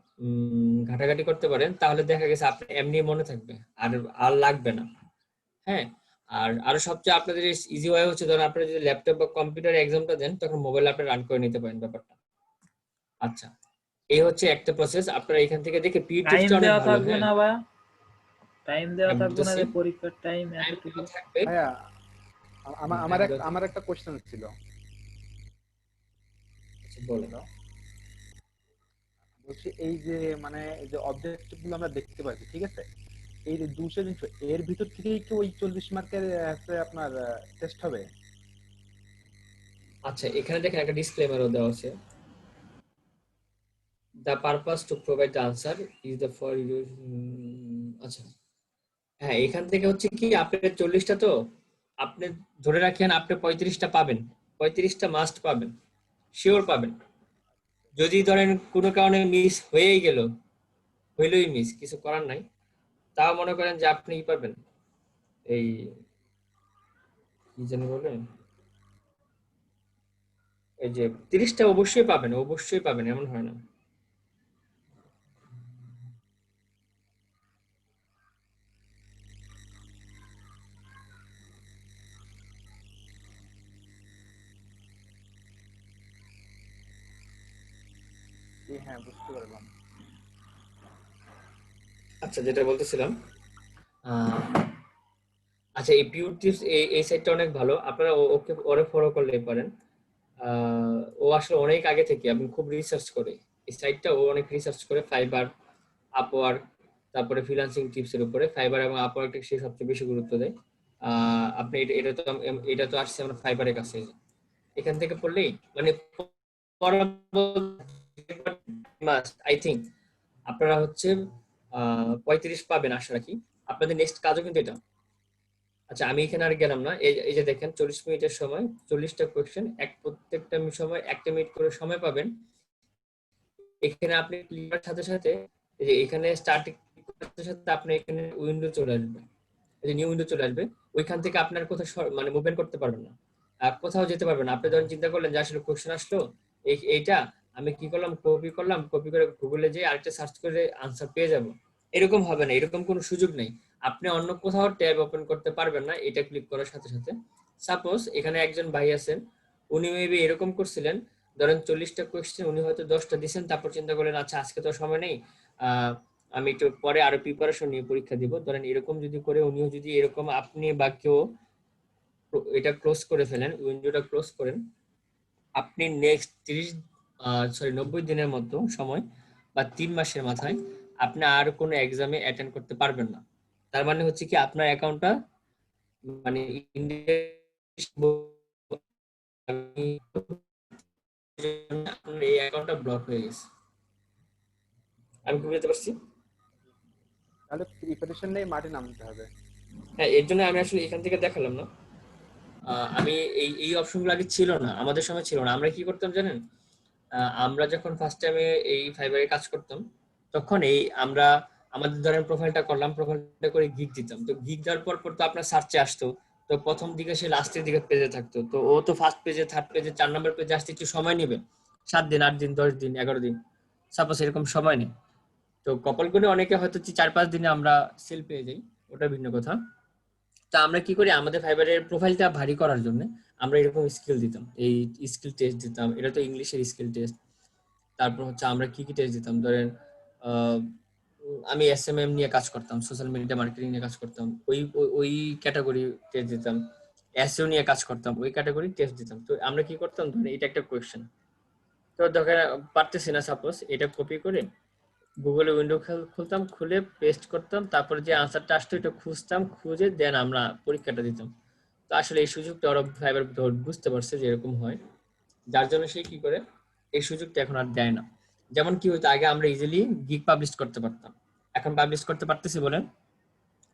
ঘাটাঘাটি করতে পারেন, তাহলে দেখা গেছে আপনি এমনি মনে থাকবে, আর লাগবে না। হ্যাঁ আর আরো সবচেয়ে আপনাদের ইজি ওয়ে হচ্ছে, ধরুন আপনারা যদি ল্যাপটপ বা কম্পিউটারে এক্সামটা দেন, তখন মোবাইলে আপনি রান করে নিতে পারেন ব্যাপারটা। আচ্ছা এই হচ্ছে একটা প্রসেস, আপনারা এখান থেকে দেখে টাইম পিডিএফটা অনেক দেওয়া ভালো। থাকবে হ্যাঁ না ভাই, টাইম দেওয়া আমি থাকবে না বলতেছি, রে, পরীক্ষার টাইম এতটুকু থাকবে। ভাইয়া আমার একটা কোশ্চেন ছিল। আচ্ছা বলেন। বলছি এই যে মানে এই যে অবজেক্টিভ গুলো আমরা দেখতে পাচ্ছি, ঠিক আছে, এই যে 200-300 এর ভিতর থেকেই কি ওই 40 মার্কের আপনার টেস্ট হবে? আচ্ছা এখানে দেখেন একটা ডিসক্লেমারও দেওয়া আছে, the purpose to provide the answer is the for you। আচ্ছা হ্যাঁ এখান থেকে হচ্ছে কি, আপনার 40টা, তো আপনি ধরে রাখেন আপনি 35টা পাবেন, 35টা মাস্ট পাবেন, শিওর পাবেন। যদি ধরেন কোনো কারণে মিস হয়েই গেল, হইলই মিস, কিছু করার নাই, তাও মনে করেন যে আপনি কি পাবেন, এই কি জানি বলে, এই যে 30টা অবশ্যই পাবেন, অবশ্যই পাবেন, এমন হয় না। হ্যাঁ বুঝতে পারলাম। আচ্ছা যেটা বলতেছিলাম, আচ্ছা এই পিওর টিপস এই সাইটটা অনেক ভালো, আপনারা ওরে ফলো করলে পারেন। ও আসলে অনেক আগে থেকে আপনি খুব রিসার্চ করে এই সাইটটা, ও অনেক রিসার্চ করে ফাইবার, আপওয়ার্ক, তারপরে ফ্রিল্যান্সিং টিপস এর উপরে। ফাইবার এবং আপওয়ার্ক সে সবচেয়ে বেশি গুরুত্ব দেয়। আপনি এটা তো আসছে আমরা ফাইবারের কাছে, এখান থেকে পড়লেই মানে আই থিঙ্ক আপনারা হচ্ছে 35 পাবেন আশা রাখি। আপনাদের নেক্সট কাজও কিন্তু এটা। আচ্ছা আমি এখানে আর গেলাম না, এই যে দেখেন 40 মিনিটের সময় 40টা কোয়েশ্চেন, প্রত্যেকটা সময় 1 মিনিট করে সময় পাবেন। এখানে আপনি ক্লিয়ার সাথে সাথে এই যে এখানে স্টার্ট সাথে সাথে আপনি এখানে উইন্ডো চলে আসবে, এই যে নিউ উইন্ডো চলে আসবে, ওইখান থেকে আপনার কোথাও মানে মুভমেন্ট করতে পারবেন না, আর কোথাও যেতে পারবেন না। আপনি যখন চিন্তা করলেন যে আসলে কোশ্চেন আসলো এইটা, আমি কি করলাম, কপি করে গুগলে যে আরেকটা সার্চ করে আনসার পেয়ে যাব, এরকম হবে না, এরকম কোনো সুযোগ নেই। আপনি অন্য কোথাও ট্যাব ওপেন করতে পারবেন না এটা ক্লিক করার সাথে সাথে। সাপোজ এখানে একজন ভাই আছেন, উনি মেবি এরকম করছিলেন, ধরেন 40টা কোয়েশ্চেন উনি হয়তো 10টা দিচ্ছেন, তারপর চিন্তা করলেন আচ্ছা আজকে তো সময় নেই, আমি একটু পরে আরো প্রিপারেশন নিয়ে পরীক্ষা দিব, ধরেন এরকম যদি করে উনিও যদি এরকম আপনি বা কেউ এটা ক্লোজ করে ফেলেন, উইন্ডোটা ক্লোজ করেন, আপনি নেক্সট 90 দিনের মতো সময় বা 3 মাসের মাথায় আপনি আর কোনো এক্সামে অ্যাটেন্ড করতে পারবেন না। তার মানে হচ্ছে কি আপনার অ্যাকাউন্টটা মানে আপনার এই অ্যাকাউন্টটা ব্লক হয়ে গেছে। আমি কি বুঝতে পারছি? তাহলে প্রিপারেশন নেই, মাঠে নামতে হবে। হ্যাঁ, এর জন্য আমি আসলে এখান থেকে দেখালাম না। আমি এই অপশনগুলো আগে ছিল না, আমাদের সময় ছিল না। আমরা কি করতাম জানেন, আমরা যখন ফার্স্ট টাইমে এই ফাইবারে কাজ করতাম, তখন আমরা আমাদের ধরেন প্রোফাইলটা করলাম, প্রোফাইলটা করে গিগ দিতাম, তো গিগ দেওয়ার পর তো আপনার সার্চে আসতো, তো প্রথম দিকে সে লাস্টের দিকে পেজে থাকতো, তো ও তো ফার্স্ট পেজে, থার্ড পেজে, 4 নম্বর পেজে আসতে একটু সময় নেবে, 7 দিন, 8 দিন, 10 দিন, 11 দিন, সাপোজ এরকম সময় নেই। তো কপাল করে অনেকে হয়তো 4-5 দিনে আমরা সেল পেয়ে যাই, ওটা ভিন্ন কথা। তা আমরা কি করি, আমাদের ফাইবারের প্রোফাইলটা ভারী করার জন্য আমরা এরকম স্কিল দিতাম, এই স্কিল টেস্ট দিতাম, এটা তো ইংলিশের স্কিল টেস্ট। তারপর হচ্ছে আমরা কি কি টেস্ট দিতাম, ধরেন আমি এসএমএম নিয়ে কাজ করতাম, সোশ্যাল মিডিয়া মার্কেটিং নিয়ে কাজ করতাম, ওই ক্যাটাগরি টেস্ট দিতাম। এসইও নিয়ে কাজ করতাম, ওই ক্যাটাগরি টেস্ট দিতাম। তো আমরা কি করতাম, ধরেন এটা একটা কোয়েশ্চেন, তো দেখেন পারতেছি না, সাপোজ এটা কপি করে গুগলে উইন্ডো খুলতাম, খুলে পেস্ট করতাম, তারপরে যে আনসারটা আসতো এটা খুঁজতাম, খুঁজে দেন আমরা পরীক্ষাটা দিতাম। তো আসলে এই সুযোগটা ওরা ফাইবার বুঝতে পারছে যে এরকম হয়, যার জন্য সে কি করে এই সুযোগটা এখন আর দেয় না। যেমন কি হতো, আগে আমরা ইজিলি গিগ পাবলিশ করতে পারতাম, এখন পাবলিশ করতে পারতেছি বলেন?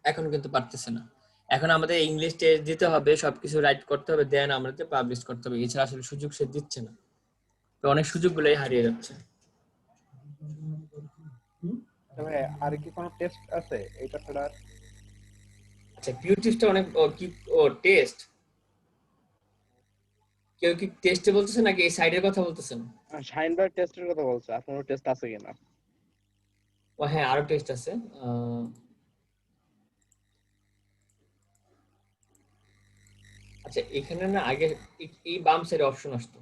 এখন কিন্তু পারতেছে না। এখন আমাদের ইংলিশ টেস্ট দিতে হবে, সবকিছু রাইট করতে হবে, দেন আমাদের পাবলিশ করতে হবে, এছাড়া আসলে সুযোগ সে দিচ্ছে না। তো অনেক সুযোগগুলোই হারিয়ে যাচ্ছে। তবে আর কি কোনো টেস্ট আছে এটা ছাড়া? আচ্ছা, পিউ টেস্টটা অনেক কি টেস্ট, কেউ কি টেস্টে বলতেছে নাকি এই সাইডের কথা বলতেছেন? শাহিন ভাই টেস্টের কথা বলছে, আপনার টেস্ট আছে কিনা? ও হ্যাঁ, আরো টেস্ট আছে। আচ্ছা, এখানে না আগে এই বাম সাইডে অপশন আসতো,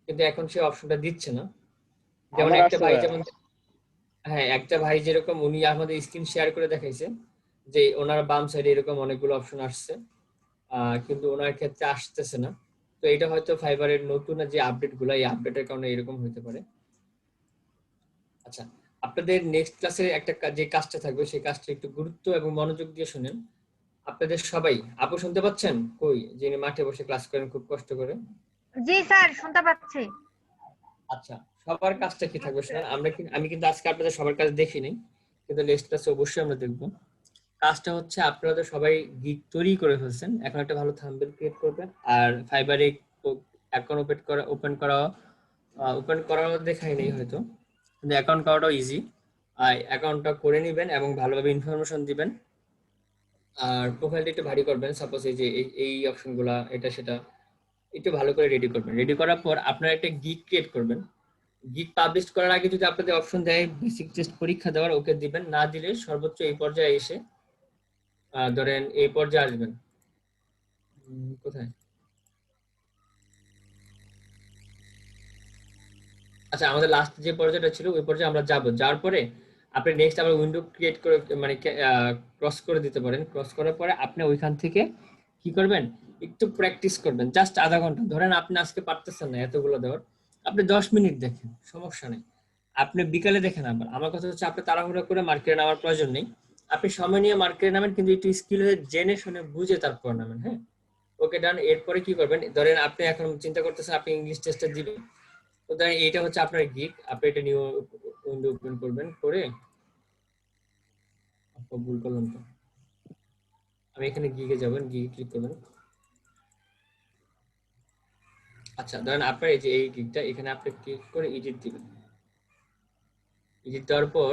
কিন্তু এখন সে অপশনটা দিচ্ছে না। যেমন আমার একটা আছে ভাই, ভাইয়া। যেমন হ্যাঁ একটা ভাই যেরকম উনি আমাদের স্ক্রিন শেয়ার করে দেখাইছে যে ওনার বাম সাইডে এরকম অনেকগুলো অপশন আসছে, কিন্তু ওনার ক্ষেত্রে আসতেছে না। তো এটা হয়তো ফাইবারের নতুন যে আপডেট গুলো, এই আপডেটের কারণে এরকম হতে পারে। আচ্ছা, আপনাদের নেক্সট ক্লাসে একটা যে কাজটা থাকবে সেই কাজটা একটু গুরুত্ব এবং মনোযোগ দিয়ে শুনেন। আপনাদের সবাই, আপু শুনতে পাচ্ছেন? কই, যিনি মাঠে বসে ক্লাস করেন খুব কষ্ট করে? জি স্যার, শুনতে পাচ্ছি। আচ্ছা, সবার কাজটা কি থাকবে শুনেন। আমি কিন্তু আজকে আপনাদের সবার কাজ দেখিনি, কিন্তু নেক্সট ক্লাসে অবশ্যই আমরা দেখবো। কাজটা হচ্ছে আপনারা তো সবাই গিগ তৈরি করে ফেলছেন, এখন একটা ভালো থাম্বনেল ক্রিয়েট করবেন, আর ফাইবারে অ্যাকাউন্ট ওপেন করাও দেখাই নেই হয়তো, কিন্তু অ্যাকাউন্ট করাটাও ইজি। আর অ্যাকাউন্টটা করে নেবেন এবং ভালোভাবে ইনফরমেশন দিবেন, আর প্রোফাইলটা একটু ভারী করবেন, সাপোজ এই যে এই অপশনগুলা এটা সেটা একটু ভালো করে রেডি করবেন। রেডি করার পর আপনারা একটা গিগ ক্রিয়েট করবেন। গিগ পাবলিশ করার আগে যদি আপনাদের অপশন দেয় বেসিক টেস্ট পরীক্ষা দেওয়ার, ওকে দিবেন, না দিলে সর্বোচ্চ এই পর্যায়ে এসে ধরেন এই পর্যায়ে আসবেন। কোথায়, আচ্ছা আমাদের লাস্ট যে পর্যায়টা ছিল ওই পর্যায়ে আমরা যাব, যাওয়ার পরে আপনি নেক্সট আবার উইন্ডো ক্রিয়েট করে মানে ক্রস করে দিতে পারেন। ক্রস করার পরে আপনি ওইখান থেকে কি করবেন, একটু প্র্যাকটিস করবেন, জাস্ট আধা ঘন্টা। ধরেন আপনি আজকে পারতেছেন না এতগুলো দেওয়ার, আপনি 10 মিনিট দেখেন, সমস্যা নেই। আপনি বিকালে দেখেন। আবার আমার কথা হচ্ছে আপনি তাড়াহুড়া করে মার্কেটে নামার প্রয়োজন নেই, আপনি সময় নিয়ে মার্কেটে নামেন, কিন্তু একটু স্কিল হয়ে জেনে শুনে বুঝে তারপর নামেন। হ্যাঁ, ওকে ডান। এরপরে কি করবেন, ধরেন আপনি এখন চিন্তা করতেছেন আপনি ইংলিশ টেস্টে দিবেন, তো ধরেন এইটা হচ্ছে আপনার গিগ, আপনি এটা নিউ উইন্ডো ওপেন করবেন, করে ভুল করলাম তো, আমি এখানে গিগে যাবেন, গিগে ক্লিক করবেন। আচ্ছা, ধরেন আপনার এই যে এই গিগটা, এখানে আপনি ক্লিক করে এডিট দিবেন। এডিট দেওয়ার পর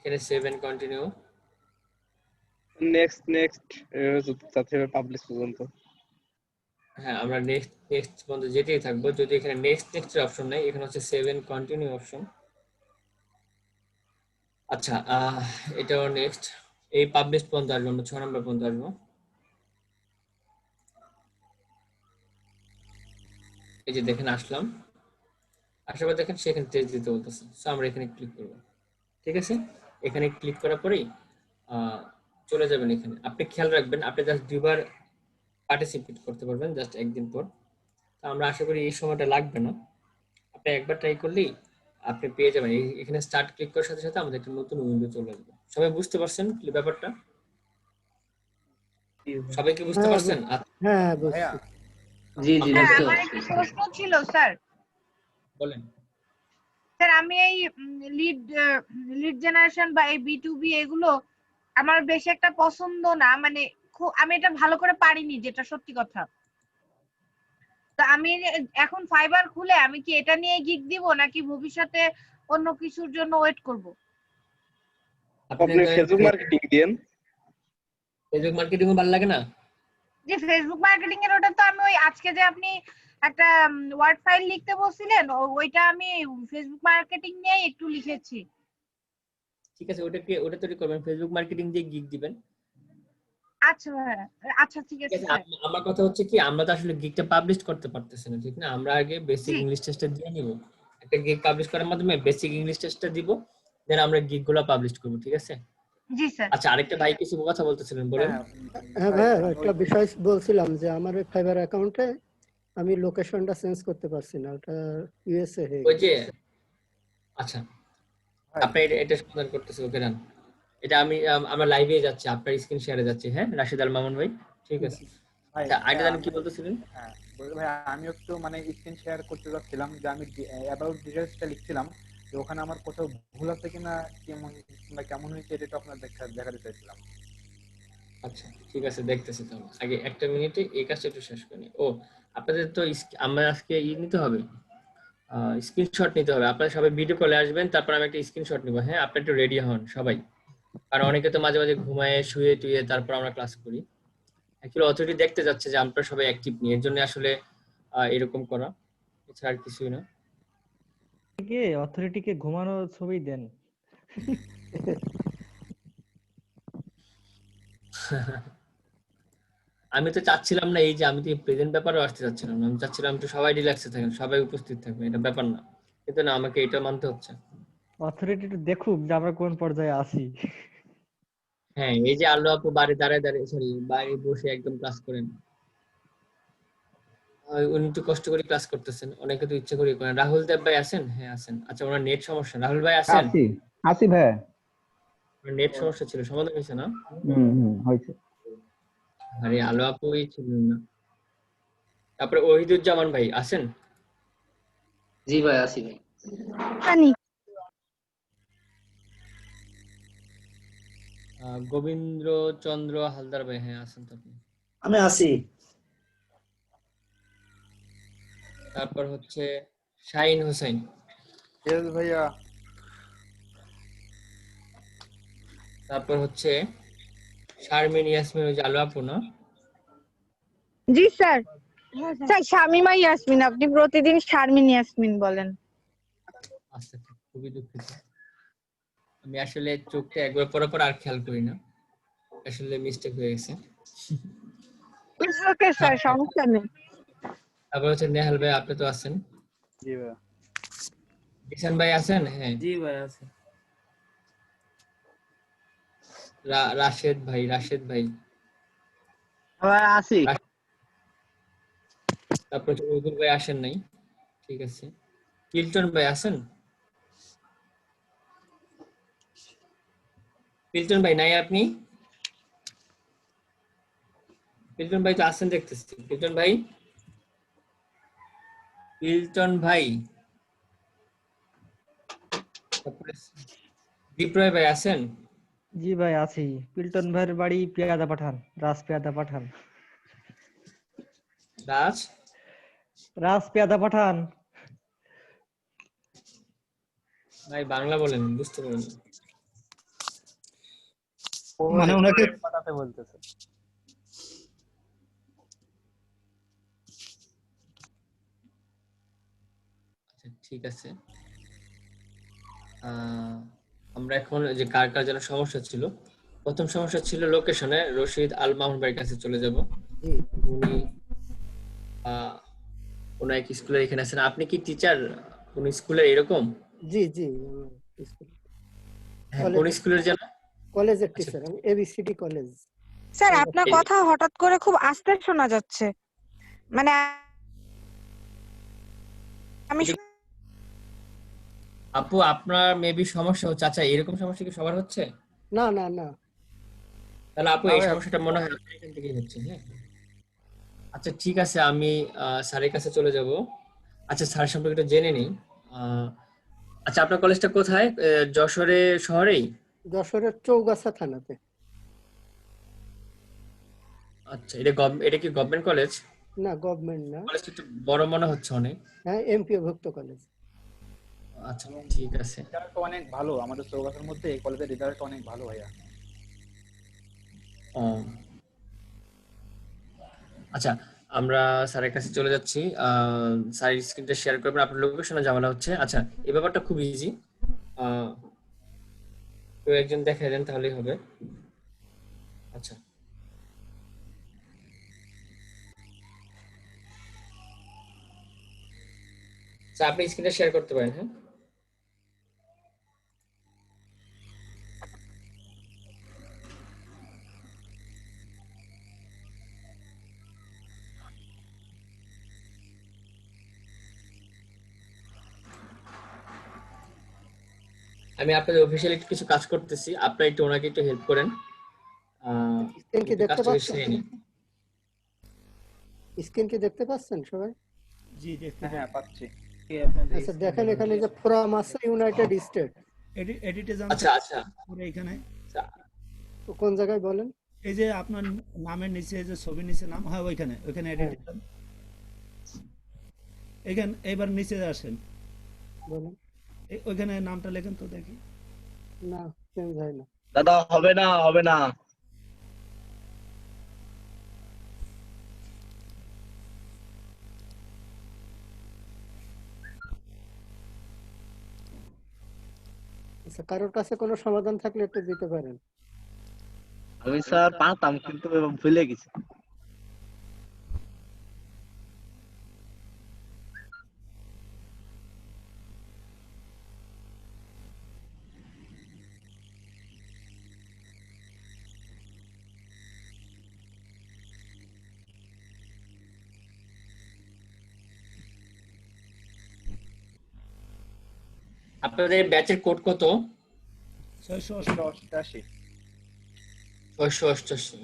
এখানে সেভ এন্ড কন্টিনিউ। নেক্সট যাতে পাবলিশ পর্যন্ত। হ্যাঁ, আমরা নেক্সট পর্যন্ত যেতেই থাকবো। যদি এখানে নেক্সট এর অপশন নাই, এখানে হচ্ছে সেভ এন্ড কন্টিনিউ অপশন। আচ্ছা, এটাও নেক্সট। এই পাবলিশ পর্যন্ত আসবো, আমরা 6 নম্বর পর্যন্ত আসবো। এই যে দেখেন আসলাম, আসার পর দেখেন সেখানে টেস্ট দিতে বলতেছে। সো আমরা এখানে ক্লিক করব। ঠিক আছে, এখানে ক্লিক করার পরেই চলে যাবেন। এখানে আপনি খেয়াল রাখবেন, আপনি জাস্ট 2বার পার্টিসিপেট করতে পারবেন, জাস্ট একদিন পর। তো আমরা আশা করি এই সময়টা লাগবে না। আপনি একবার ট্রাই করলেই আপনি পেয়ে যাবেন। এখানে স্টার্ট ক্লিক করার সাথে সাথে আমাদের একটা নতুন উইন্ডো চলে আসবে। সবাই বুঝতে পারছেন কি ব্যাপারটা? সবাই কি বুঝতে হ্যাঁ, পারছেন? হ্যাঁ ভাইয়া বুঝছি। জি জি স্যার বুঝতে আমার পারছি। একটা প্রশ্ন ছিল স্যার। বলেন। স্যার আমি এই লিড জেনারেশন বা এই B2B এগুলো আমার বেশি একটা পছন্দ না, মানে আমি এটা ভালো করে পারিনি, যেটা সত্যি কথা। তা আমি এখন ফাইবার খুলে আমি কি এটা নিয়ে গিগ দিব, নাকি ভবিষ্যতে অন্য কিছুর জন্য ওয়েট করব? আপনি ফেসবুক মার্কেটিং দেন? ফেসবুক মার্কেটিং ভালো লাগে না? যে ফেসবুক মার্কেটিং এর ওটা তো আমি ওই আজকে যে আপনি একটা ওয়ার্ড ফাইল লিখতে বলছিলেন, ওইটা আমি ফেসবুক মার্কেটিং নিয়ে একটু লিখেছি। ঠিক আছে, ওটা তৈরি করবেন, ফেসবুক মার্কেটিং দিয়ে গিগ দিবেন। আচ্ছা ভাইয়া, আচ্ছা ঠিক ঠিক আছে আছে, স্যার। আমার কথা হচ্ছে কি, আমরা তো আসলে গিগটা পাবলিশ করতে পারতেছি না, ঠিক না? আমরা আগে বেসিক জি ইংলিশ টেস্টটা দিয়ে নিব। একটা গিগ পাবলিশ করার মাধ্যমে বেসিক ইংলিশ টেস্টটা দিব, দেন আমরা গিগ গুলো পাবলিশ করব। ঠিক আছে। জি স্যার। আচ্ছা, আরেকটা ভাই কিছু কথা বলতেছিলেন, বলেন। হ্যাঁ হ্যাঁ ভাই ভাই, আমি একটা বিষয় বলছিলাম যে আমার ওই ফাইবার অ্যাকাউন্টে আমি লোকেশনটা চেঞ্জ করতে পারছি না, ওটা ইউএসএ হয়ে ওই গেছে। যে, আচ্ছা, ভাই আপনি এটা সমাধান করতেছে, ওকে ডান। এটা আমরা লাইভে যাচ্ছি, আপনার স্ক্রিন শেয়ারে যাচ্ছি। হ্যাঁ, রাশিদ আল মামুন ভাই, ঠিক আছে। ভাই আচ্ছা, আগে জানেন কি আমি বলতেছিলেন? হ্যাঁ বলছি ভাই, আমি একটু মানে স্ক্রিন শেয়ার করতে যাচ্ছিলাম যে আমি অ্যাবাউট ডিটেইলসটা লিখছিলাম, যে ওখানে আমার কোথাও ভুল আছে কিনা, কেমন হয়েছে এটা আপনার দেখাতে চাইছিলাম। আচ্ছা, ঠিক আছে, দেখতেছি। তাহলে আগে একটা মিনিটে এই কাজটা একটু শেষ করি। ও, আপনাদের তো আমরা আজকে নিতে হবে, স্ক্রিনশট নিতে হবে। আপনারা সবাই ভিডিও কলে আসবেন, তারপর আমি একটা স্ক্রিনশট নিব। হ্যাঁ, আপনি একটু রেডি হন সবাই, কারণ অনেকে তো মাঝে মাঝে ঘুমায় শুয়ে টুয়ে তারপর আমরা ক্লাস করি। অ্যাকচুয়ালি অথরিটি দেখতে যাচ্ছে যে আমরা সবাই অ্যাক্টিভ নিয়ে, এর জন্য আসলে এরকম করা, এছাড়া আর কিছুই না। অথরিটিকে ঘুমানো ছবি দেন। আমি তো চাচ্ছিলাম না, এই যে আমি তো প্রেজেন্ট ব্যাপারেও আসতে চাচ্ছিলাম না, আমি চাচ্ছিলাম একটু সবাই রিল্যাক্সে থাকেন, সবাই উপস্থিত থাকবেন, এটা ব্যাপার না। কিন্তু না, আমাকে এটা মানতে হচ্ছে। অথরিটি একটু দেখুক যে আমরা কোন পর্যায়ে আছি। হ্যাঁ, এই যে আল্লাহ আপু বাইরে বসে একদম ক্লাস করেন, উনি একটু কষ্ট করে ক্লাস করতেছেন, অনেকে তো ইচ্ছা করে করেন। রাহুল দেব ভাই আছেন? হ্যাঁ আছেন। আচ্ছা, ওনার নেট সমস্যা। রাহুল ভাই আছেন? আসি ভাই। নেট সমস্যা ছিল, সমাধান হয়েছে না? হয়েছে। আরে আলো আপুই ছিলেন না। তারপরে ওহিদুজ্জামান ভাই আছেন? জি ভাই আসি ভাই। গোবিন্দ্র চন্দ্র হালদার ভাই, হ্যাঁ আছেন তো আপনি? আমি আসি। তারপর হচ্ছে শাহিন হোসেন। ইয়েস ভাইয়া। তারপর হচ্ছে শারমিন ইয়াসমিন, ওই যে আলো আপু না? জি স্যার। স্যার শামিমা ইয়াসমিন, আপনি প্রতিদিন শারমিন ইয়াসমিন বলেন। আচ্ছা, খুবই দুঃখিত। আমি আসলে চোখটা একবার পর পর আর খেয়াল করি না, আসলে মিস্টেক হয়ে গেছে। ওকে স্যার, সমস্যা নেই। তারপর হচ্ছে নেহাল ভাই, আপনি তো আছেন? জি ভাইয়া। কিষান ভাই আছেন? হ্যাঁ। জি ভাই আছে। রাশেদ ভাই আসি। তারপর হচ্ছে উদুল ভাই আসেন নাই, ঠিক আছে। পিল্টন ভাই আছেন? পিল্টন ভাই নাই আপনি? পিল্টন ভাই তো আছেন দেখতেছি। পিল্টন ভাই তারপরে দীপ্রয় ভাই আছেন? জি ভাই আছি। পিল্টন ভাইয়ের বাড়ি পেয়াদা পাঠান, রাজ পেয়াদা পাঠান। রাজ পেয়াদা পাঠান। ভাই বাংলা বলেন, বুঝতে পারিনি। মানে ওনাকে পাঠাতে বলতেছে। আচ্ছা ঠিক আছে, আমরা এখন ওই যে কার কার যেন সমস্যা ছিল, প্রথম সমস্যা ছিল লোকেশনে, রশিদ আল মামুন ভাইয়ের কাছে চলে যাব। জি উনি কোন এক স্কুলে এখানে আছেন। আপনি কি টিচার কোন স্কুলে এরকম? জি জি আমার স্কুল হ্যাঁ, কোন স্কুলের যেন? কলেজের আচ্ছা, টিচার, আমি এবিসিডি কলেজ। স্যার আপনার কথা হঠাৎ করে খুব আস্তে শোনা যাচ্ছে, মানে আমি আপু আপনার মেবি সমস্যা হচ্ছে। আচ্ছা, এরকম সমস্যা কি সবার হচ্ছে? না না না তাহলে আপু না এই ভাই, সমস্যাটা মনে হয় আপনার এখান থেকেই হচ্ছে। হ্যাঁ, আচ্ছা ঠিক আছে, আমি স্যারের কাছে চলে যাব। আচ্ছা, স্যার সম্পর্কে একটু জেনে নিই। আহ, আচ্ছা, আপনার কলেজটা কোথায়? যশোরে শহরেই? যশোরের চৌগাছা থানাতে। আচ্ছা, এটা কি গভর্নমেন্ট কলেজ? না গভর্নমেন্ট না, কলেজটা একটু বড় মনে হচ্ছে অনেক। হ্যাঁ এমপিও ভুক্ত কলেজ। আচ্ছা ঠিক আছে। রেজাল্ট অনেক ভালো, আমাদের চৌগাছার মধ্যে এই কলেজের রেজাল্ট অনেক ভালো ভাইয়া। ও, আচ্ছা, আমরা স্যারের কাছে চলে যাচ্ছি। স্যার স্ক্রিনটা শেয়ার করবেন, আপনার লোকেশনে ঝামেলা হচ্ছে। আচ্ছা, এই ব্যাপারটা খুব ইজি, কেউ একজন দেখাই দেন তাহলেই হবে। আচ্ছা, স্যার আপনি স্ক্রিনটা শেয়ার করতে পারেন। হ্যাঁ, আমি আপনাদের অফিসিয়ালি একটু কিছু কাজ করতেছি, আপনারা একটু ওনাকে একটু হেল্প করেন। স্ক্রিন কি একটু দেখতে কাজটাকে পাচ্ছেন? সেরে নিই। স্ক্রিন কি দেখতে পাচ্ছেন সবাই? জি দেখতে হ্যাঁ পাচ্ছি। আচ্ছা দেখেন এখানে যে ফোরাম আছে ইউনাইটেড স্টেট, এডিটে যান আচ্ছা আচ্ছা, পুরো এখানে কোন জায়গায় বলেন? এই যে আপনার নামের নিচে যে ছবির নিচে নাম হয় ওইখানে এডিটে যান। এখানে এবার নিচে আসেন, বলেন। ওইখানে নামটা লেখেন তো দেখি। না চেঞ্জ হয় না দাদা, হবে না হবে না। আচ্ছা কারোর কাছে কোনো সমাধান থাকলে একটু দিতে পারেন। আমি স্যার পারতাম কিন্তু ভুলে গেছি। আপনাদের ব্যাচের কোড কত? 688। 688।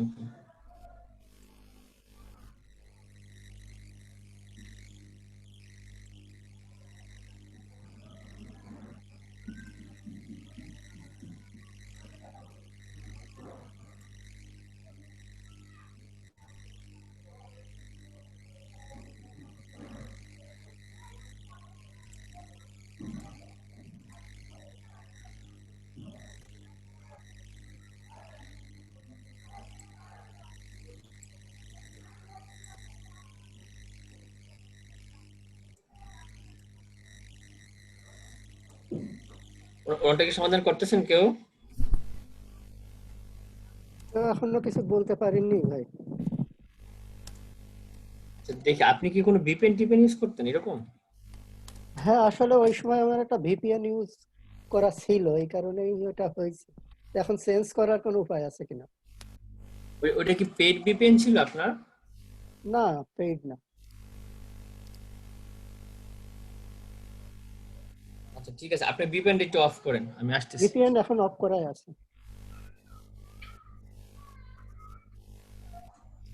ওটা কি সমাধান করতেছেন কেউ? তো এখনো কিছু বলতে পারিনি ভাই। আচ্ছা, দেখি আপনি কি কোনো ভিপিএন টিপিএন ইউজ করতেন এরকম? হ্যাঁ আসলে ওই সময় আমার একটা ভিপিএন ইউজ করা ছিল, এই কারণেই ওটা হয়েছে। এখন চেঞ্জ করার কোনো উপায় আছে কিনা? ওইটা কি পেইড ভিপিএন ছিল আপনার? না পেইড না। আচ্ছা ঠিক আছে, আপনি ভিপিএন একটু অফ করেন, আমি আসতেছি। ভিপিএন এখন অফ করাই আছে।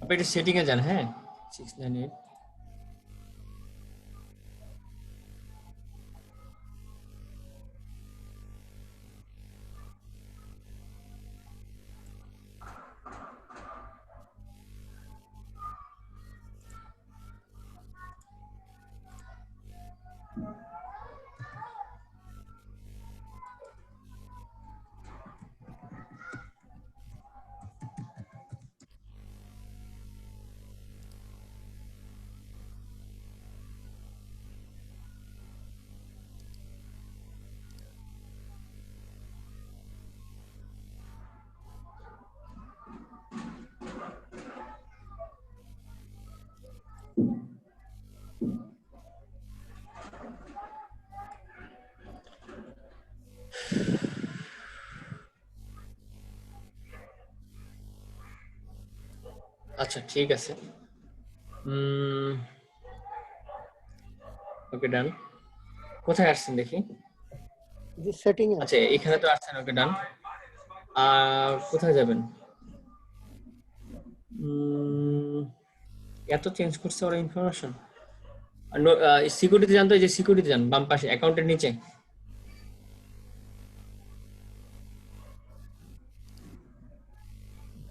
আপনি একটু সেটিং এ যান। হ্যাঁ, 698। আচ্ছা ঠিক আছে। ওকে ডান। কোথায় আসছেন দেখি? যে সেটিং এ আচ্ছা এখানে তো আসছেন, ওকে ডান। কোথায় যাবেন? এত চেঞ্জ করছে ওরা ইনফরমেশন। সিকিউরিটি জানতো, এই যে সিকিউরিটি যান বাম পাশে অ্যাকাউন্টের নিচে।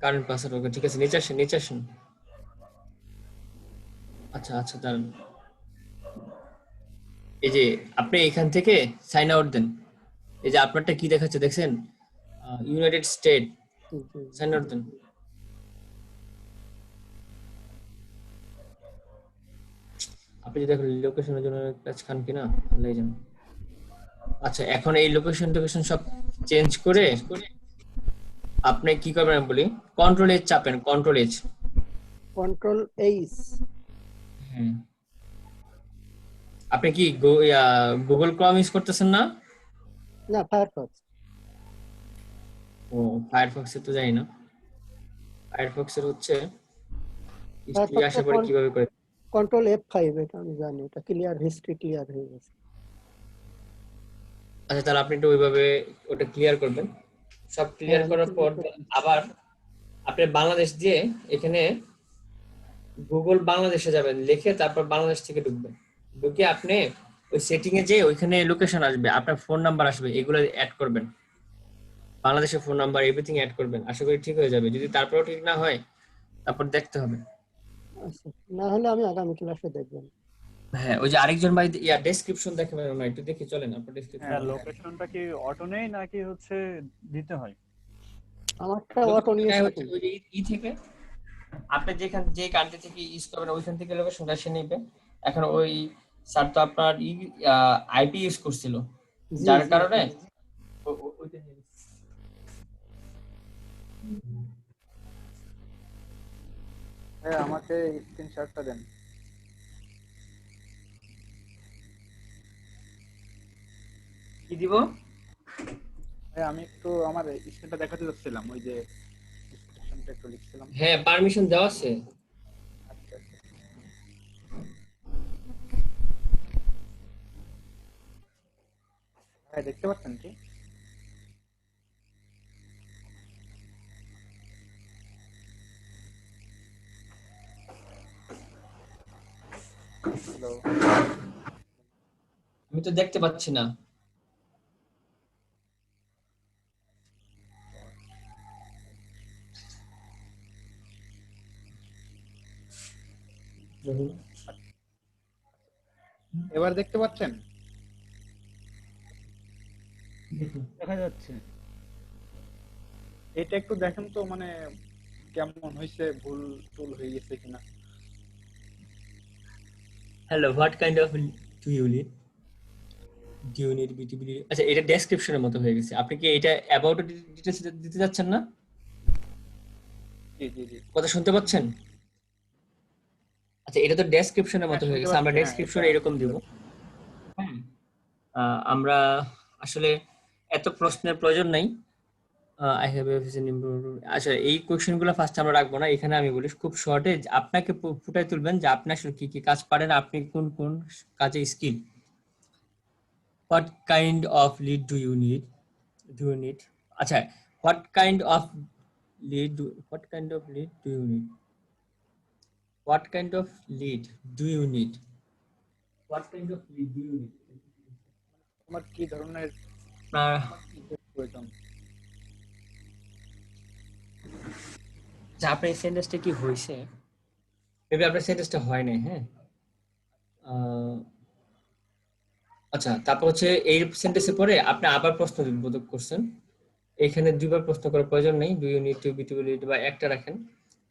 কারেন্ট পাসওয়ার্ড, ওকে ঠিক আছে, নিচে আসেন নিচে আসেন। আচ্ছা আচ্ছা দাঁড়ান, এই যে আপনি এখান থেকে সাইন আউট দেন। এই যে আপনারটা কি দেখাচ্ছে দেখছেন, ইউনাইটেড স্টেট, সাইন আউট দেন। আপনি যদি এখন লোকেশনের জন্য কাজ খান কিনা লেগে যান। আচ্ছা এখন এই লোকেশন সব চেঞ্জ করে আপনি কি করবেন আমি বলি, কন্ট্রোল এইচ চাপেন, কন্ট্রোল এইচ। Control H. হ্যাঁ আপনি কি গুগল ক্রোম ইউজ করতেছেন না? না, ফায়ারফক্স। ও ফায়ারফক্সে তো যাই না, ফায়ারফক্সের হচ্ছে হিস্ট্রি আশা করি কিভাবে করে। কন্ট্রোল F5 এটা আমি জানি, এটা ক্লিয়ার হিস্ট্রি ক্লিয়ার হয়ে গেছে। আচ্ছা তাহলে আপনি একটু ওইভাবে ওটা ক্লিয়ার করবেন। সব ক্লিয়ার করার পর আবার আপনি বাংলাদেশ দিয়ে এখানে গুগল বাংলাদেশে যাবেন, লিখে তারপর বাংলাদেশ থেকে ঢুকবেন। ঢুকে আপনি ওই সেটিং এ যে ওইখানে লোকেশন আসবে, আপনার ফোন নাম্বার আসবে, এগুলো অ্যাড করবেন, বাংলাদেশের ফোন নাম্বার এভরিথিং অ্যাড করবেন। আশা করি ঠিক হয়ে যাবে। যদি তারপরেও ঠিক না হয় তারপর দেখতে হবে। আচ্ছা, না হলে আমি আগামী ক্লাসে দেখব। হ্যাঁ ওই যে আরেকজন ভাই ডেসক্রিপশন দেখেন না, একটু দেখি চলেন আপনার ডেসক্রিপশন। হ্যাঁ লোকেশনটা কি অটো নেই নাকি হচ্ছে দিতে হয়? আমারটা অটো নিয়ে ওই যে ই থেকে আপনি যে কান্ট্রি থেকে ইউজ করবেন ওইখান থেকে লোকেশনটা সে নেবে। এখন ওই স্যার তো আপনার আইপি ইউজ করছিল, যার কারণে হ্যাঁ আমাকে স্ক্রিনশটটা দেন। কি দিব? হ্যাঁ আমি একটু আমার স্ক্রিনটা দেখাতে যাচ্ছিলাম, ওই যে ডেসক্রিপশনটা একটু লিখছিলাম। হ্যাঁ পারমিশন দেওয়া আছে। আচ্ছা হ্যাঁ দেখতে পাচ্ছেন কি? হ্যালো, আমি তো দেখতে পাচ্ছি না। এবার দেখতে পাচ্ছেন? দেখা যাচ্ছে। এটা একটু দেখেন তো, মানে কেমন হয়েছে, ভুল টুল হয়ে গেছে কিনা। Hello, what kind of do you need? Do you need BTB? আচ্ছা এটা ডেসক্রিপশনের মতো হয়ে গেছে। আপনি কি এটা অ্যাবাউট ডিটেইলস দিতে যাচ্ছেন না? জি জি জি কথা শুনতে পাচ্ছেন? আচ্ছা এটা তো ডেসক্রিপশনের মতো হয়ে গেছে। আমরা ডেসক্রিপশনে এরকম দিব। হ্যাঁ আমরা আসলে এত প্রশ্নের প্রয়োজন নাই। I have a vision improve. আচ্ছা এই কোশ্চেনগুলো ফার্স্ট আমরা রাখবো না, এখানে আমি বলি খুব শর্টে আপনাকে ফুটাই তুলবেন যে আপনি আসলে কি কি কাজ পারেন, আপনি কোন কোন কাজে skill. What kind of lead do you need? আচ্ছা what kind of lead do you need? What kind of lead do you need? তোমার কি ধরনের প্রয়োজন? আচ্ছা আপনার এই সেন্টেন্সটা কি হয়েছে? মেবি আপনার সেন্টেন্সটা হয় নাই। হ্যাঁ আচ্ছা তারপর হচ্ছে এই সেন্টেন্সের পরে আপনি আবার প্রশ্ন বোধক করছেন। এখানে দুইবার প্রশ্ন করার প্রয়োজন নেই। Do you need to be to lead বা একটা রাখেন,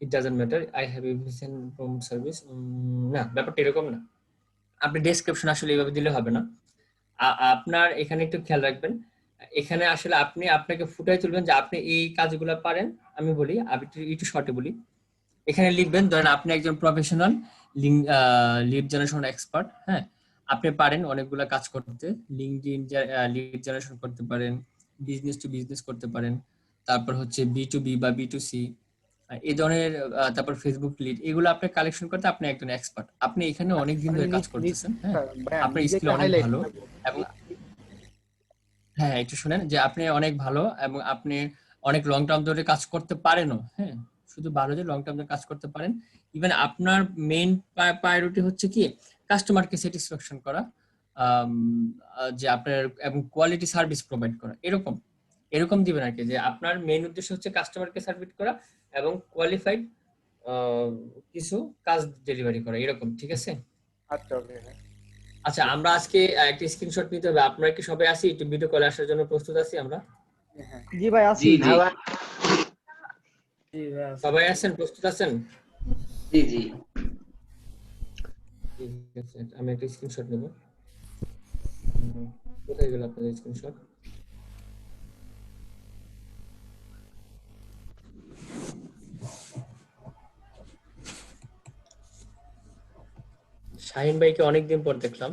it doesn't matter. I have a vision promote service, না ব্যাপারটা এরকম না। আপনি ডেসক্রিপশন আসলে এইভাবে দিলে হবে না। আপনার এখানে একটু খেয়াল রাখবেন, এখানে আসলে আপনি আপনাকে ফুটাই তুলবেন যে আপনি এই কাজগুলো পারেন। আমি বলি আমি একটু শর্টে বলি। এখানে লিখবেন ধরেন আপনি একজন প্রফেশনাল লিড জেনারেশন এক্সপার্ট। হ্যাঁ আপনি পারেন অনেকগুলো কাজ করতে, লিঙ্কডইন লিড জেনারেশন করতে পারেন, বিজনেস টু বিজনেস করতে পারেন, তারপর হচ্ছে বি টু বি বা বি টু সি, এই ধরনের তারপর ফেসবুক লিড, এগুলো আপনি কালেকশন করতে আপনি একজন এক্সপার্ট। আপনি এখানে অনেক দিন ধরে কাজ করতেছেন, হ্যাঁ, আপনার স্কিল অনেক ভালো এবং হ্যাঁ একটু শুনেন যে আপনি অনেক ভালো এবং আপনি অনেক লং টার্ম ধরে কাজ করতে পারেনও, হ্যাঁ, শুধু ভালো যে লং টার্ম ধরে কাজ করতে পারেন। ইভেন আপনার মেইন প্রায়োরিটি হচ্ছে কি কাস্টমারকে স্যাটিসফ্যাকশন করা, যে আপনার এবং কোয়ালিটি সার্ভিস প্রোভাইড করা, এরকম দিবেন আর কি, যে আপনার মেইন উদ্দেশ্য হচ্ছে কাস্টমারকে সার্ভিস করা এবং কোয়ালিফাইড কিছু কাজ ডেলিভারি করা, এরকম, ঠিক আছে? আচ্ছা ওকে। আচ্ছা, আমরা আজকে একটা স্ক্রিনশট নিতে হবে। আপনারা কি সবাই আছি? একটু ভিডিও কলে আসার জন্য প্রস্তুত আছি আমরা? জি ভাই আছি। সবাই আছেন, প্রস্তুত আছেন? জি জি। ঠিক আছে, আমি একটা স্ক্রিনশট নেব। কোথায় গেল আপনাদের স্ক্রিনশট? শাহিন ভাইকে অনেকদিন পর দেখলাম।